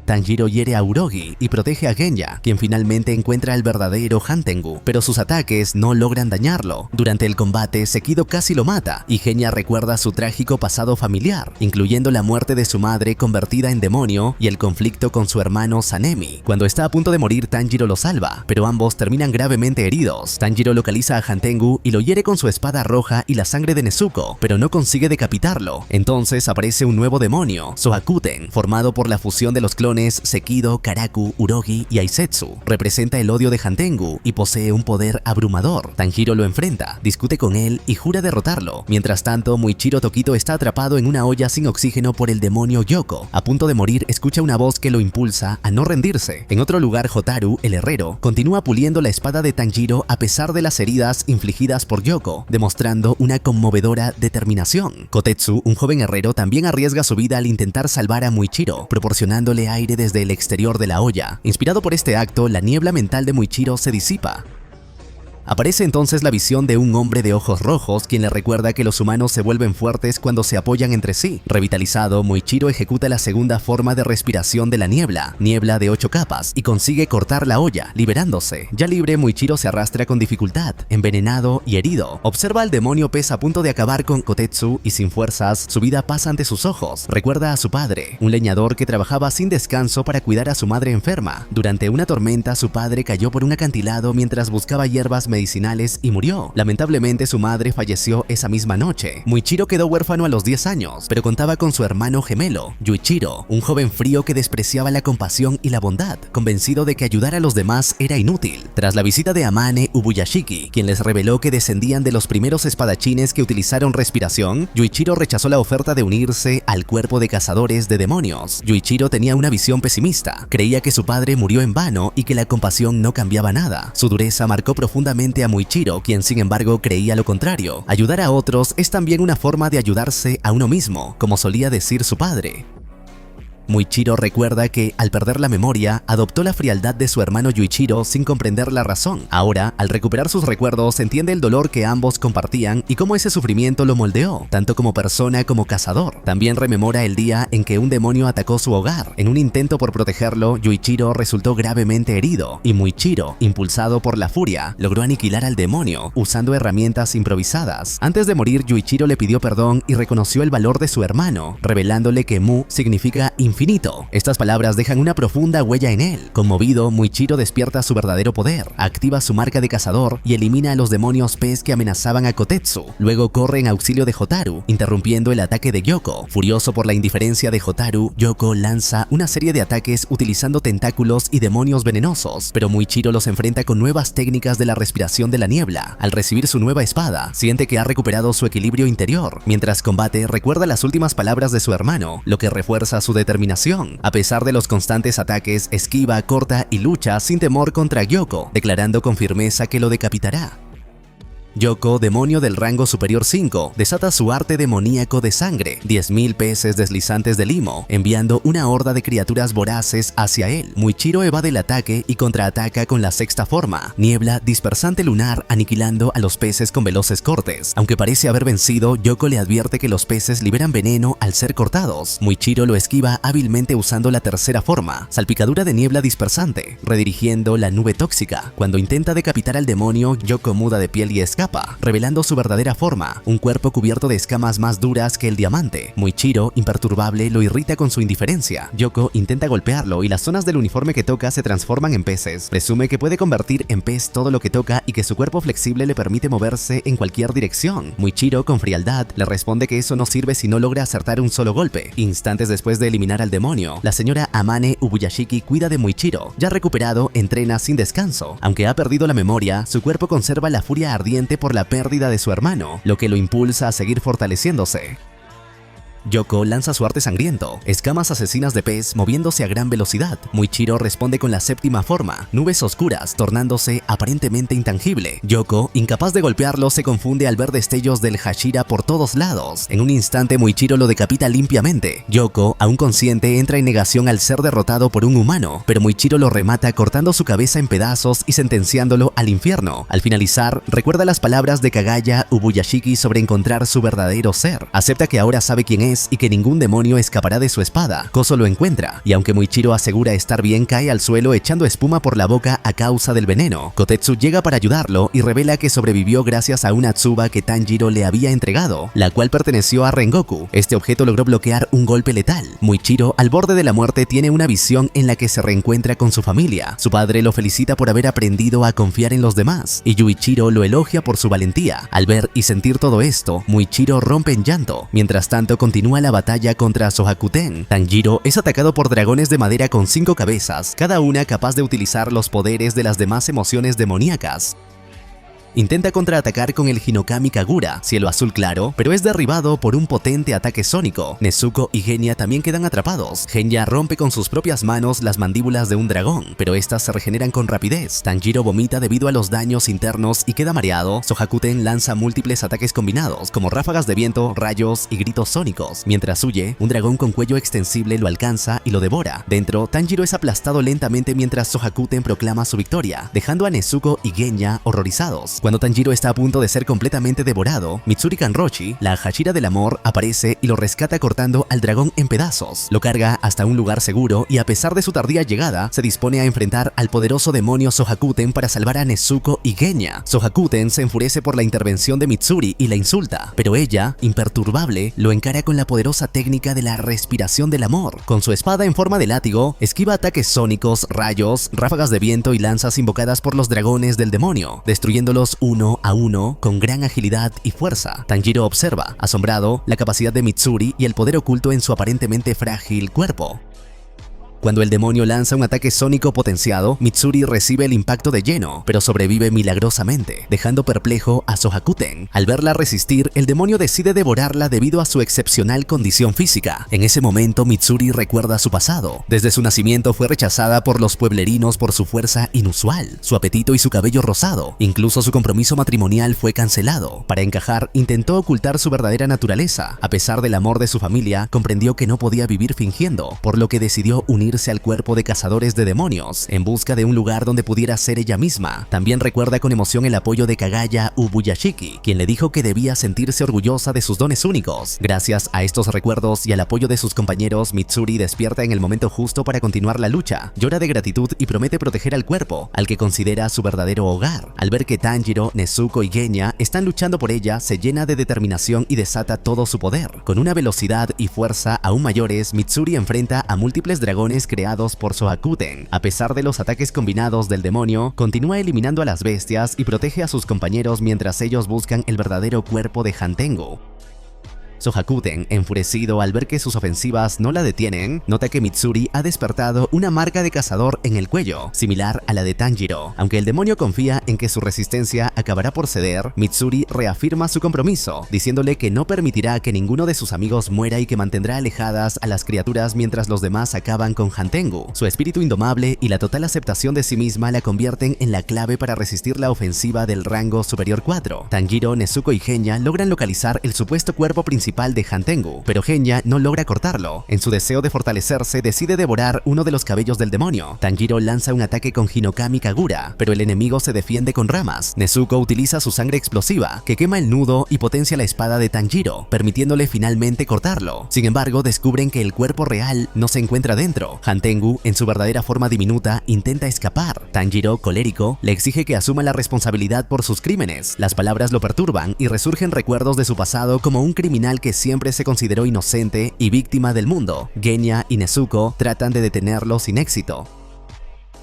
B: Tanjiro hiere a Urogi y protege a Genya, quien finalmente encuentra el verdadero Hantengu, pero sus ataques no logran dañarlo. Durante el combate, Sekido casi lo mata, y Genya recuerda su trágico pasado familiar, incluyendo la muerte de su madre convertida en demonio y el conflicto con su hermano Sanemi. Cuando está a punto de morir, Tanjiro lo salva, pero ambos terminan gravemente heridos. Tanjiro localiza a Hantengu y lo hiere con su espada roja y la sangre de Nezuko, pero no consigue decapitarlo. Entonces aparece un nuevo demonio, Sohakuten, formado por la fusión de los clones Sekido, Karaku, Urogi y Aisetsu. Representa el odio de Hantengu y posee un poder abrumador. Tanjiro lo enfrenta, discute con él y jura derrotarlo. Mientras tanto, Muichiro Tokito está atrapado en una olla sin oxígeno por el demonio Yoko. A punto de morir, escucha una voz que lo impulsa a no rendirse. En otro lugar, Hotaru, el herrero, continúa puliendo la espada de Tanjiro a pesar de las heridas infligidas por Yoko, demostrando una conmovedora determinación. Kotetsu, un joven herrero, también arriesga su vida al intentar salvar a Muichiro, proporcionándole aire desde el exterior de la olla. Inspirado por este acto, la niebla mental de Muichiro se disipa. Aparece entonces la visión de un hombre de ojos rojos, quien le recuerda que los humanos se vuelven fuertes cuando se apoyan entre sí. Revitalizado, Muichiro ejecuta la segunda forma de respiración de la niebla de 8 capas, y consigue cortar la olla, liberándose. Ya libre, Muichiro se arrastra con dificultad, envenenado y herido. Observa al demonio pez a punto de acabar con Kotetsu y sin fuerzas, su vida pasa ante sus ojos. Recuerda a su padre, un leñador que trabajaba sin descanso para cuidar a su madre enferma. Durante una tormenta, su padre cayó por un acantilado mientras buscaba hierbas medicinales y murió. Lamentablemente, su madre falleció esa misma noche. Muichiro quedó huérfano a los 10 años, pero contaba con su hermano gemelo, Yuichiro, un joven frío que despreciaba la compasión y la bondad, convencido de que ayudar a los demás era inútil. Tras la visita de Amane Ubuyashiki, quien les reveló que descendían de los primeros espadachines que utilizaron respiración, Yuichiro rechazó la oferta de unirse al cuerpo de cazadores de demonios. Yuichiro tenía una visión pesimista, creía que su padre murió en vano y que la compasión no cambiaba nada. Su dureza marcó profundamente a Muichiro, quien sin embargo creía lo contrario. Ayudar a otros es también una forma de ayudarse a uno mismo, como solía decir su padre. Muichiro recuerda que, al perder la memoria, adoptó la frialdad de su hermano Yuichiro sin comprender la razón. Ahora, al recuperar sus recuerdos, entiende el dolor que ambos compartían y cómo ese sufrimiento lo moldeó, tanto como persona como cazador. También rememora el día en que un demonio atacó su hogar. En un intento por protegerlo, Yuichiro resultó gravemente herido, y Muichiro, impulsado por la furia, logró aniquilar al demonio usando herramientas improvisadas. Antes de morir, Yuichiro le pidió perdón y reconoció el valor de su hermano, revelándole que Mu significa infinito. Estas palabras dejan una profunda huella en él. Conmovido, Muichiro despierta su verdadero poder, activa su marca de cazador y elimina a los demonios pez que amenazaban a Kotetsu. Luego corre en auxilio de Hotaru, interrumpiendo el ataque de Gyoko. Furioso por la indiferencia de Hotaru, Gyoko lanza una serie de ataques utilizando tentáculos y demonios venenosos, pero Muichiro los enfrenta con nuevas técnicas de la respiración de la niebla. Al recibir su nueva espada, siente que ha recuperado su equilibrio interior. Mientras combate, recuerda las últimas palabras de su hermano, lo que refuerza su determinación. A pesar de los constantes ataques, esquiva, corta y lucha sin temor contra Gyoko, declarando con firmeza que lo decapitará. Gyoko, demonio del rango superior 5, desata su arte demoníaco de sangre, 10.000 peces deslizantes de limo, enviando una horda de criaturas voraces hacia él. Muichiro evade el ataque y contraataca con la sexta forma, niebla dispersante lunar, aniquilando a los peces con veloces cortes. Aunque parece haber vencido, Gyoko le advierte que los peces liberan veneno al ser cortados. Muichiro lo esquiva hábilmente usando la tercera forma, salpicadura de niebla dispersante, redirigiendo la nube tóxica. Cuando intenta decapitar al demonio, Gyoko muda de piel y escapa, revelando su verdadera forma, un cuerpo cubierto de escamas más duras que el diamante. Muichiro, imperturbable, lo irrita con su indiferencia. Gyoko intenta golpearlo y las zonas del uniforme que toca se transforman en peces. Presume que puede convertir en pez todo lo que toca y que su cuerpo flexible le permite moverse en cualquier dirección. Muichiro, con frialdad, le responde que eso no sirve si no logra acertar un solo golpe. Instantes después de eliminar al demonio, la señora Amane Ubuyashiki cuida de Muichiro. Ya recuperado, entrena sin descanso. Aunque ha perdido la memoria, su cuerpo conserva la furia ardiente por la pérdida de su hermano, lo que lo impulsa a seguir fortaleciéndose. Gyoko lanza su arte sangriento, escamas asesinas de pez moviéndose a gran velocidad. Muichiro responde con la séptima forma, nubes oscuras tornándose aparentemente intangible. Gyoko, incapaz de golpearlo, se confunde al ver destellos del Hashira por todos lados. En un instante, Muichiro lo decapita limpiamente. Gyoko, aún consciente, entra en negación al ser derrotado por un humano, pero Muichiro lo remata cortando su cabeza en pedazos y sentenciándolo al infierno. Al finalizar, recuerda las palabras de Kagaya Ubuyashiki sobre encontrar su verdadero ser. Acepta que ahora sabe quién es y que ningún demonio escapará de su espada. Koso lo encuentra, y aunque Muichiro asegura estar bien, cae al suelo echando espuma por la boca a causa del veneno. Kotetsu llega para ayudarlo y revela que sobrevivió gracias a una tsuba que Tanjiro le había entregado, la cual perteneció a Rengoku. Este objeto logró bloquear un golpe letal. Muichiro, al borde de la muerte, tiene una visión en la que se reencuentra con su familia. Su padre lo felicita por haber aprendido a confiar en los demás, y Yuichiro lo elogia por su valentía. Al ver y sentir todo esto, Muichiro rompe en llanto. Mientras tanto, continúa la batalla contra Sohakuten. Tanjiro es atacado por dragones de madera con 5 cabezas, cada una capaz de utilizar los poderes de las demás emociones demoníacas. Intenta contraatacar con el Hinokami Kagura, cielo azul claro, pero es derribado por un potente ataque sónico. Nezuko y Genya también quedan atrapados. Genya rompe con sus propias manos las mandíbulas de un dragón, pero estas se regeneran con rapidez. Tanjiro vomita debido a los daños internos y queda mareado. Sohakuten lanza múltiples ataques combinados, como ráfagas de viento, rayos y gritos sónicos. Mientras huye, un dragón con cuello extensible lo alcanza y lo devora. Dentro, Tanjiro es aplastado lentamente mientras Sohakuten proclama su victoria, dejando a Nezuko y Genya horrorizados. Cuando Tanjiro está a punto de ser completamente devorado, Mitsuri Kanroshi, la Hashira del amor, aparece y lo rescata cortando al dragón en pedazos. Lo carga hasta un lugar seguro y, a pesar de su tardía llegada, se dispone a enfrentar al poderoso demonio Sohakuten para salvar a Nezuko y Genya. Sohakuten se enfurece por la intervención de Mitsuri y la insulta, pero ella, imperturbable, lo encara con la poderosa técnica de la respiración del amor. Con su espada en forma de látigo, esquiva ataques sónicos, rayos, ráfagas de viento y lanzas invocadas por los dragones del demonio, destruyéndolos uno a uno con gran agilidad y fuerza. Tanjiro observa, asombrado, la capacidad de Mitsuri y el poder oculto en su aparentemente frágil cuerpo. Cuando el demonio lanza un ataque sónico potenciado, Mitsuri recibe el impacto de lleno, pero sobrevive milagrosamente, dejando perplejo a Sohakuten. Al verla resistir, el demonio decide devorarla debido a su excepcional condición física. En ese momento, Mitsuri recuerda su pasado. Desde su nacimiento fue rechazada por los pueblerinos por su fuerza inusual, su apetito y su cabello rosado. Incluso su compromiso matrimonial fue cancelado. Para encajar, intentó ocultar su verdadera naturaleza. A pesar del amor de su familia, comprendió que no podía vivir fingiendo, por lo que decidió unirse al cuerpo de cazadores de demonios, en busca de un lugar donde pudiera ser ella misma. También recuerda con emoción el apoyo de Kagaya Ubuyashiki, quien le dijo que debía sentirse orgullosa de sus dones únicos. Gracias a estos recuerdos y al apoyo de sus compañeros, Mitsuri despierta en el momento justo para continuar la lucha. Llora de gratitud y promete proteger al cuerpo, al que considera su verdadero hogar. Al ver que Tanjiro, Nezuko y Genya están luchando por ella, se llena de determinación y desata todo su poder. Con una velocidad y fuerza aún mayores, Mitsuri enfrenta a múltiples dragones creados por Sohakuten. A pesar de los ataques combinados del demonio, continúa eliminando a las bestias y protege a sus compañeros mientras ellos buscan el verdadero cuerpo de Hantengu. Sohakuten, enfurecido al ver que sus ofensivas no la detienen, nota que Mitsuri ha despertado una marca de cazador en el cuello, similar a la de Tanjiro. Aunque el demonio confía en que su resistencia acabará por ceder, Mitsuri reafirma su compromiso, diciéndole que no permitirá que ninguno de sus amigos muera y que mantendrá alejadas a las criaturas mientras los demás acaban con Hantengu. Su espíritu indomable y la total aceptación de sí misma la convierten en la clave para resistir la ofensiva del rango superior 4. Tanjiro, Nezuko y Genya logran localizar el supuesto cuerpo principal de Hantengu, pero Genya no logra cortarlo. En su deseo de fortalecerse, decide devorar uno de los cabellos del demonio. Tanjiro lanza un ataque con Hinokami Kagura, pero el enemigo se defiende con ramas. Nezuko utiliza su sangre explosiva, que quema el nudo y potencia la espada de Tanjiro, permitiéndole finalmente cortarlo. Sin embargo, descubren que el cuerpo real no se encuentra dentro. Hantengu, en su verdadera forma diminuta, intenta escapar. Tanjiro, colérico, le exige que asuma la responsabilidad por sus crímenes. Las palabras lo perturban y resurgen recuerdos de su pasado como un criminal que siempre se consideró inocente y víctima del mundo. Genya y Nezuko tratan de detenerlo sin éxito.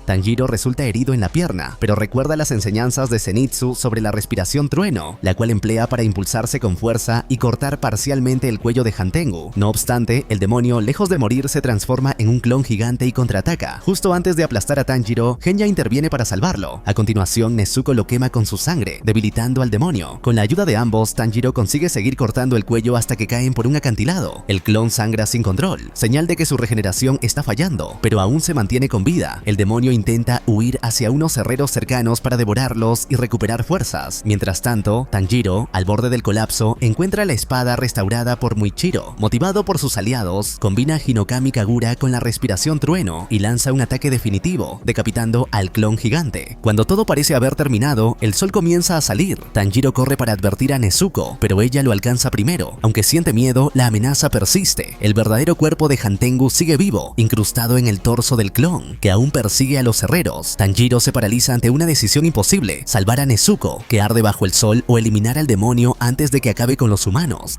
B: Tanjiro resulta herido en la pierna, pero recuerda las enseñanzas de Zenitsu sobre la respiración trueno, la cual emplea para impulsarse con fuerza y cortar parcialmente el cuello de Hantengu. No obstante, el demonio, lejos de morir, se transforma en un clon gigante y contraataca. Justo antes de aplastar a Tanjiro, Genya interviene para salvarlo. A continuación, Nezuko lo quema con su sangre, debilitando al demonio. Con la ayuda de ambos, Tanjiro consigue seguir cortando el cuello hasta que caen por un acantilado. El clon sangra sin control, señal de que su regeneración está fallando, pero aún se mantiene con vida. El demonio intenta huir hacia unos herreros cercanos para devorarlos y recuperar fuerzas. Mientras tanto, Tanjiro, al borde del colapso, encuentra la espada restaurada por Muichiro. Motivado por sus aliados, combina Hinokami Kagura con la respiración trueno y lanza un ataque definitivo, decapitando al clon gigante. Cuando todo parece haber terminado, el sol comienza a salir. Tanjiro corre para advertir a Nezuko, pero ella lo alcanza primero. Aunque siente miedo, la amenaza persiste. El verdadero cuerpo de Hantengu sigue vivo, incrustado en el torso del clon, que aún persigue a los herreros. Tanjiro se paraliza ante una decisión imposible: salvar a Nezuko, que arde bajo el sol, o eliminar al demonio antes de que acabe con los humanos.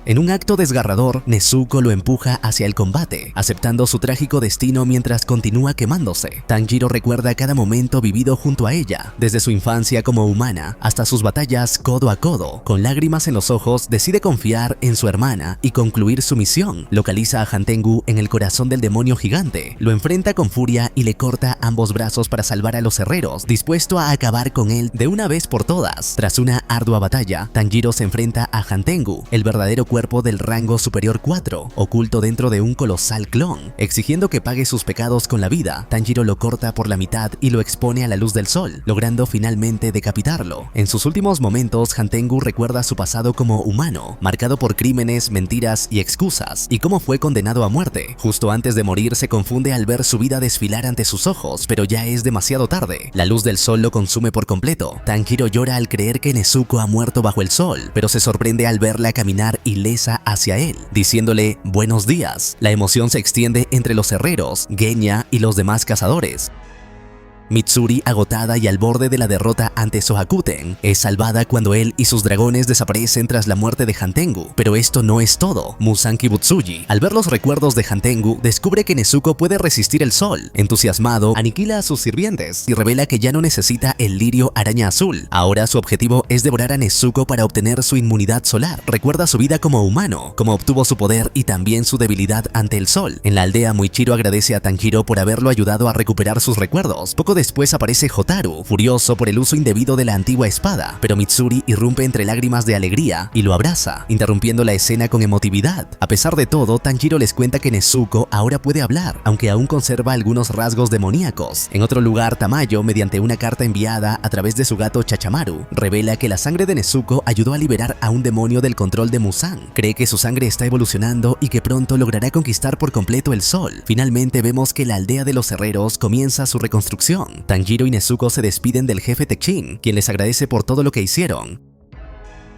B: En un acto desgarrador, Nezuko lo empuja hacia el combate, aceptando su trágico destino mientras continúa quemándose. Tanjiro recuerda cada momento vivido junto a ella, desde su infancia como humana hasta sus batallas codo a codo. Con lágrimas en los ojos, decide confiar en su hermana y concluir su misión. Localiza a Hantengu en el corazón del demonio gigante, lo enfrenta con furia y le corta ambos brazos para salvar a los herreros, dispuesto a acabar con él de una vez por todas. Tras una ardua batalla, Tanjiro se enfrenta a Hantengu, el verdadero cuerpo del rango superior 4, oculto dentro de un colosal clon. Exigiendo que pague sus pecados con la vida, Tanjiro lo corta por la mitad y lo expone a la luz del sol, logrando finalmente decapitarlo. En sus últimos momentos, Hantengu recuerda su pasado como humano, marcado por crímenes, mentiras y excusas, y cómo fue condenado a muerte. Justo antes de morir, se confunde al ver su vida desfilar ante sus ojos, pero ya es demasiado tarde. La luz del sol lo consume por completo. Tanjiro llora al creer que Nezuko ha muerto bajo el sol, pero se sorprende al verla caminar ilesa hacia él, diciéndole buenos días. La emoción se extiende entre los herreros, Genya y los demás cazadores. Mitsuri, agotada y al borde de la derrota ante Sohakuten, es salvada cuando él y sus dragones desaparecen tras la muerte de Hantengu. Pero esto no es todo. Muzan Kibutsuji, al ver los recuerdos de Hantengu, descubre que Nezuko puede resistir el sol. Entusiasmado, aniquila a sus sirvientes y revela que ya no necesita el lirio araña azul. Ahora su objetivo es devorar a Nezuko para obtener su inmunidad solar. Recuerda su vida como humano, cómo obtuvo su poder y también su debilidad ante el sol. En la aldea, Muichiro agradece a Tanjiro por haberlo ayudado a recuperar sus recuerdos. Poco después aparece Hotaru, furioso por el uso indebido de la antigua espada, pero Mitsuri irrumpe entre lágrimas de alegría y lo abraza, interrumpiendo la escena con emotividad. A pesar de todo, Tanjiro les cuenta que Nezuko ahora puede hablar, aunque aún conserva algunos rasgos demoníacos. En otro lugar, Tamayo, mediante una carta enviada a través de su gato Chachamaru, revela que la sangre de Nezuko ayudó a liberar a un demonio del control de Muzan. Cree que su sangre está evolucionando y que pronto logrará conquistar por completo el sol. Finalmente vemos que la aldea de los herreros comienza su reconstrucción. Tanjiro y Nezuko se despiden del jefe Tekchin, quien les agradece por todo lo que hicieron.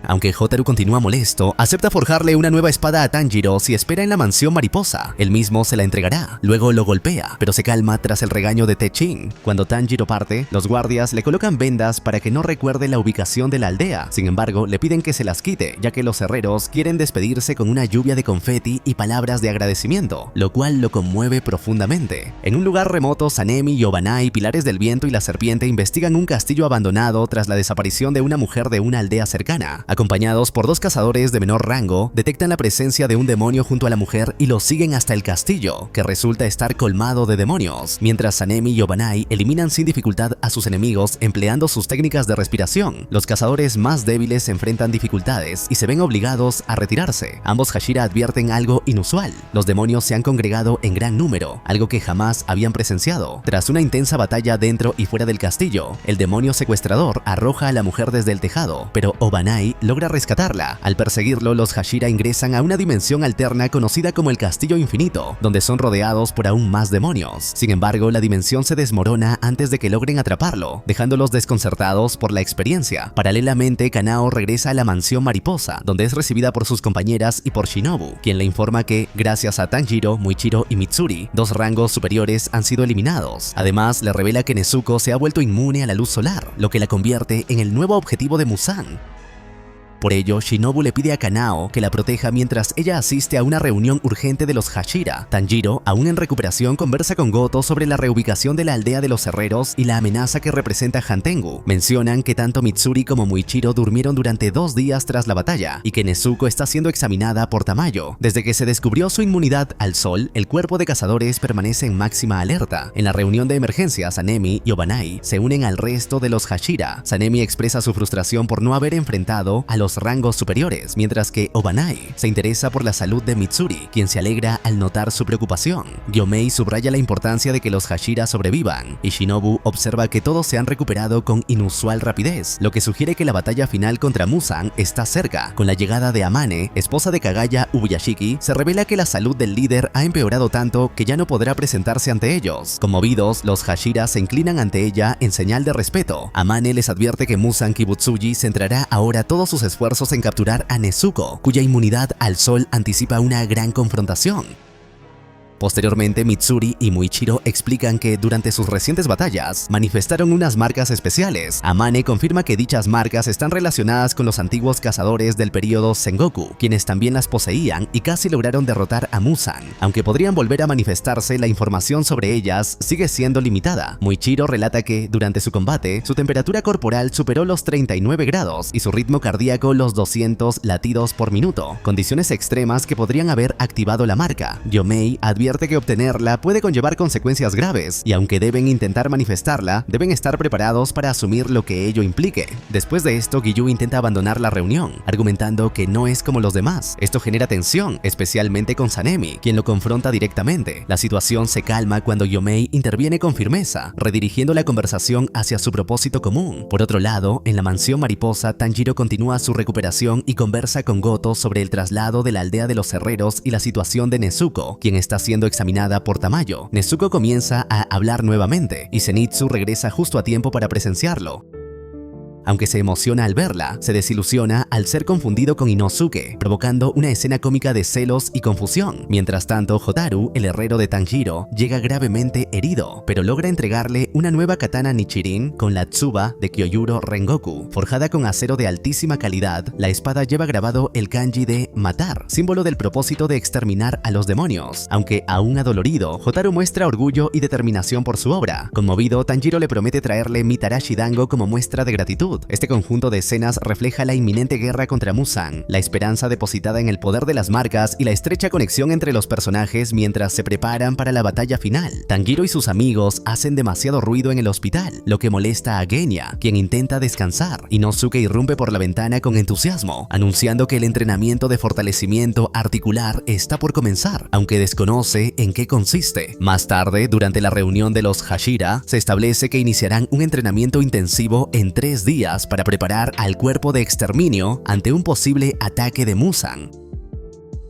B: Aunque Hotaru continúa molesto, acepta forjarle una nueva espada a Tanjiro si espera en la mansión mariposa. Él mismo se la entregará. Luego lo golpea, pero se calma tras el regaño de Tekchin. Cuando Tanjiro parte, los guardias le colocan vendas para que no recuerde la ubicación de la aldea. Sin embargo, le piden que se las quite, ya que los herreros quieren despedirse con una lluvia de confeti y palabras de agradecimiento, lo cual lo conmueve profundamente. En un lugar remoto, Sanemi, Obanai, Pilares del Viento y la Serpiente investigan un castillo abandonado tras la desaparición de una mujer de una aldea cercana. Acompañados por dos cazadores de menor rango, detectan la presencia de un demonio junto a la mujer y lo siguen hasta el castillo, que resulta estar colmado de demonios, mientras Sanemi y Obanai eliminan sin dificultad a sus enemigos empleando sus técnicas de respiración. Los cazadores más débiles enfrentan dificultades y se ven obligados a retirarse. Ambos Hashira advierten algo inusual. Los demonios se han congregado en gran número, algo que jamás habían presenciado. Tras una intensa batalla dentro y fuera del castillo, el demonio secuestrador arroja a la mujer desde el tejado, pero Obanai logra rescatarla. Al perseguirlo, los Hashira ingresan a una dimensión alterna conocida como el Castillo Infinito, donde son rodeados por aún más demonios. Sin embargo, la dimensión se desmorona antes de que logren atraparlo, dejándolos desconcertados por la experiencia. Paralelamente, Kanao regresa a la mansión mariposa, donde es recibida por sus compañeras y por Shinobu, quien le informa que, gracias a Tanjiro, Muichiro y Mitsuri, dos rangos superiores han sido eliminados. Además, le revela que Nezuko se ha vuelto inmune a la luz solar, lo que la convierte en el nuevo objetivo de Muzan. Por ello, Shinobu le pide a Kanao que la proteja mientras ella asiste a una reunión urgente de los Hashira. Tanjiro, aún en recuperación, conversa con Goto sobre la reubicación de la aldea de los herreros y la amenaza que representa Hantengu. Mencionan que tanto Mitsuri como Muichiro durmieron durante 2 días tras la batalla y que Nezuko está siendo examinada por Tamayo. Desde que se descubrió su inmunidad al sol, el cuerpo de cazadores permanece en máxima alerta. En la reunión de emergencia, Sanemi y Obanai se unen al resto de los Hashira. Sanemi expresa su frustración por no haber enfrentado a los rangos superiores, mientras que Obanai se interesa por la salud de Mitsuri, quien se alegra al notar su preocupación. Gyomei subraya la importancia de que los Hashira sobrevivan, y Shinobu observa que todos se han recuperado con inusual rapidez, lo que sugiere que la batalla final contra Muzan está cerca. Con la llegada de Amane, esposa de Kagaya Ubuyashiki, se revela que la salud del líder ha empeorado tanto que ya no podrá presentarse ante ellos. Conmovidos, los Hashira se inclinan ante ella en señal de respeto. Amane les advierte que Muzan Kibutsuji centrará ahora todos sus esfuerzos en capturar a Nezuko, cuya inmunidad al sol anticipa una gran confrontación. Posteriormente, Mitsuri y Muichiro explican que durante sus recientes batallas manifestaron unas marcas especiales. Amane confirma que dichas marcas están relacionadas con los antiguos cazadores del período Sengoku, quienes también las poseían y casi lograron derrotar a Muzan. Aunque podrían volver a manifestarse, la información sobre ellas sigue siendo limitada. Muichiro relata que, durante su combate, su temperatura corporal superó los 39 grados y su ritmo cardíaco los 200 latidos por minuto, condiciones extremas que podrían haber activado la marca. Gyomei advierte que obtenerla puede conllevar consecuencias graves, y aunque deben intentar manifestarla, deben estar preparados para asumir lo que ello implique. Después de esto, Giyu intenta abandonar la reunión, argumentando que no es como los demás. Esto genera tensión, especialmente con Sanemi, quien lo confronta directamente. La situación se calma cuando Gyomei interviene con firmeza, redirigiendo la conversación hacia su propósito común. Por otro lado, en la mansión mariposa, Tanjiro continúa su recuperación y conversa con Goto sobre el traslado de la aldea de los herreros y la situación de Nezuko, quien está siendo examinada por Tamayo. Nezuko comienza a hablar nuevamente y Zenitsu regresa justo a tiempo para presenciarlo. Aunque se emociona al verla, se desilusiona al ser confundido con Inosuke, provocando una escena cómica de celos y confusión. Mientras tanto, Hotaru, el herrero de Tanjiro, llega gravemente herido, pero logra entregarle una nueva katana Nichirin con la Tsuba de Kyojuro Rengoku. Forjada con acero de altísima calidad, la espada lleva grabado el kanji de matar, símbolo del propósito de exterminar a los demonios. Aunque aún adolorido, Hotaru muestra orgullo y determinación por su obra. Conmovido, Tanjiro le promete traerle Mitarashi Dango como muestra de gratitud. Este conjunto de escenas refleja la inminente guerra contra Muzan, la esperanza depositada en el poder de las marcas y la estrecha conexión entre los personajes mientras se preparan para la batalla final. Tanjiro y sus amigos hacen demasiado ruido en el hospital, lo que molesta a Genya, quien intenta descansar. Inosuke irrumpe por la ventana con entusiasmo, anunciando que el entrenamiento de fortalecimiento articular está por comenzar, aunque desconoce en qué consiste. Más tarde, durante la reunión de los Hashira, se establece que iniciarán un entrenamiento intensivo en 3 días para preparar al cuerpo de exterminio ante un posible ataque de Muzan.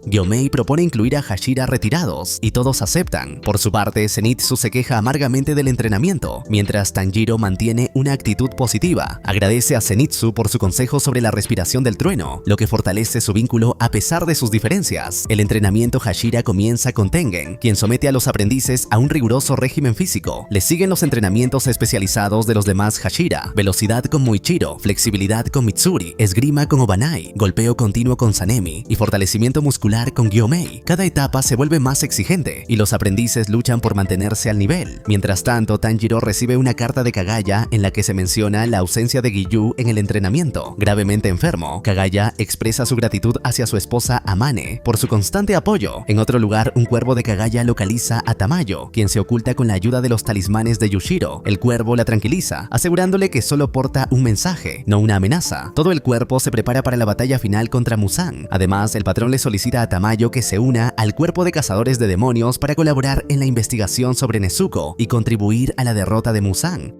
B: Gyomei propone incluir a Hashira retirados, y todos aceptan. Por su parte, Zenitsu se queja amargamente del entrenamiento, mientras Tanjiro mantiene una actitud positiva. Agradece a Zenitsu por su consejo sobre la respiración del trueno, lo que fortalece su vínculo a pesar de sus diferencias. El entrenamiento Hashira comienza con Tengen, quien somete a los aprendices a un riguroso régimen físico. Le siguen los entrenamientos especializados de los demás Hashira: velocidad con Muichiro, flexibilidad con Mitsuri, esgrima con Obanai, golpeo continuo con Sanemi y fortalecimiento muscular con Gyomei. Cada etapa se vuelve más exigente y los aprendices luchan por mantenerse al nivel. Mientras tanto, Tanjiro recibe una carta de Kagaya en la que se menciona la ausencia de Giyu en el entrenamiento. Gravemente enfermo, Kagaya expresa su gratitud hacia su esposa Amane por su constante apoyo. En otro lugar, un cuervo de Kagaya localiza a Tamayo, quien se oculta con la ayuda de los talismanes de Yushiro. El cuervo la tranquiliza, asegurándole que solo porta un mensaje, no una amenaza. Todo el cuerpo se prepara para la batalla final contra Muzan. Además, el patrón le solicita a Tamayo que se una al cuerpo de cazadores de demonios para colaborar en la investigación sobre Nezuko y contribuir a la derrota de Muzan.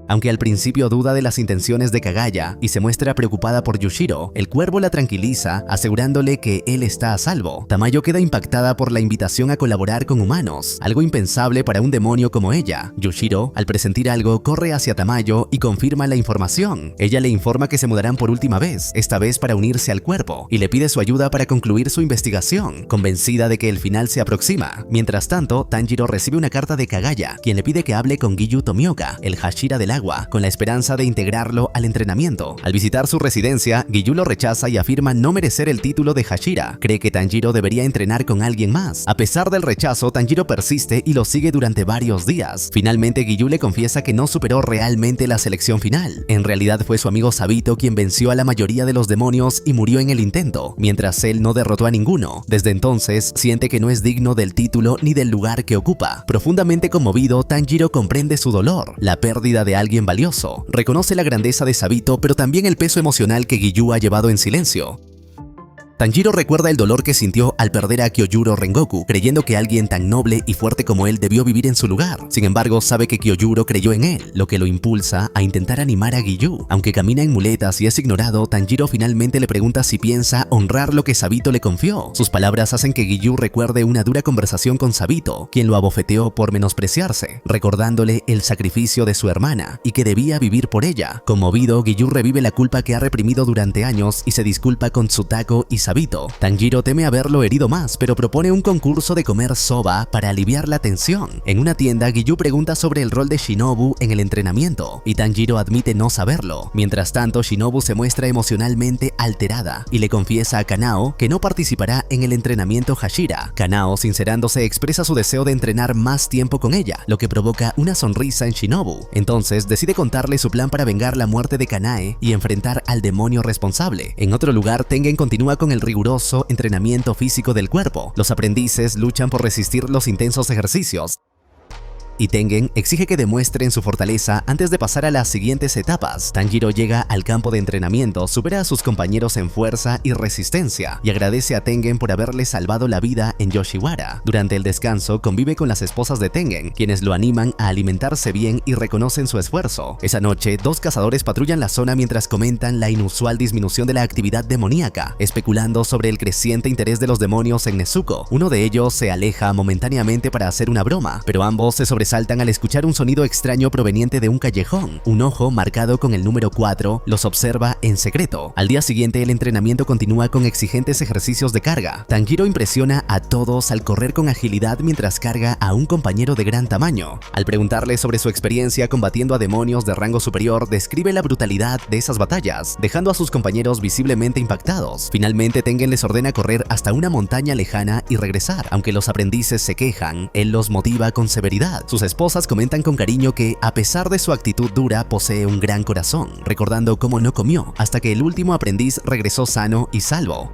B: Aunque al principio duda de las intenciones de Kagaya y se muestra preocupada por Yushiro, el cuervo la tranquiliza asegurándole que él está a salvo. Tamayo queda impactada por la invitación a colaborar con humanos, algo impensable para un demonio como ella. Yushiro, al presentir algo, corre hacia Tamayo y confirma la información. Ella le informa que se mudarán por última vez, esta vez para unirse al cuerpo, y le pide su ayuda para concluir su investigación, convencida de que el final se aproxima. Mientras tanto, Tanjiro recibe una carta de Kagaya, quien le pide que hable con Giyu Tomioka, el Hashira del agua, con la esperanza de integrarlo al entrenamiento. Al visitar su residencia, Giyu lo rechaza y afirma no merecer el título de Hashira. Cree que Tanjiro debería entrenar con alguien más. A pesar del rechazo, Tanjiro persiste y lo sigue durante varios días. Finalmente, Giyu le confiesa que no superó realmente la selección final. En realidad fue su amigo Sabito quien venció a la mayoría de los demonios y murió en el intento, mientras él no derrotó a ninguno. Desde entonces, siente que no es digno del título ni del lugar que ocupa. Profundamente conmovido, Tanjiro comprende su dolor, la pérdida de alguien valioso. Reconoce la grandeza de Sabito, pero también el peso emocional que Giyu ha llevado en silencio. Tanjiro recuerda el dolor que sintió al perder a Kyojuro Rengoku, creyendo que alguien tan noble y fuerte como él debió vivir en su lugar. Sin embargo, sabe que Kyojuro creyó en él, lo que lo impulsa a intentar animar a Giyu. Aunque camina en muletas y es ignorado, Tanjiro finalmente le pregunta si piensa honrar lo que Sabito le confió. Sus palabras hacen que Giyu recuerde una dura conversación con Sabito, quien lo abofeteó por menospreciarse, recordándole el sacrificio de su hermana y que debía vivir por ella. Conmovido, Giyu revive la culpa que ha reprimido durante años y se disculpa con Tsutako y Sabito. Tanjiro teme haberlo herido más, pero propone un concurso de comer soba para aliviar la tensión. En una tienda, Giyu pregunta sobre el rol de Shinobu en el entrenamiento, y Tanjiro admite no saberlo. Mientras tanto, Shinobu se muestra emocionalmente alterada y le confiesa a Kanao que no participará en el entrenamiento Hashira. Kanao, sincerándose, expresa su deseo de entrenar más tiempo con ella, lo que provoca una sonrisa en Shinobu. Entonces, decide contarle su plan para vengar la muerte de Kanae y enfrentar al demonio responsable. En otro lugar, Tengen continúa con el riguroso entrenamiento físico del cuerpo. Los aprendices luchan por resistir los intensos ejercicios, y Tengen exige que demuestren su fortaleza antes de pasar a las siguientes etapas. Tanjiro llega al campo de entrenamiento, supera a sus compañeros en fuerza y resistencia, y agradece a Tengen por haberle salvado la vida en Yoshiwara. Durante el descanso, convive con las esposas de Tengen, quienes lo animan a alimentarse bien y reconocen su esfuerzo. Esa noche, 2 cazadores patrullan la zona mientras comentan la inusual disminución de la actividad demoníaca, especulando sobre el creciente interés de los demonios en Nezuko. Uno de ellos se aleja momentáneamente para hacer una broma, pero ambos se sobreponen sobresaltan al escuchar un sonido extraño proveniente de un callejón. Un ojo marcado con el número 4 los observa en secreto. Al día siguiente el entrenamiento continúa con exigentes ejercicios de carga. Tanjiro impresiona a todos al correr con agilidad mientras carga a un compañero de gran tamaño. Al preguntarle sobre su experiencia combatiendo a demonios de rango superior, describe la brutalidad de esas batallas, dejando a sus compañeros visiblemente impactados. Finalmente Tengen les ordena correr hasta una montaña lejana y regresar. Aunque los aprendices se quejan, él los motiva con severidad. Sus esposas comentan con cariño que, a pesar de su actitud dura, posee un gran corazón, recordando cómo no comió hasta que el último aprendiz regresó sano y salvo.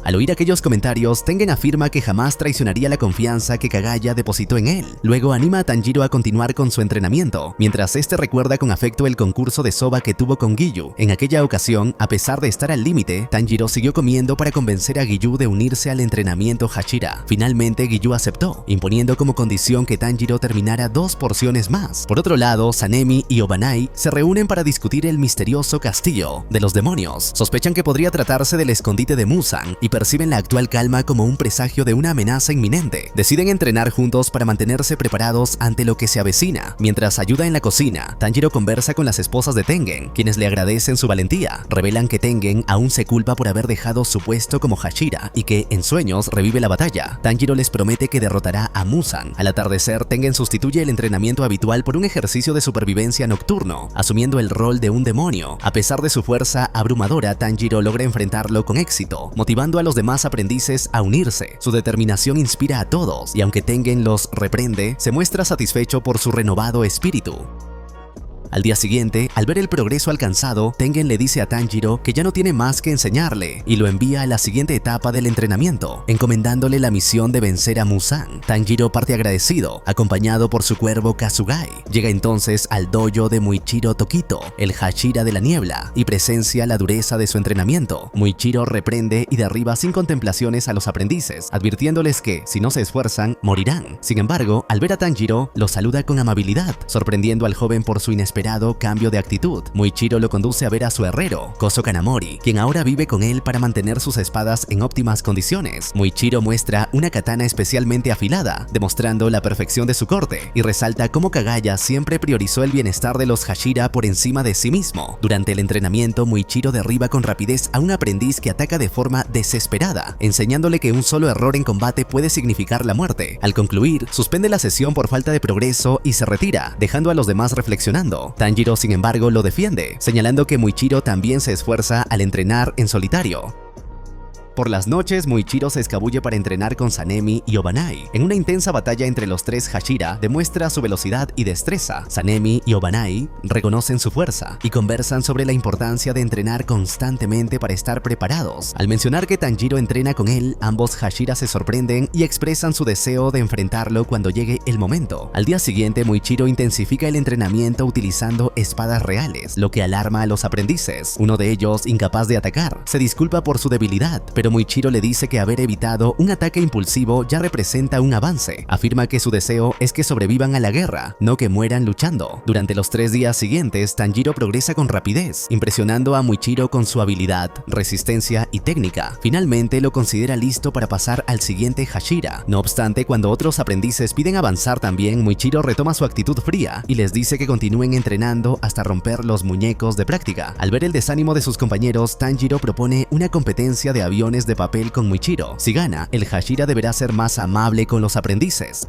B: Al oír aquellos comentarios, Tengen afirma que jamás traicionaría la confianza que Kagaya depositó en él. Luego anima a Tanjiro a continuar con su entrenamiento, mientras este recuerda con afecto el concurso de soba que tuvo con Giyu. En aquella ocasión, a pesar de estar al límite, Tanjiro siguió comiendo para convencer a Giyu de unirse al entrenamiento Hashira. Finalmente, Giyu aceptó, imponiendo como condición que Tanjiro terminara 2 porciones más. Por otro lado, Sanemi y Obanai se reúnen para discutir el misterioso castillo de los demonios. Sospechan que podría tratarse del escondite de Muzan y perciben la actual calma como un presagio de una amenaza inminente. Deciden entrenar juntos para mantenerse preparados ante lo que se avecina. Mientras ayuda en la cocina, Tanjiro conversa con las esposas de Tengen, quienes le agradecen su valentía. Revelan que Tengen aún se culpa por haber dejado su puesto como Hashira y que en sueños revive la batalla. Tanjiro les promete que derrotará a Muzan. Al atardecer, Tengen sustituye el entrenamiento habitual por un ejercicio de supervivencia nocturno, asumiendo el rol de un demonio. A pesar de su fuerza abrumadora, Tanjiro logra enfrentarlo con éxito, motivando a los demás aprendices a unirse. Su determinación inspira a todos y aunque Tengen los reprende, se muestra satisfecho por su renovado espíritu. Al día siguiente, al ver el progreso alcanzado, Tengen le dice a Tanjiro que ya no tiene más que enseñarle y lo envía a la siguiente etapa del entrenamiento, encomendándole la misión de vencer a Muzan. Tanjiro parte agradecido, acompañado por su cuervo Kasugai. Llega entonces al dojo de Muichiro Tokito, el Hashira de la niebla, y presencia la dureza de su entrenamiento. Muichiro reprende y derriba sin contemplaciones a los aprendices, advirtiéndoles que, si no se esfuerzan, morirán. Sin embargo, al ver a Tanjiro, lo saluda con amabilidad, sorprendiendo al joven por su inesperado cambio de actitud. Muichiro lo conduce a ver a su herrero, Koso Kanamori, quien ahora vive con él para mantener sus espadas en óptimas condiciones. Muichiro muestra una katana especialmente afilada, demostrando la perfección de su corte, y resalta cómo Kagaya siempre priorizó el bienestar de los Hashira por encima de sí mismo. Durante el entrenamiento, Muichiro derriba con rapidez a un aprendiz que ataca de forma desesperada, enseñándole que un solo error en combate puede significar la muerte. Al concluir, suspende la sesión por falta de progreso y se retira, dejando a los demás reflexionando. Tanjiro, sin embargo, lo defiende, señalando que Muichiro también se esfuerza al entrenar en solitario. Por las noches, Muichiro se escabulle para entrenar con Sanemi y Obanai. En una intensa batalla entre los tres Hashira, demuestra su velocidad y destreza. Sanemi y Obanai reconocen su fuerza y conversan sobre la importancia de entrenar constantemente para estar preparados. Al mencionar que Tanjiro entrena con él, ambos Hashira se sorprenden y expresan su deseo de enfrentarlo cuando llegue el momento. Al día siguiente, Muichiro intensifica el entrenamiento utilizando espadas reales, lo que alarma a los aprendices. Uno de ellos, incapaz de atacar, se disculpa por su debilidad, pero Muichiro le dice que haber evitado un ataque impulsivo ya representa un avance. Afirma que su deseo es que sobrevivan a la guerra, no que mueran luchando. Durante los 3 días siguientes, Tanjiro progresa con rapidez, impresionando a Muichiro con su habilidad, resistencia y técnica. Finalmente lo considera listo para pasar al siguiente Hashira. No obstante, cuando otros aprendices piden avanzar también, Muichiro retoma su actitud fría y les dice que continúen entrenando hasta romper los muñecos de práctica. Al ver el desánimo de sus compañeros, Tanjiro propone una competencia de aviones de papel con Muichiro. Si gana, el Hashira deberá ser más amable con los aprendices.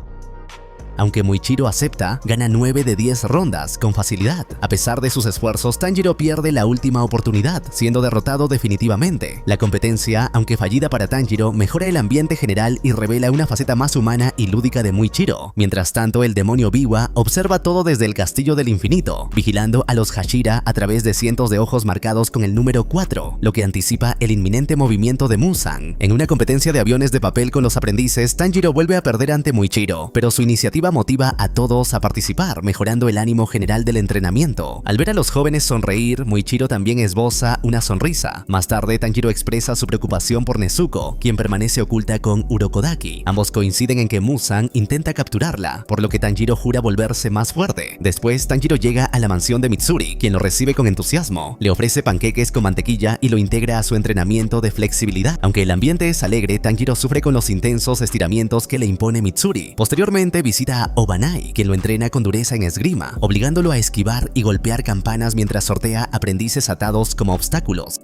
B: Aunque Muichiro acepta, gana 9 de 10 rondas con facilidad. A pesar de sus esfuerzos, Tanjiro pierde la última oportunidad, siendo derrotado definitivamente. La competencia, aunque fallida para Tanjiro, mejora el ambiente general y revela una faceta más humana y lúdica de Muichiro. Mientras tanto, el demonio Biwa observa todo desde el Castillo del Infinito, vigilando a los Hashira a través de cientos de ojos marcados con el número 4, lo que anticipa el inminente movimiento de Muzan. En una competencia de aviones de papel con los aprendices, Tanjiro vuelve a perder ante Muichiro, pero su iniciativa motiva a todos a participar, mejorando el ánimo general del entrenamiento. Al ver a los jóvenes sonreír, Muichiro también esboza una sonrisa. Más tarde, Tanjiro expresa su preocupación por Nezuko, quien permanece oculta con Urokodaki. Ambos coinciden en que Muzan intenta capturarla, por lo que Tanjiro jura volverse más fuerte. Después, Tanjiro llega a la mansión de Mitsuri, quien lo recibe con entusiasmo. Le ofrece panqueques con mantequilla y lo integra a su entrenamiento de flexibilidad. Aunque el ambiente es alegre, Tanjiro sufre con los intensos estiramientos que le impone Mitsuri. Posteriormente, visita enfrenta a Obanai, quien lo entrena con dureza en esgrima, obligándolo a esquivar y golpear campanas mientras sortea aprendices atados como obstáculos.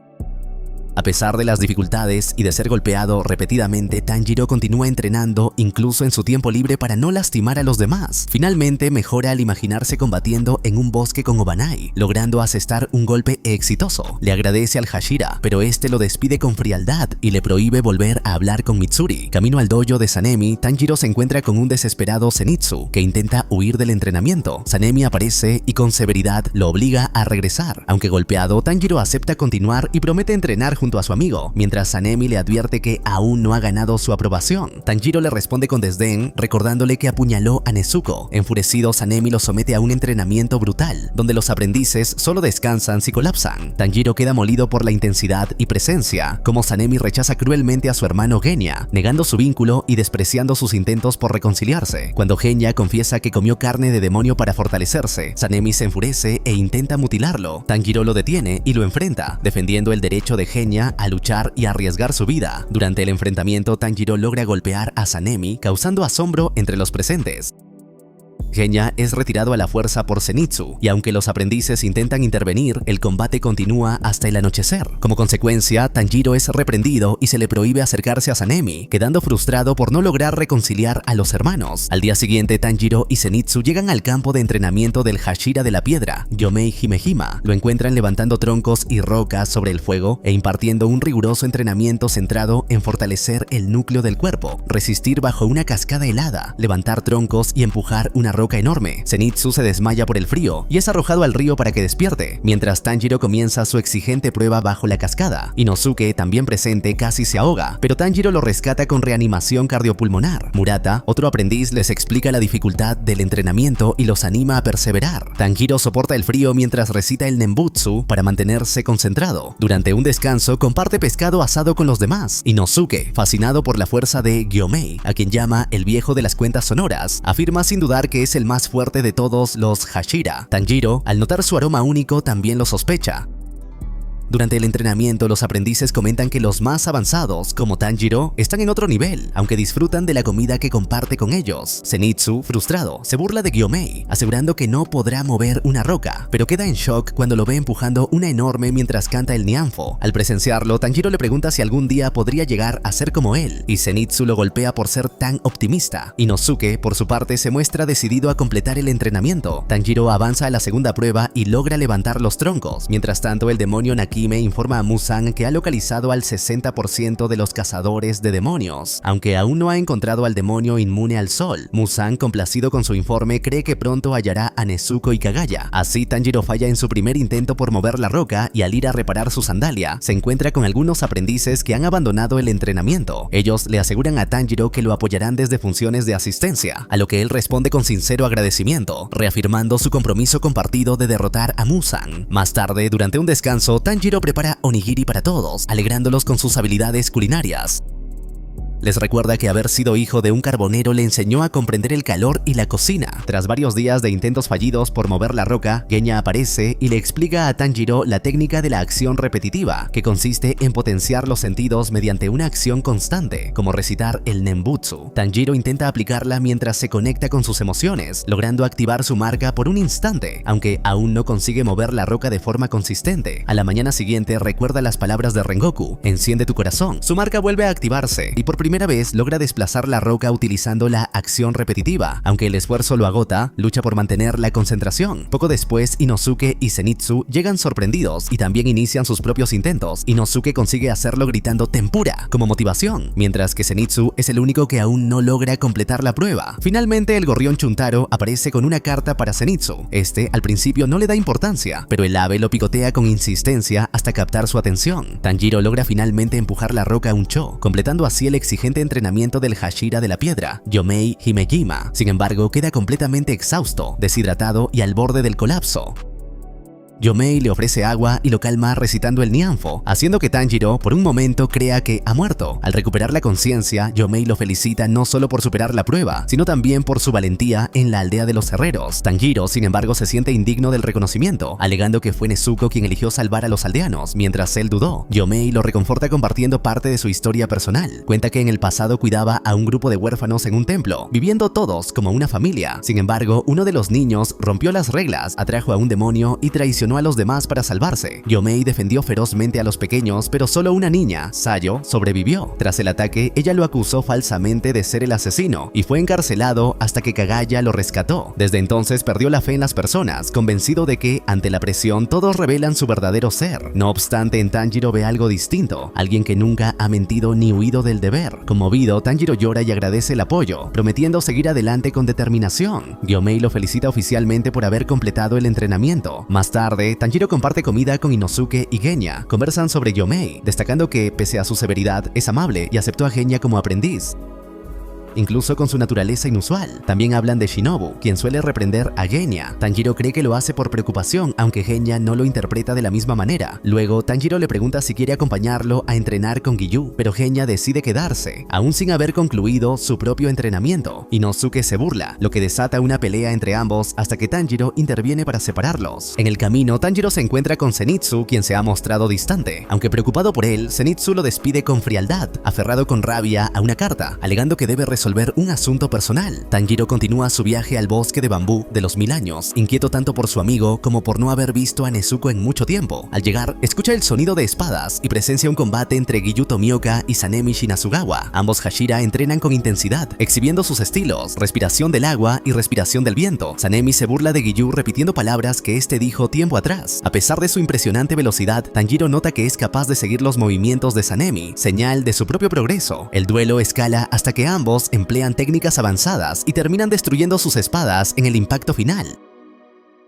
B: A pesar de las dificultades y de ser golpeado repetidamente, Tanjiro continúa entrenando incluso en su tiempo libre para no lastimar a los demás. Finalmente mejora al imaginarse combatiendo en un bosque con Obanai, logrando asestar un golpe exitoso. Le agradece al Hashira, pero este lo despide con frialdad y le prohíbe volver a hablar con Mitsuri. Camino al dojo de Sanemi, Tanjiro se encuentra con un desesperado Zenitsu que intenta huir del entrenamiento. Sanemi aparece y con severidad lo obliga a regresar. Aunque golpeado, Tanjiro acepta continuar y promete entrenar junto a su amigo, mientras Sanemi le advierte que aún no ha ganado su aprobación. Tanjiro le responde con desdén, recordándole que apuñaló a Nezuko. Enfurecido, Sanemi lo somete a un entrenamiento brutal, donde los aprendices solo descansan si colapsan. Tanjiro queda molido por la intensidad y presencia, como Sanemi rechaza cruelmente a su hermano Genya, negando su vínculo y despreciando sus intentos por reconciliarse. Cuando Genya confiesa que comió carne de demonio para fortalecerse, Sanemi se enfurece e intenta mutilarlo. Tanjiro lo detiene y lo enfrenta, defendiendo el derecho de Genya a luchar y arriesgar su vida. Durante el enfrentamiento, Tanjiro logra golpear a Sanemi, causando asombro entre los presentes. Genya es retirado a la fuerza por Zenitsu, y aunque los aprendices intentan intervenir, el combate continúa hasta el anochecer. Como consecuencia, Tanjiro es reprendido y se le prohíbe acercarse a Sanemi, quedando frustrado por no lograr reconciliar a los hermanos. Al día siguiente, Tanjiro y Zenitsu llegan al campo de entrenamiento del Hashira de la Piedra, Yomei Himejima. Lo encuentran levantando troncos y rocas sobre el fuego e impartiendo un riguroso entrenamiento centrado en fortalecer el núcleo del cuerpo, resistir bajo una cascada helada, levantar troncos y empujar una roca enorme. Zenitsu se desmaya por el frío y es arrojado al río para que despierte, mientras Tanjiro comienza su exigente prueba bajo la cascada. Inosuke, también presente, casi se ahoga, pero Tanjiro lo rescata con reanimación cardiopulmonar. Murata, otro aprendiz, les explica la dificultad del entrenamiento y los anima a perseverar. Tanjiro soporta el frío mientras recita el Nembutsu para mantenerse concentrado. Durante un descanso, comparte pescado asado con los demás. Inosuke, fascinado por la fuerza de Gyomei, a quien llama el viejo de las cuentas sonoras, afirma sin dudar que es el más fuerte de todos los Hashira. Tanjiro, al notar su aroma único, también lo sospecha. Durante el entrenamiento, los aprendices comentan que los más avanzados, como Tanjiro, están en otro nivel, aunque disfrutan de la comida que comparte con ellos. Zenitsu, frustrado, se burla de Gyomei, asegurando que no podrá mover una roca, pero queda en shock cuando lo ve empujando una enorme mientras canta el Nianfo. Al presenciarlo, Tanjiro le pregunta si algún día podría llegar a ser como él, y Zenitsu lo golpea por ser tan optimista. Inosuke, por su parte, se muestra decidido a completar el entrenamiento. Tanjiro avanza a la segunda prueba y logra levantar los troncos. Mientras tanto, el demonio Nakime informa a Muzan que ha localizado al 60% de los cazadores de demonios, aunque aún no ha encontrado al demonio inmune al sol. Muzan, complacido con su informe, cree que pronto hallará a Nezuko y Kagaya. Así, Tanjiro falla en su primer intento por mover la roca y al ir a reparar su sandalia, se encuentra con algunos aprendices que han abandonado el entrenamiento. Ellos le aseguran a Tanjiro que lo apoyarán desde funciones de asistencia, a lo que él responde con sincero agradecimiento, reafirmando su compromiso compartido de derrotar a Muzan. Más tarde, durante un descanso, Tanjiro prepara onigiri para todos, alegrándolos con sus habilidades culinarias. Les recuerda que haber sido hijo de un carbonero le enseñó a comprender el calor y la cocina. Tras varios días de intentos fallidos por mover la roca, Genya aparece y le explica a Tanjiro la técnica de la acción repetitiva, que consiste en potenciar los sentidos mediante una acción constante, como recitar el Nembutsu. Tanjiro intenta aplicarla mientras se conecta con sus emociones, logrando activar su marca por un instante, aunque aún no consigue mover la roca de forma consistente. A la mañana siguiente recuerda las palabras de Rengoku: enciende tu corazón. Su marca vuelve a activarse y por primera vez logra desplazar la roca utilizando la acción repetitiva. Aunque el esfuerzo lo agota, lucha por mantener la concentración. Poco después, Inosuke y Zenitsu llegan sorprendidos y también inician sus propios intentos. Inosuke consigue hacerlo gritando "tempura" como motivación, mientras que Zenitsu es el único que aún no logra completar la prueba. Finalmente, el gorrión Chuntaro aparece con una carta para Zenitsu. Este al principio no le da importancia, pero el ave lo picotea con insistencia hasta captar su atención. Tanjiro logra finalmente empujar la roca a un cho, completando así el exigente entrenamiento del Hashira de la Piedra, Yomei Himejima. Sin embargo, queda completamente exhausto, deshidratado y al borde del colapso. Yomei le ofrece agua y lo calma recitando el Nianfo, haciendo que Tanjiro por un momento crea que ha muerto. Al recuperar la conciencia, Yomei lo felicita no solo por superar la prueba, sino también por su valentía en la aldea de los herreros. Tanjiro, sin embargo, se siente indigno del reconocimiento, alegando que fue Nezuko quien eligió salvar a los aldeanos, mientras él dudó. Yomei lo reconforta compartiendo parte de su historia personal. Cuenta que en el pasado cuidaba a un grupo de huérfanos en un templo, viviendo todos como una familia. Sin embargo, uno de los niños rompió las reglas, atrajo a un demonio y traicionó a los demás para salvarse. Yomei defendió ferozmente a los pequeños, pero solo una niña, Sayo, sobrevivió. Tras el ataque, ella lo acusó falsamente de ser el asesino y fue encarcelado hasta que Kagaya lo rescató. Desde entonces perdió la fe en las personas, convencido de que, ante la presión, todos revelan su verdadero ser. No obstante, en Tanjiro ve algo distinto, alguien que nunca ha mentido ni huido del deber. Conmovido, Tanjiro llora y agradece el apoyo, prometiendo seguir adelante con determinación. Yomei lo felicita oficialmente por haber completado el entrenamiento. Más tarde, Tanjiro comparte comida con Inosuke y Genya. Conversan sobre Yomei, destacando que, pese a su severidad, es amable y aceptó a Genya como aprendiz, incluso con su naturaleza inusual. También hablan de Shinobu, quien suele reprender a Genya. Tanjiro cree que lo hace por preocupación, aunque Genya no lo interpreta de la misma manera. Luego, Tanjiro le pregunta si quiere acompañarlo a entrenar con Giyu, pero Genya decide quedarse, aún sin haber concluido su propio entrenamiento. Inosuke se burla, lo que desata una pelea entre ambos hasta que Tanjiro interviene para separarlos. En el camino, Tanjiro se encuentra con Zenitsu, quien se ha mostrado distante. Aunque preocupado por él, Zenitsu lo despide con frialdad, aferrado con rabia a una carta, alegando que debe resolver un asunto personal. Tanjiro continúa su viaje al bosque de bambú de los 1000 años, inquieto tanto por su amigo como por no haber visto a Nezuko en mucho tiempo. Al llegar, escucha el sonido de espadas y presencia un combate entre Giyu Tomioka y Sanemi Shinasugawa. Ambos Hashira entrenan con intensidad, exhibiendo sus estilos, respiración del agua y respiración del viento. Sanemi se burla de Giyu repitiendo palabras que este dijo tiempo atrás. A pesar de su impresionante velocidad, Tanjiro nota que es capaz de seguir los movimientos de Sanemi, señal de su propio progreso. El duelo escala hasta que ambos emplean técnicas avanzadas y terminan destruyendo sus espadas en el impacto final,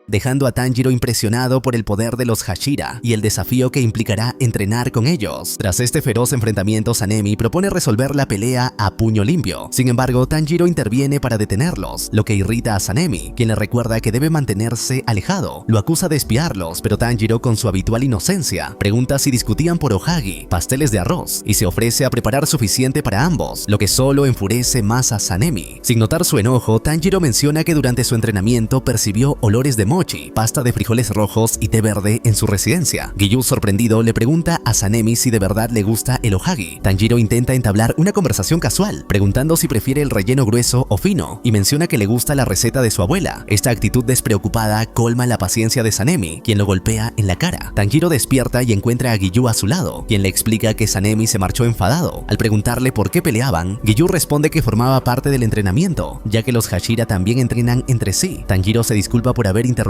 B: dejando a Tanjiro impresionado por el poder de los Hashira y el desafío que implicará entrenar con ellos. Tras este feroz enfrentamiento, Sanemi propone resolver la pelea a puño limpio. Sin embargo, Tanjiro interviene para detenerlos, lo que irrita a Sanemi, quien le recuerda que debe mantenerse alejado. Lo acusa de espiarlos, pero Tanjiro, con su habitual inocencia, pregunta si discutían por ohagi, pasteles de arroz, y se ofrece a preparar suficiente para ambos, lo que solo enfurece más a Sanemi. Sin notar su enojo, Tanjiro menciona que durante su entrenamiento percibió olores de mochi, pasta de frijoles rojos y té verde en su residencia. Giyu, sorprendido, le pregunta a Sanemi si de verdad le gusta el ohagi. Tanjiro intenta entablar una conversación casual, preguntando si prefiere el relleno grueso o fino, y menciona que le gusta la receta de su abuela. Esta actitud despreocupada colma la paciencia de Sanemi, quien lo golpea en la cara. Tanjiro despierta y encuentra a Giyu a su lado, quien le explica que Sanemi se marchó enfadado. Al preguntarle por qué peleaban, Giyu responde que formaba parte del entrenamiento, ya que los Hashira también entrenan entre sí. Tanjiro se disculpa por haber interrumpido,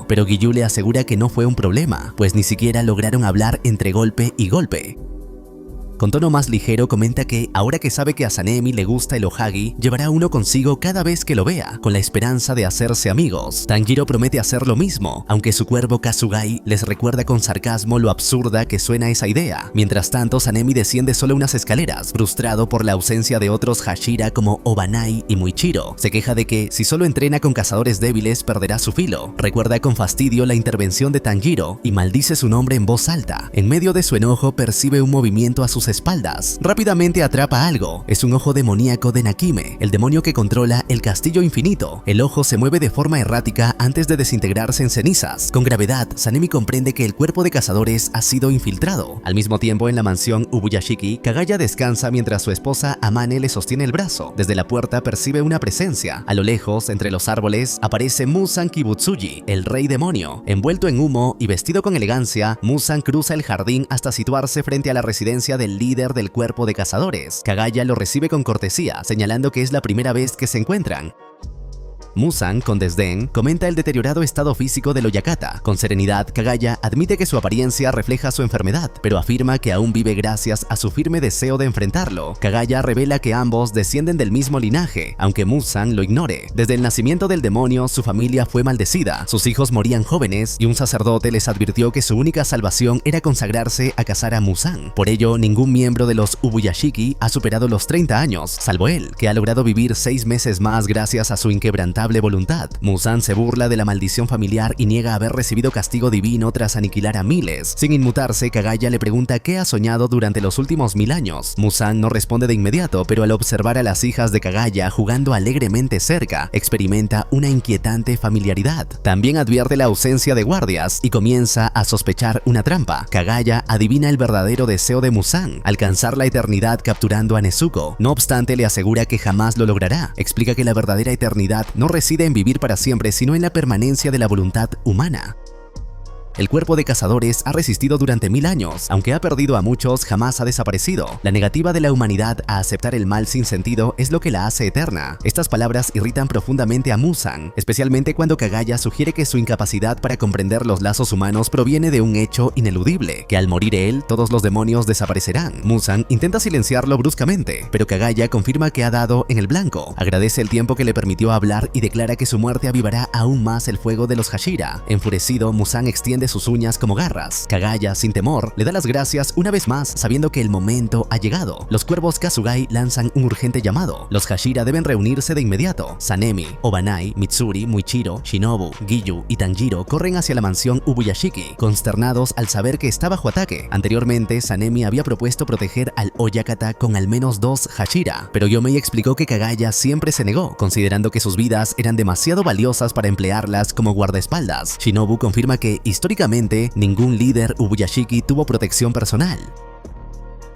B: pero Giyu le asegura que no fue un problema, pues ni siquiera lograron hablar entre golpe y golpe. Con tono más ligero comenta que, ahora que sabe que a Sanemi le gusta el ohagi, llevará uno consigo cada vez que lo vea, con la esperanza de hacerse amigos. Tanjiro promete hacer lo mismo, aunque su cuervo Kasugai les recuerda con sarcasmo lo absurda que suena esa idea. Mientras tanto, Sanemi desciende solo unas escaleras, frustrado por la ausencia de otros Hashira como Obanai y Muichiro. Se queja de que, si solo entrena con cazadores débiles, perderá su filo. Recuerda con fastidio la intervención de Tanjiro y maldice su nombre en voz alta. En medio de su enojo, percibe un movimiento a sus espaldas. Rápidamente atrapa algo. Es un ojo demoníaco de Nakime, el demonio que controla el castillo infinito. El ojo se mueve de forma errática antes de desintegrarse en cenizas. Con gravedad, Sanemi comprende que el cuerpo de cazadores ha sido infiltrado. Al mismo tiempo, en la mansión Ubuyashiki, Kagaya descansa mientras su esposa Amane le sostiene el brazo. Desde la puerta percibe una presencia. A lo lejos, entre los árboles, aparece Muzan Kibutsuji, el rey demonio. Envuelto en humo y vestido con elegancia, Muzan cruza el jardín hasta situarse frente a la residencia del líder del cuerpo de cazadores. Kagaya lo recibe con cortesía, señalando que es la primera vez que se encuentran. Muzan, con desdén, comenta el deteriorado estado físico del Oyakata. Con serenidad, Kagaya admite que su apariencia refleja su enfermedad, pero afirma que aún vive gracias a su firme deseo de enfrentarlo. Kagaya revela que ambos descienden del mismo linaje, aunque Muzan lo ignore. Desde el nacimiento del demonio, su familia fue maldecida, sus hijos morían jóvenes y un sacerdote les advirtió que su única salvación era consagrarse a cazar a Muzan. Por ello, ningún miembro de los Ubuyashiki ha superado los 30 años, salvo él, que ha logrado vivir 6 meses más gracias a su inquebrantable inquebrantable voluntad. Muzan se burla de la maldición familiar y niega haber recibido castigo divino tras aniquilar a miles. Sin inmutarse, Kagaya le pregunta qué ha soñado durante los últimos 1000 años. Muzan no responde de inmediato, pero al observar a las hijas de Kagaya jugando alegremente cerca, experimenta una inquietante familiaridad. También advierte la ausencia de guardias y comienza a sospechar una trampa. Kagaya adivina el verdadero deseo de Muzan, alcanzar la eternidad capturando a Nezuko. No obstante, le asegura que jamás lo logrará. Explica que la verdadera eternidad no reside en vivir para siempre, sino en la permanencia de la voluntad humana. El cuerpo de cazadores ha resistido durante 1000 años, aunque ha perdido a muchos, jamás ha desaparecido. La negativa de la humanidad a aceptar el mal sin sentido es lo que la hace eterna. Estas palabras irritan profundamente a Muzan, especialmente cuando Kagaya sugiere que su incapacidad para comprender los lazos humanos proviene de un hecho ineludible, que al morir él, todos los demonios desaparecerán. Muzan intenta silenciarlo bruscamente, pero Kagaya confirma que ha dado en el blanco. Agradece el tiempo que le permitió hablar y declara que su muerte avivará aún más el fuego de los Hashira. Enfurecido, Muzan extiende sus uñas como garras. Kagaya, sin temor, le da las gracias una vez más, sabiendo que el momento ha llegado. Los cuervos Kasugai lanzan un urgente llamado. Los Hashira deben reunirse de inmediato. Sanemi, Obanai, Mitsuri, Muichiro, Shinobu, Giyu y Tanjiro corren hacia la mansión Ubuyashiki, consternados al saber que está bajo ataque. Anteriormente, Sanemi había propuesto proteger al Oyakata con al menos 2 Hashira, pero Yomei explicó que Kagaya siempre se negó, considerando que sus vidas eran demasiado valiosas para emplearlas como guardaespaldas. Shinobu confirma que, históricamente, ningún líder Ubuyashiki tuvo protección personal.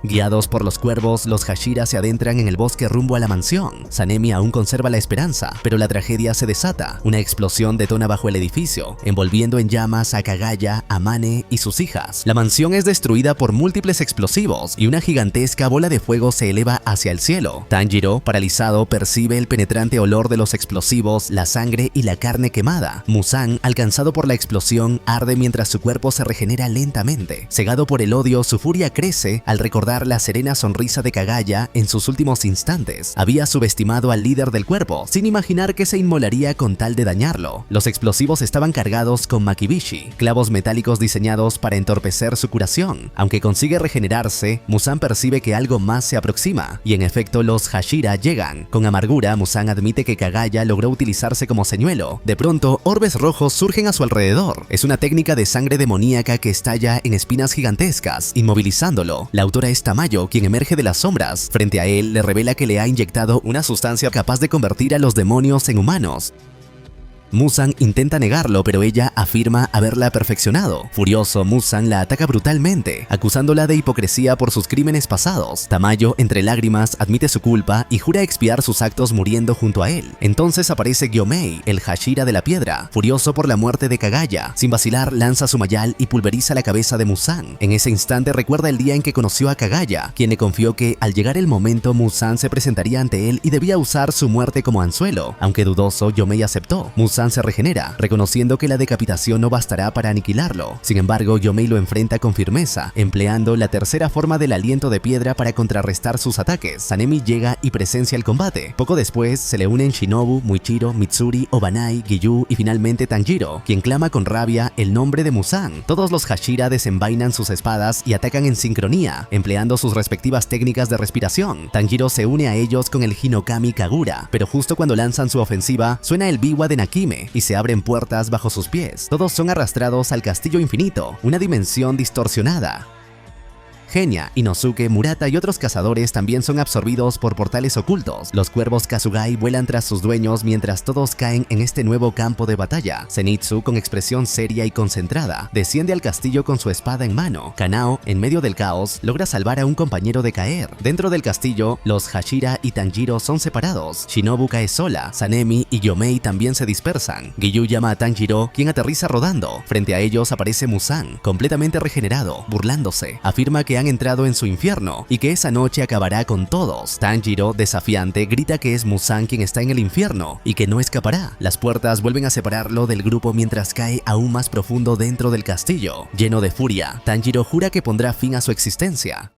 B: Guiados por los cuervos, los Hashira se adentran en el bosque rumbo a la mansión. Sanemi aún conserva la esperanza, pero la tragedia se desata. Una explosión detona bajo el edificio, envolviendo en llamas a Kagaya, a Mane y sus hijas. La mansión es destruida por múltiples explosivos y una gigantesca bola de fuego se eleva hacia el cielo. Tanjiro, paralizado, percibe el penetrante olor de los explosivos, la sangre y la carne quemada. Muzan, alcanzado por la explosión, arde mientras su cuerpo se regenera lentamente. Cegado por el odio, su furia crece al recordar la serena sonrisa de Kagaya en sus últimos instantes. Había subestimado al líder del cuerpo, sin imaginar que se inmolaría con tal de dañarlo. Los explosivos estaban cargados con makibishi, clavos metálicos diseñados para entorpecer su curación. Aunque consigue regenerarse, Muzan percibe que algo más se aproxima, y en efecto los Hashira llegan. Con amargura, Muzan admite que Kagaya logró utilizarse como señuelo. De pronto, orbes rojos surgen a su alrededor. Es una técnica de sangre demoníaca que estalla en espinas gigantescas, inmovilizándolo. La autora es Tamayo, quien emerge de las sombras. Frente a él, le revela que le ha inyectado una sustancia capaz de convertir a los demonios en humanos. Muzan intenta negarlo, pero ella afirma haberla perfeccionado. Furioso, Muzan la ataca brutalmente, acusándola de hipocresía por sus crímenes pasados. Tamayo, entre lágrimas, admite su culpa y jura expiar sus actos muriendo junto a él. Entonces aparece Gyomei, el Hashira de la piedra, furioso por la muerte de Kagaya. Sin vacilar, lanza su mayal y pulveriza la cabeza de Muzan. En ese instante recuerda el día en que conoció a Kagaya, quien le confió que, al llegar el momento, Muzan se presentaría ante él y debía usar su muerte como anzuelo. Aunque dudoso, Gyomei aceptó. Muzan se regenera, reconociendo que la decapitación no bastará para aniquilarlo. Sin embargo, Yomei lo enfrenta con firmeza, empleando la tercera forma del aliento de piedra para contrarrestar sus ataques. Sanemi llega y presencia el combate. Poco después, se le unen Shinobu, Muichiro, Mitsuri, Obanai, Giyu y finalmente Tanjiro, quien clama con rabia el nombre de Muzan. Todos los Hashira desenvainan sus espadas y atacan en sincronía, empleando sus respectivas técnicas de respiración. Tanjiro se une a ellos con el Hinokami Kagura, pero justo cuando lanzan su ofensiva, suena el biwa de Nakime y se abren puertas bajo sus pies. Todos son arrastrados al castillo infinito, una dimensión distorsionada. Genya, Inosuke, Murata y otros cazadores también son absorbidos por portales ocultos. Los cuervos Kasugai vuelan tras sus dueños mientras todos caen en este nuevo campo de batalla. Zenitsu, con expresión seria y concentrada, desciende al castillo con su espada en mano. Kanao, en medio del caos, logra salvar a un compañero de caer. Dentro del castillo, los Hashira y Tanjiro son separados. Shinobu cae sola, Sanemi y Gyomei también se dispersan. Giyu llama a Tanjiro, quien aterriza rodando. Frente a ellos aparece Muzan, completamente regenerado, burlándose. Afirma que han entrado en su infierno y que esa noche acabará con todos. Tanjiro, desafiante, grita que es Muzan quien está en el infierno y que no escapará. Las puertas vuelven a separarlo del grupo mientras cae aún más profundo dentro del castillo. Lleno de furia, Tanjiro jura que pondrá fin a su existencia.